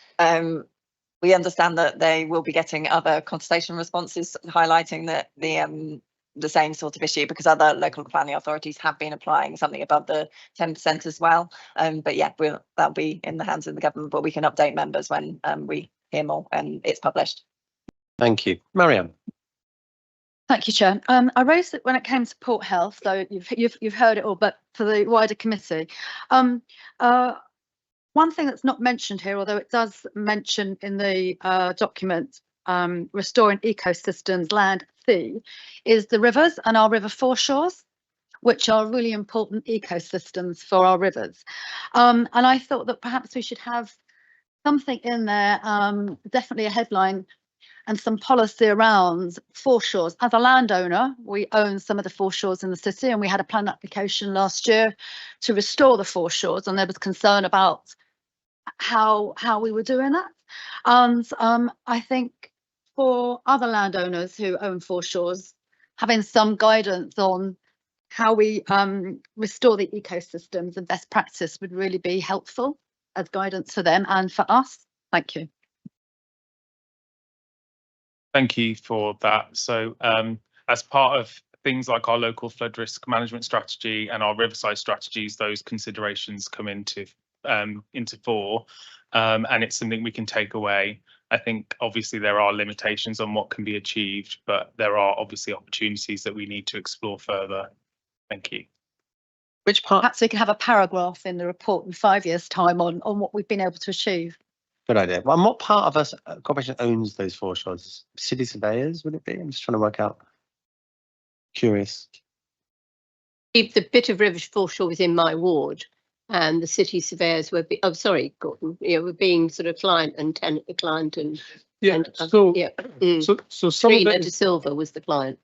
We understand that they will be getting other consultation responses highlighting that the same sort of issue, because other local planning authorities have been applying something above the 10% as well. But yeah, that'll be in the hands of the government, but we can update members when we hear more and it's published. Thank you. Marianne. Thank you, Chair. I raised it when it came to Port Health, so you've heard it all, but for the wider committee, one thing that's not mentioned here, although it does mention in the document, restoring ecosystems, land, sea, is the rivers and our river foreshores, which are really important ecosystems for our rivers. And I thought that perhaps we should have something in there, definitely a headline and some policy around foreshores. As a landowner, we own some of the foreshores in the city, and we had a plan application last year to restore the foreshores, and there was concern about how we were doing that. And I think for other landowners who own foreshores, having some guidance on how we restore the ecosystems and best practice would really be helpful as guidance for them and for us. Thank you. Thank you for that. So as part of things like our local flood risk management strategy and our riverside strategies, those considerations come into fore, and it's something we can take away. I think obviously there are limitations on what can be achieved, but there are obviously opportunities that we need to explore further. Thank you. Which part? Perhaps we can have a paragraph in the report in 5 years' time on what we've been able to achieve. Good idea. Well, and what part of us corporation owns those foreshores? City surveyors, would it be? I'm just trying to work out. Curious. The bit of river foreshore was in my ward, and the city surveyors were, sorry, Gordon, were being sort of client and tenant, client and yeah. And, so yeah. So some Trina of it De Silva was the client.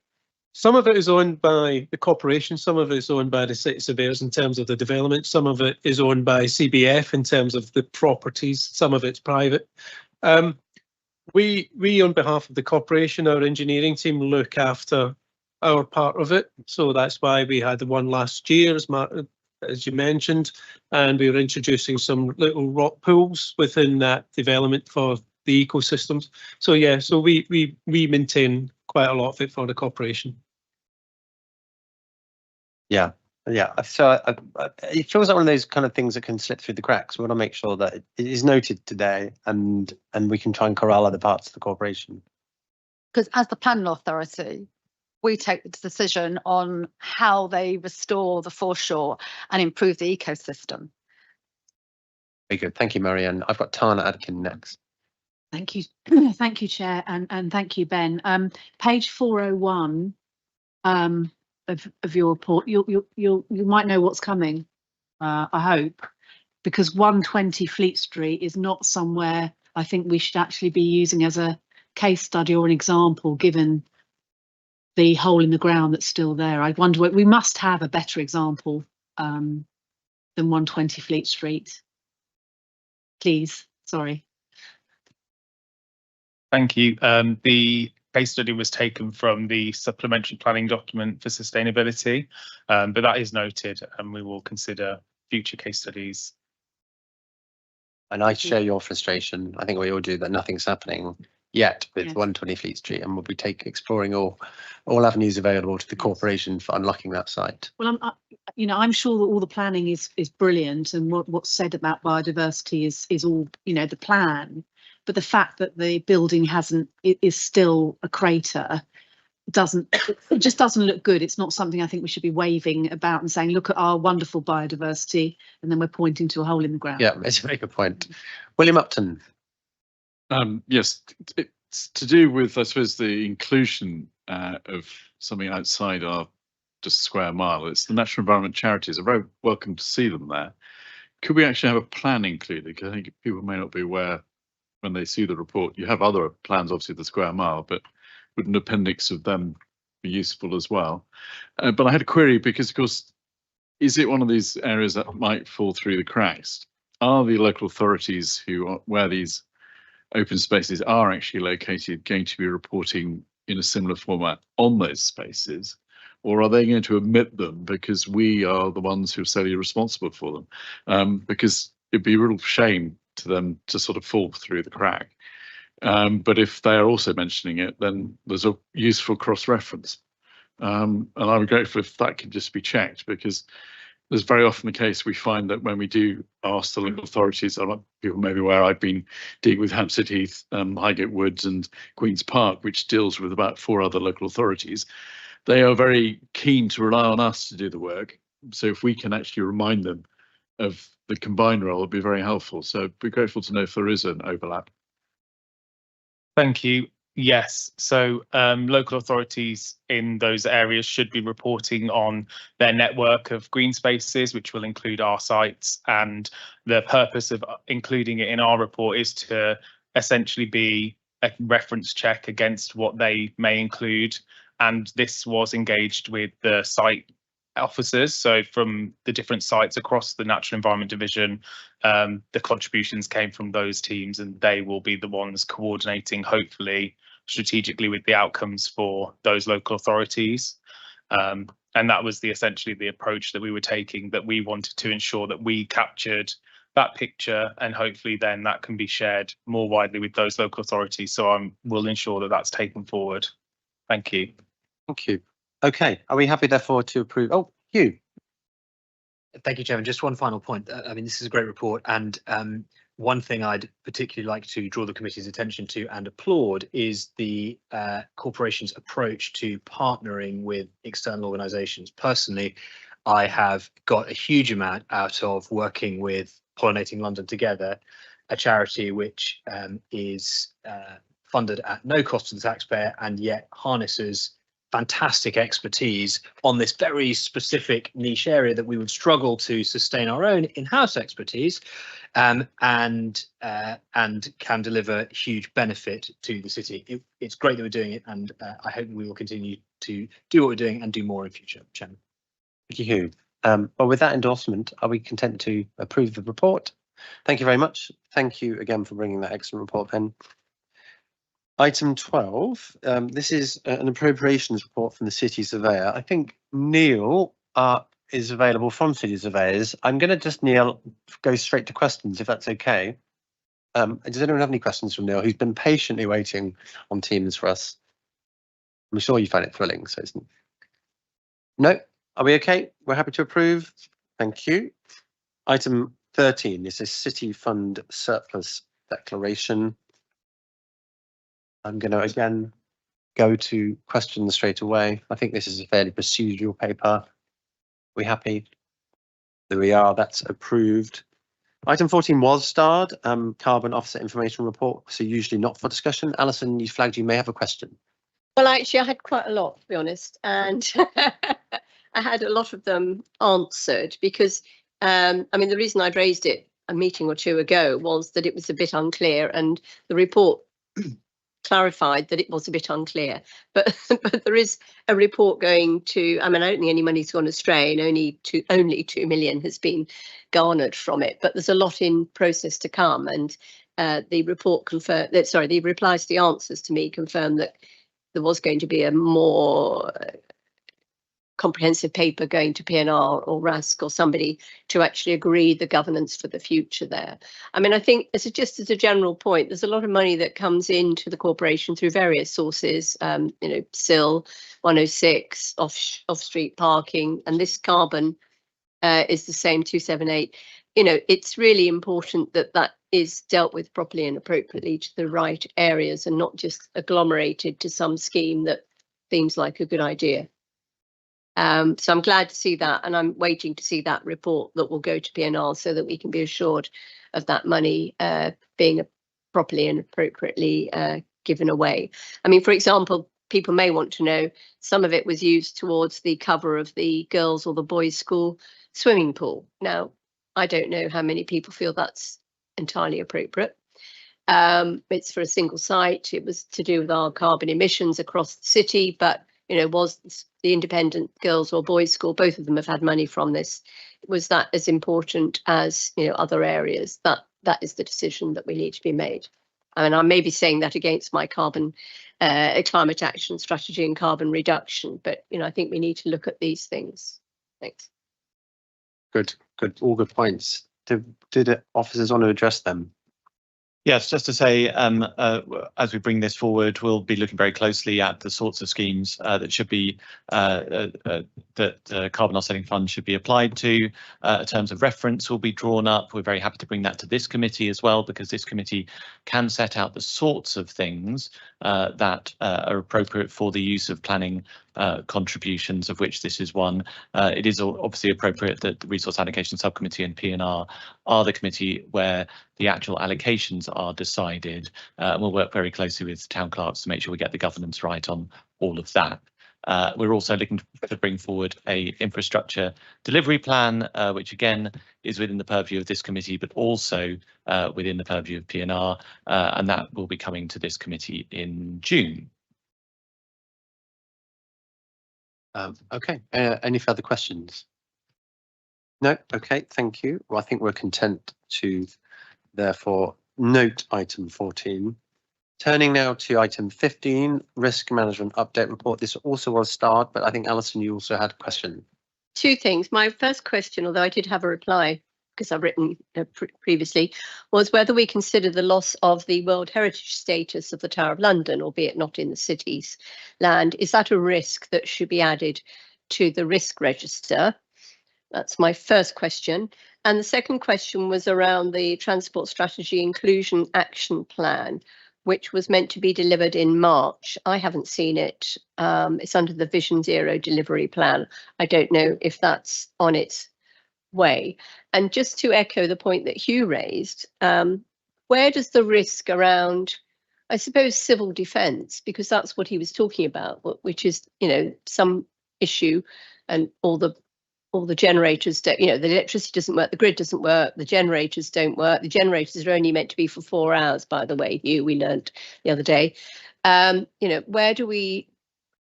Some of it is owned by the corporation, some of it is owned by the city surveyors in terms of the development, some of it is owned by CBF in terms of the properties, some of it's private. We on behalf of the corporation, our engineering team look after our part of it. So that's why we had the one last year, as you mentioned, and we were introducing some little rock pools within that development for the ecosystems. So yeah, so we maintain quite a lot of it for the corporation. Yeah, so it feels like one of those kind of things that can slip through the cracks. We want to make sure that it is noted today, and we can try and corral other parts of the corporation. Because as the planning authority, we take the decision on how they restore the foreshore and improve the ecosystem. Very good. Thank you, Marianne. I've got Tana Adkin next. Thank you. Thank you, Chair, and thank you, Ben. Page 401 of your report, you might know what's coming, I hope, because 120 Fleet Street is not somewhere I think we should actually be using as a case study or an example, given the hole in the ground that's still there. I wonder, we must have a better example than 120 Fleet Street. Please, sorry. Thank you. The case study was taken from the supplementary planning document for sustainability, but that is noted, and we will consider future case studies. And I share your frustration. I think we all do, that nothing's happening yet with 120 Fleet Street, and we'll be exploring all avenues available to the corporation for unlocking that site. Well, I'm sure that all the planning is brilliant, and what's said about biodiversity is all, the plan. But the fact that the building is still a crater it just doesn't look good. It's not something I think we should be waving about and saying, look at our wonderful biodiversity, and then we're pointing to a hole in the ground. Yeah, it's a very good point. William Upton. Yes, it's to do with, I suppose, the inclusion of something outside our just square mile. It's the Natural Environment Charities. I'm very welcome to see them there. Could we actually have a plan included? Because I think people may not be aware when they see the report. You have other plans, obviously, the square mile, but would an appendix of them be useful as well? But I had a query because, of course, is it one of these areas that might fall through the cracks? Are the local authorities where these open spaces are actually located going to be reporting in a similar format on those spaces? Or are they going to omit them because we are the ones who are solely responsible for them? Because it'd be a real shame to them to sort of fall through the crack. But if they are also mentioning it, then there's a useful cross-reference. And I'm grateful if that can just be checked, because there's very often the case we find that when we do ask the local authorities, people may be aware I've been dealing with Hampstead Heath, Highgate Woods and Queen's Park, which deals with about 4 other local authorities. They are very keen to rely on us to do the work. So if we can actually remind them of the combined role, it'd be very helpful. So I'd be grateful to know if there is an overlap. Thank you. Yes, so local authorities in those areas should be reporting on their network of green spaces, which will include our sites. And the purpose of including it in our report is to essentially be a reference check against what they may include. And this was engaged with the site officers, so from the different sites across the Natural Environment Division, the contributions came from those teams, and they will be the ones coordinating, hopefully strategically, with the outcomes for those local authorities. And that was essentially the approach that we were taking, that we wanted to ensure that we captured that picture, and hopefully then that can be shared more widely with those local authorities. So we'll ensure that that's taken forward. Thank you. Thank you. Okay, are we happy therefore to approve? Oh, Hugh. Thank you, Chairman. Just one final point. I mean, this is a great report, and one thing I'd particularly like to draw the committee's attention to and applaud is the corporation's approach to partnering with external organisations. Personally, I have got a huge amount out of working with Pollinating London Together, a charity which is funded at no cost to the taxpayer and yet harnesses fantastic expertise on this very specific niche area that we would struggle to sustain our own in-house expertise, and can deliver huge benefit to the city. It's great that we're doing it, and I hope we will continue to do what we're doing and do more in future, Chairman. Thank you, Hugh. Well, with that endorsement, are we content to approve the report? Thank you very much. Thank you again for bringing that excellent report, Ben. Item 12, this is an appropriations report from the City Surveyor. I think Neil is available from City Surveyors. I'm going to just, Neil, go straight to questions, if that's okay. Does anyone have any questions from Neil, who's been patiently waiting on Teams for us? I'm sure you find it thrilling, so isn't it? No? Are we okay? We're happy to approve. Thank you. Item 13, this is City Fund Surplus Declaration. I'm going to again go to questions straight away. I think this is a fairly procedural paper. We happy? There we are, that's approved. Item 14 was starred, carbon offset information report, so usually not for discussion. Alison, you flagged you may have a question. Well, actually, I had quite a lot, to be honest, and I had a lot of them answered because, I mean, the reason I'd raised it a meeting or two ago was that it was a bit unclear, and the report clarified that it was a bit unclear, but there is a report going to, I mean, I don't think any money's gone astray, and only 2 million has been garnered from it, but there's a lot in process to come, and the report confirmed that, sorry, the replies to the answers to me confirmed that there was going to be a more comprehensive paper going to PNR or RASC or somebody to actually agree the governance for the future there. I mean, I think just as a general point, there's a lot of money that comes into the corporation through various sources, you know, SIL, 106, off-street parking, and this carbon is the same, 278. You know, it's really important that that is dealt with properly and appropriately to the right areas and not just agglomerated to some scheme that seems like a good idea. So I'm glad to see that, and I'm waiting to see that report that will go to PNR so that we can be assured of that money being properly and appropriately given away. I mean, for example, people may want to know some of it was used towards the cover of the girls' or the boys' school swimming pool. Now, I don't know how many people feel that's entirely appropriate. It's for a single site. It was to do with our carbon emissions across the city, but you know, was the independent girls' or boys' school, both of them have had money from this. Was that as important as, you know, other areas? That is the decision that we need to be made. I mean, I may be saying that against my carbon climate action strategy and carbon reduction, but I think we need to look at these things. Thanks. Good, all good points. Did officers want to address them? Yes, just to say, as we bring this forward, we'll be looking very closely at the sorts of schemes that should be that the carbon offsetting fund should be applied to. Terms of reference will be drawn up. We're very happy to bring that to this committee as well, because this committee can set out the sorts of things that are appropriate for the use of planning contributions, of which this is one. It is obviously appropriate that the Resource Allocation Subcommittee and P&R are the committee where the actual allocations are decided. We'll work very closely with town clerks to make sure we get the governance right on all of that. We're also looking to bring forward a infrastructure delivery plan, which again is within the purview of this committee, but also within the purview of P&R, and that will be coming to this committee in June. Okay, any further questions? No, okay, thank you. Well, I think we're content to therefore note item 14. Turning now to item 15, risk management update report. This also was starred, but I think Alison, you also had a question. Two things. My first question, although I did have a reply because I've written previously, was whether we consider the loss of the World Heritage status of the Tower of London, albeit not in the city's land. Is that a risk that should be added to the risk register? That's my first question. And the second question was around the Transport Strategy Inclusion Action Plan, which was meant to be delivered in March. I haven't seen it. It's under the Vision Zero delivery plan. I don't know if that's on its way. And just to echo the point that Hugh raised, where does the risk around, I suppose, civil defence, because that's what he was talking about, which is, some issue and all the generators don't, the electricity doesn't work, the grid doesn't work, the generators don't work. The generators are only meant to be for 4 hours, by the way, Hugh, we learned the other day. Where do we,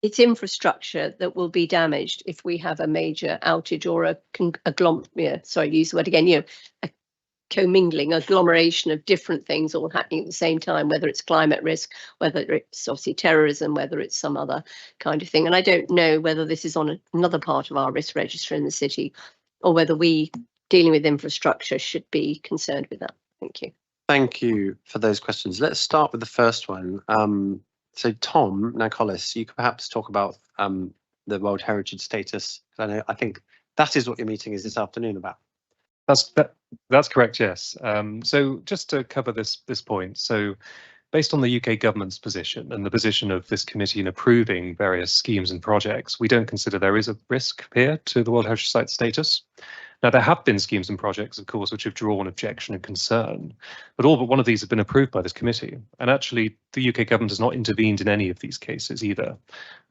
it's infrastructure that will be damaged if we have a major outage or a commingling, agglomeration of different things all happening at the same time, whether it's climate risk, whether it's obviously terrorism, whether it's some other kind of thing. And I don't know whether this is on another part of our risk register in the city, or whether we, dealing with infrastructure, should be concerned with that. Thank you. Thank you for those questions. Let's start with the first one. So Tom Nicholas, you could perhaps talk about the World Heritage status. I think that is what your meeting is this afternoon about. That's correct, yes. So just to cover this point, so based on the UK government's position and the position of this committee in approving various schemes and projects, we don't consider there is a risk here to the World Heritage Site status. Now, there have been schemes and projects, of course, which have drawn objection and concern, but all but one of these have been approved by this committee. And actually, the UK government has not intervened in any of these cases either.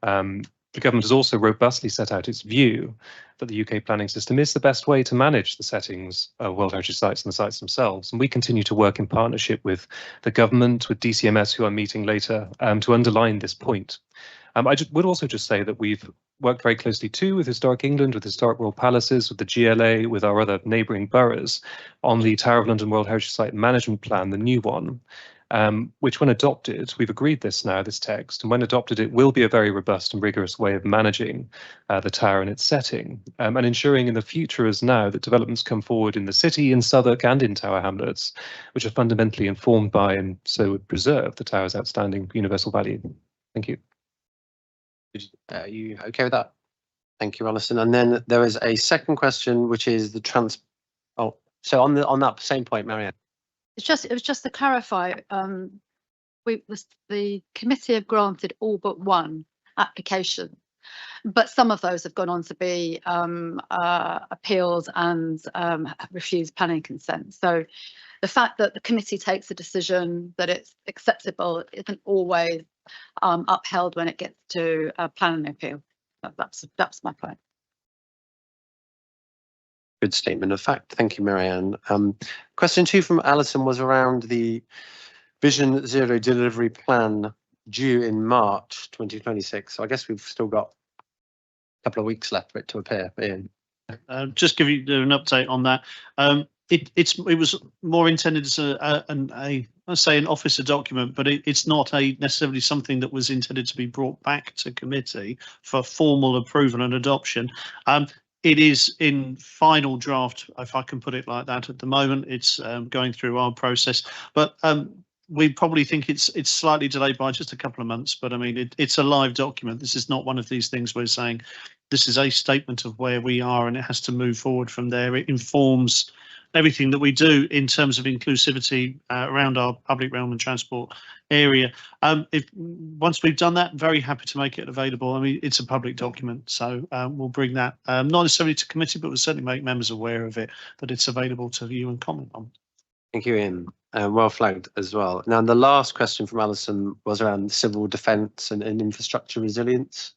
The government has also robustly set out its view that the UK planning system is the best way to manage the settings of World Heritage sites and the sites themselves. And we continue to work in partnership with the government, with DCMS, who I'm meeting later, to underline this point. I would also just say that we've worked very closely too with Historic England, with Historic Royal Palaces, with the GLA, with our other neighbouring boroughs on the Tower of London World Heritage Site Management Plan, the new one. Which when adopted, we've agreed this now, this text, and when adopted, it will be a very robust and rigorous way of managing the tower and its setting, and ensuring in the future as now that developments come forward in the city, in Southwark and in Tower Hamlets, which are fundamentally informed by and so would preserve the tower's outstanding universal value. Thank you. Are you okay with that? Thank you, Alison. And then there is a second question, which is the so on that same point, Marianne. It was just to clarify, the committee have granted all but one application, but some of those have gone on to be appealed and refused planning consent. So the fact that the committee takes a decision that it's acceptable isn't always upheld when it gets to a planning appeal. That's my point. Good statement of fact. Thank you, Marianne. Question 2 from Alison was around the Vision Zero delivery plan due in March 2026. So I guess we've still got a couple of weeks left for it to appear. Ian. Just give you an update on that. it was more intended as an officer document, but it's not necessarily something that was intended to be brought back to committee for formal approval and adoption. It is in final draft, if I can put it like that. At the moment, it's going through our process, but we probably think it's slightly delayed by just a couple of months. But I mean, it's a live document. This is not one of these things we're saying this is a statement of where we are, and it has to move forward from there. It informs everything that we do in terms of inclusivity around our public realm and transport area. Once we've done that, very happy to make it available. I mean, it's a public document, so we'll bring that not necessarily to committee, but we'll certainly make members aware of it, that it's available to view and comment on. Thank you, Ian. Well flagged as well. Now, the last question from Alison was around civil defence and infrastructure resilience.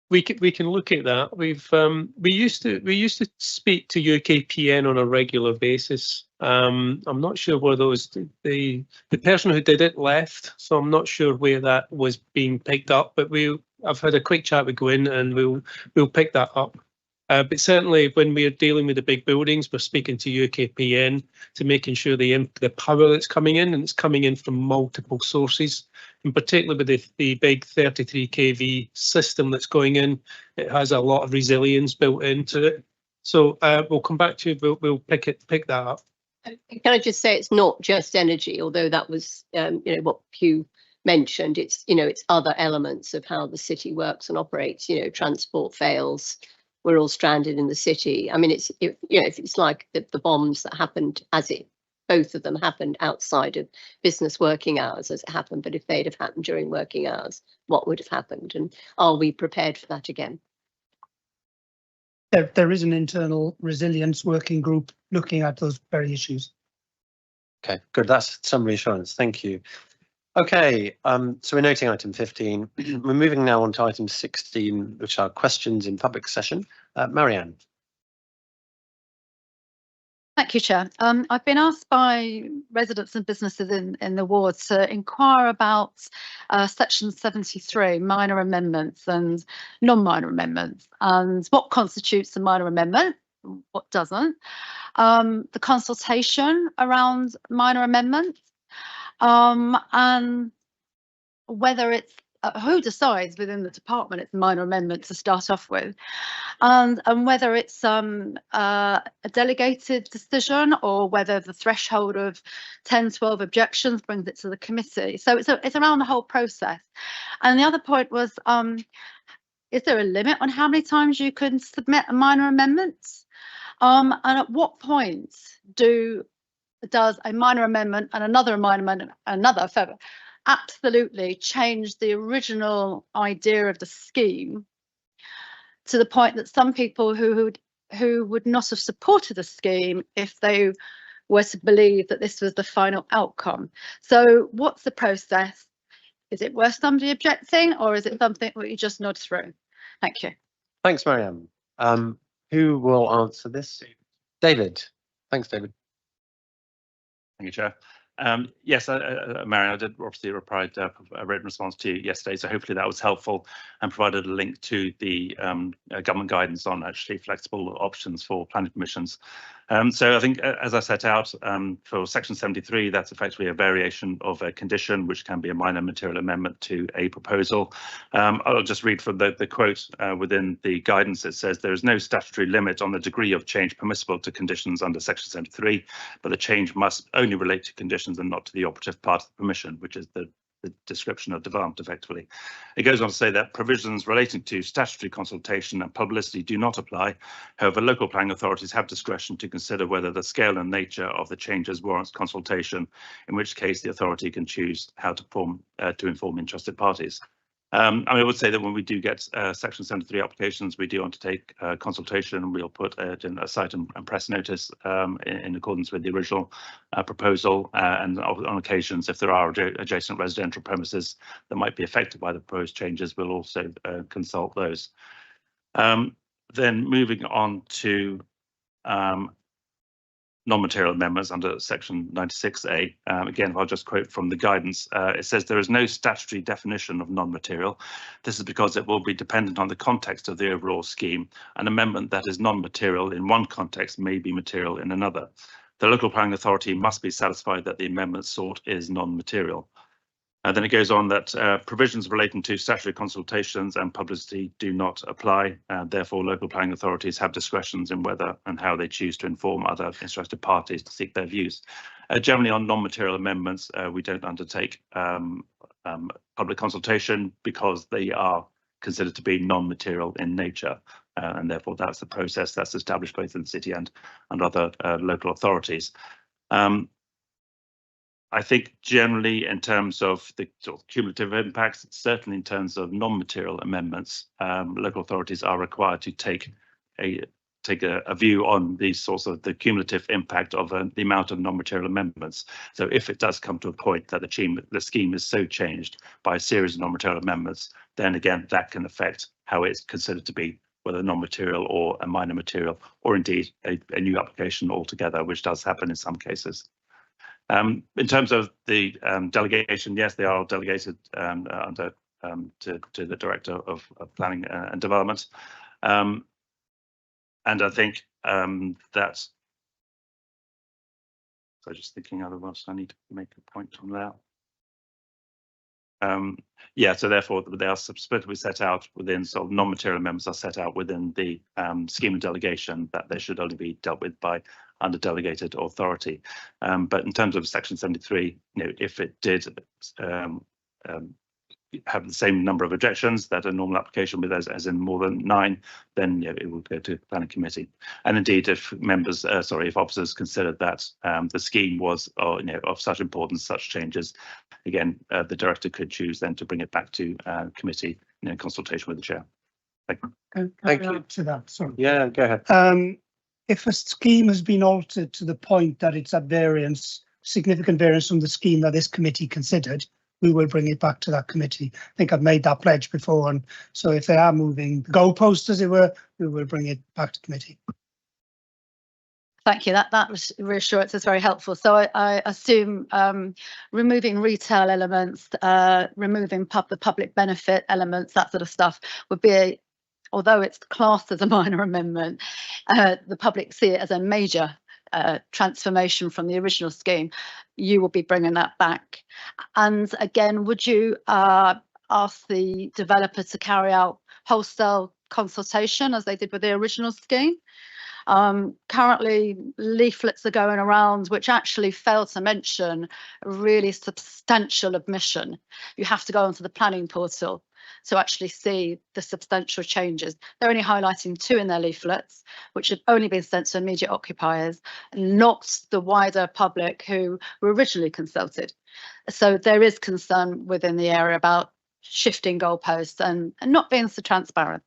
We can look at that. We used to speak to UKPN on a regular basis. I'm not sure where the person who did it left, so I'm not sure where that was being picked up. But I've had a quick chat with Gwyn, and we'll pick that up. But certainly, when we're dealing with the big buildings, we're speaking to UKPN to making sure the power that's coming in, and it's coming in from multiple sources. In particular, with the big 33 kV system that's going in, it has a lot of resilience built into it. So we'll come back to you. We'll pick that up. Can I just say it's not just energy, although that was what Hugh mentioned. It's it's other elements of how the city works and operates. Transport fails. We're all stranded in the city. I mean, it's like the bombs that happened both of them happened outside of business working hours as it happened. But if they'd have happened during working hours, what would have happened? And are we prepared for that again? There is an internal resilience working group looking at those very issues. Okay, good. That's some reassurance. Thank you. Okay, so we're noting item 15. We're moving now on to item 16, which are questions in public session. Marianne. Thank you, Chair. I've been asked by residents and businesses in the ward to inquire about section 73, minor amendments and non-minor amendments, and what constitutes a minor amendment, what doesn't, the consultation around minor amendments, and whether it's who decides within the department it's a minor amendment to start off with, and whether it's a delegated decision or whether the threshold of 10-12 objections brings it to the committee. So it's around the whole process. And the other point was, is there a limit on how many times you can submit a minor amendment? And at what point does a minor amendment and another minor amendment, another further, absolutely change the original idea of the scheme to the point that some people who would not have supported the scheme if they were to believe that this was the final outcome? So what's the process? Is it worth somebody objecting, or is it something that you just nod through? Thank you. Thanks, Marianne. Who will answer this? David. Thanks, David. Thank you, Chair. Yes, Marianne, I did obviously reply a written response to you yesterday, so hopefully that was helpful and provided a link to the government guidance on actually flexible options for planning permissions. So I think, as I set out, for section 73, that's effectively a variation of a condition, which can be a minor material amendment to a proposal. I'll just read from the quote within the guidance. It says, there is no statutory limit on the degree of change permissible to conditions under section 73, but the change must only relate to conditions and not to the operative part of the permission, which is the description of demand, effectively. It goes on to say that provisions relating to statutory consultation and publicity do not apply. However, local planning authorities have discretion to consider whether the scale and nature of the changes warrants consultation, in which case the authority can choose how to inform interested parties. I would say that when we do get section 73 applications, we do undertake consultation. We'll put a site and press notice in accordance with the original proposal, and on occasions, if there are adjacent residential premises that might be affected by the proposed changes, we'll also consult those. Then moving on to non-material amendments under section 96A. Again, if I'll just quote from the guidance, it says there is no statutory definition of non-material. This is because it will be dependent on the context of the overall scheme. An amendment that is non-material in one context may be material in another. The local planning authority must be satisfied that the amendment sought is non-material. Then it goes on that provisions relating to statutory consultations and publicity do not apply. Therefore, local planning authorities have discretions in whether and how they choose to inform other interested parties to seek their views. Generally, on non-material amendments, we don't undertake public consultation because they are considered to be non-material in nature. And therefore, that's the process that's established both in the city and other local authorities. I think generally in terms of the sort of cumulative impacts, certainly in terms of non-material amendments, local authorities are required to take a view on these sorts of the cumulative impact of the amount of non-material amendments. So if it does come to a point that the scheme is so changed by a series of non-material amendments, then again that can affect how it's considered to be, whether non-material or a minor material, or indeed a new application altogether, which does happen in some cases. In terms of the delegation, yes, they are delegated under to the Director of Planning and Development. And I think that's, so just thinking otherwise, I need to make a point on that. Yeah, so therefore they are specifically set out within, sort of non-material amendments are set out within the scheme of delegation, that they should only be dealt with by under delegated authority. But in terms of section 73, you know, if it did have the same number of objections that a normal application with as in more than 9, then you know, it would go to the planning committee. And indeed, if members, if officers considered that the scheme was, you know, of such importance, such changes, again, the director could choose then to bring it back to committee, you know, in consultation with the chair. Thank you. Thank you. To that, sorry. Yeah, go ahead. If a scheme has been altered to the point that it's at variance, significant variance from the scheme that this committee considered, we will bring it back to that committee. I think I've made that pledge before, and so if they are moving the goalposts, as it were, we will bring it back to committee. Thank you. That was reassurance is very helpful. So I assume removing retail elements, removing the public benefit elements, that sort of stuff would be although it's classed as a minor amendment, the public see it as a major transformation from the original scheme. You will be bringing that back. And again, would you ask the developer to carry out wholesale consultation as they did with the original scheme? Currently, leaflets are going around which actually fail to mention a really substantial omission. You have to go onto the planning portal to actually see the substantial changes. They're only highlighting 2 in their leaflets, which have only been sent to immediate occupiers, not the wider public who were originally consulted. So there is concern within the area about shifting goalposts and not being so transparent.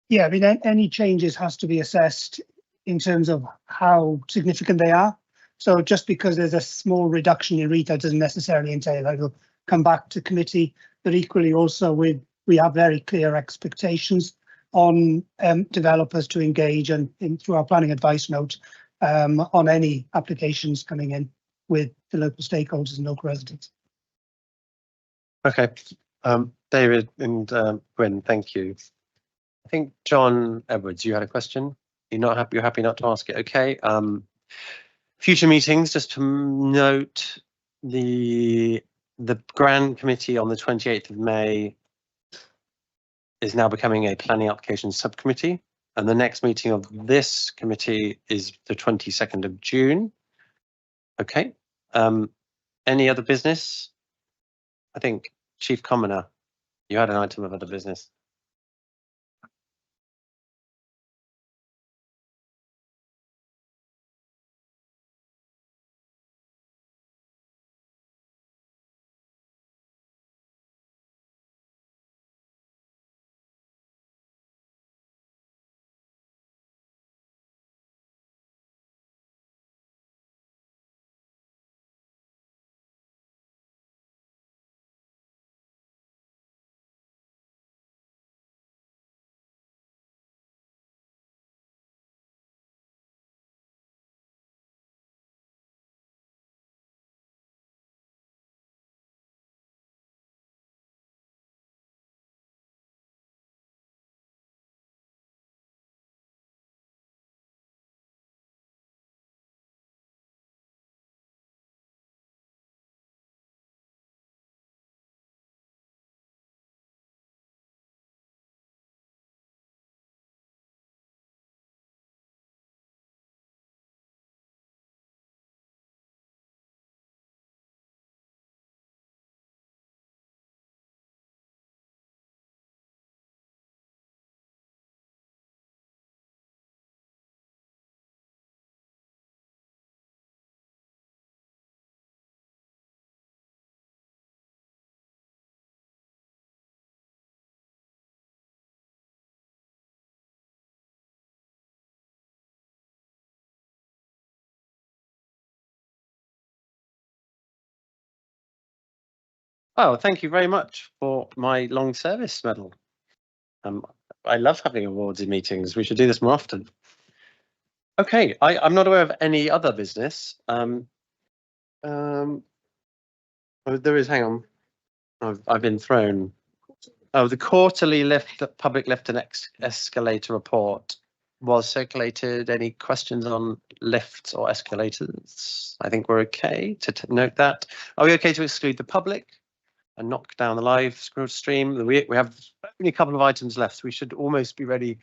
Yeah, I mean, any changes has to be assessed in terms of how significant they are. So just because there's a small reduction in retail doesn't necessarily entail that it'll come back to committee. But equally also we have very clear expectations on developers to engage and through our planning advice note on any applications coming in with the local stakeholders and local residents. Okay, David and Gwen, thank you. I think John Edwards, you had a question. You're happy not to ask it. Okay. Future meetings, just to note, the Grand Committee on the 28th of May is now becoming a planning application subcommittee, and the next meeting of this committee is the 22nd of June. Okay. Any other business? I think Chief Commoner, you had an item of other business. Oh, thank you very much for my long service medal. I love having awards in meetings. We should do this more often. Okay, I'm not aware of any other business. Oh, there is, hang on. I've been thrown. Oh, the quarterly public lift and escalator report was circulated. Any questions on lifts or escalators? I think we're okay to note that. Are we okay to exclude the public and knock down the live stream? We have only a couple of items left. We should almost be ready.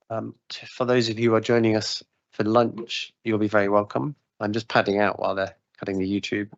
For those of you who are joining us for lunch, you'll be very welcome. I'm just padding out while they're cutting the YouTube.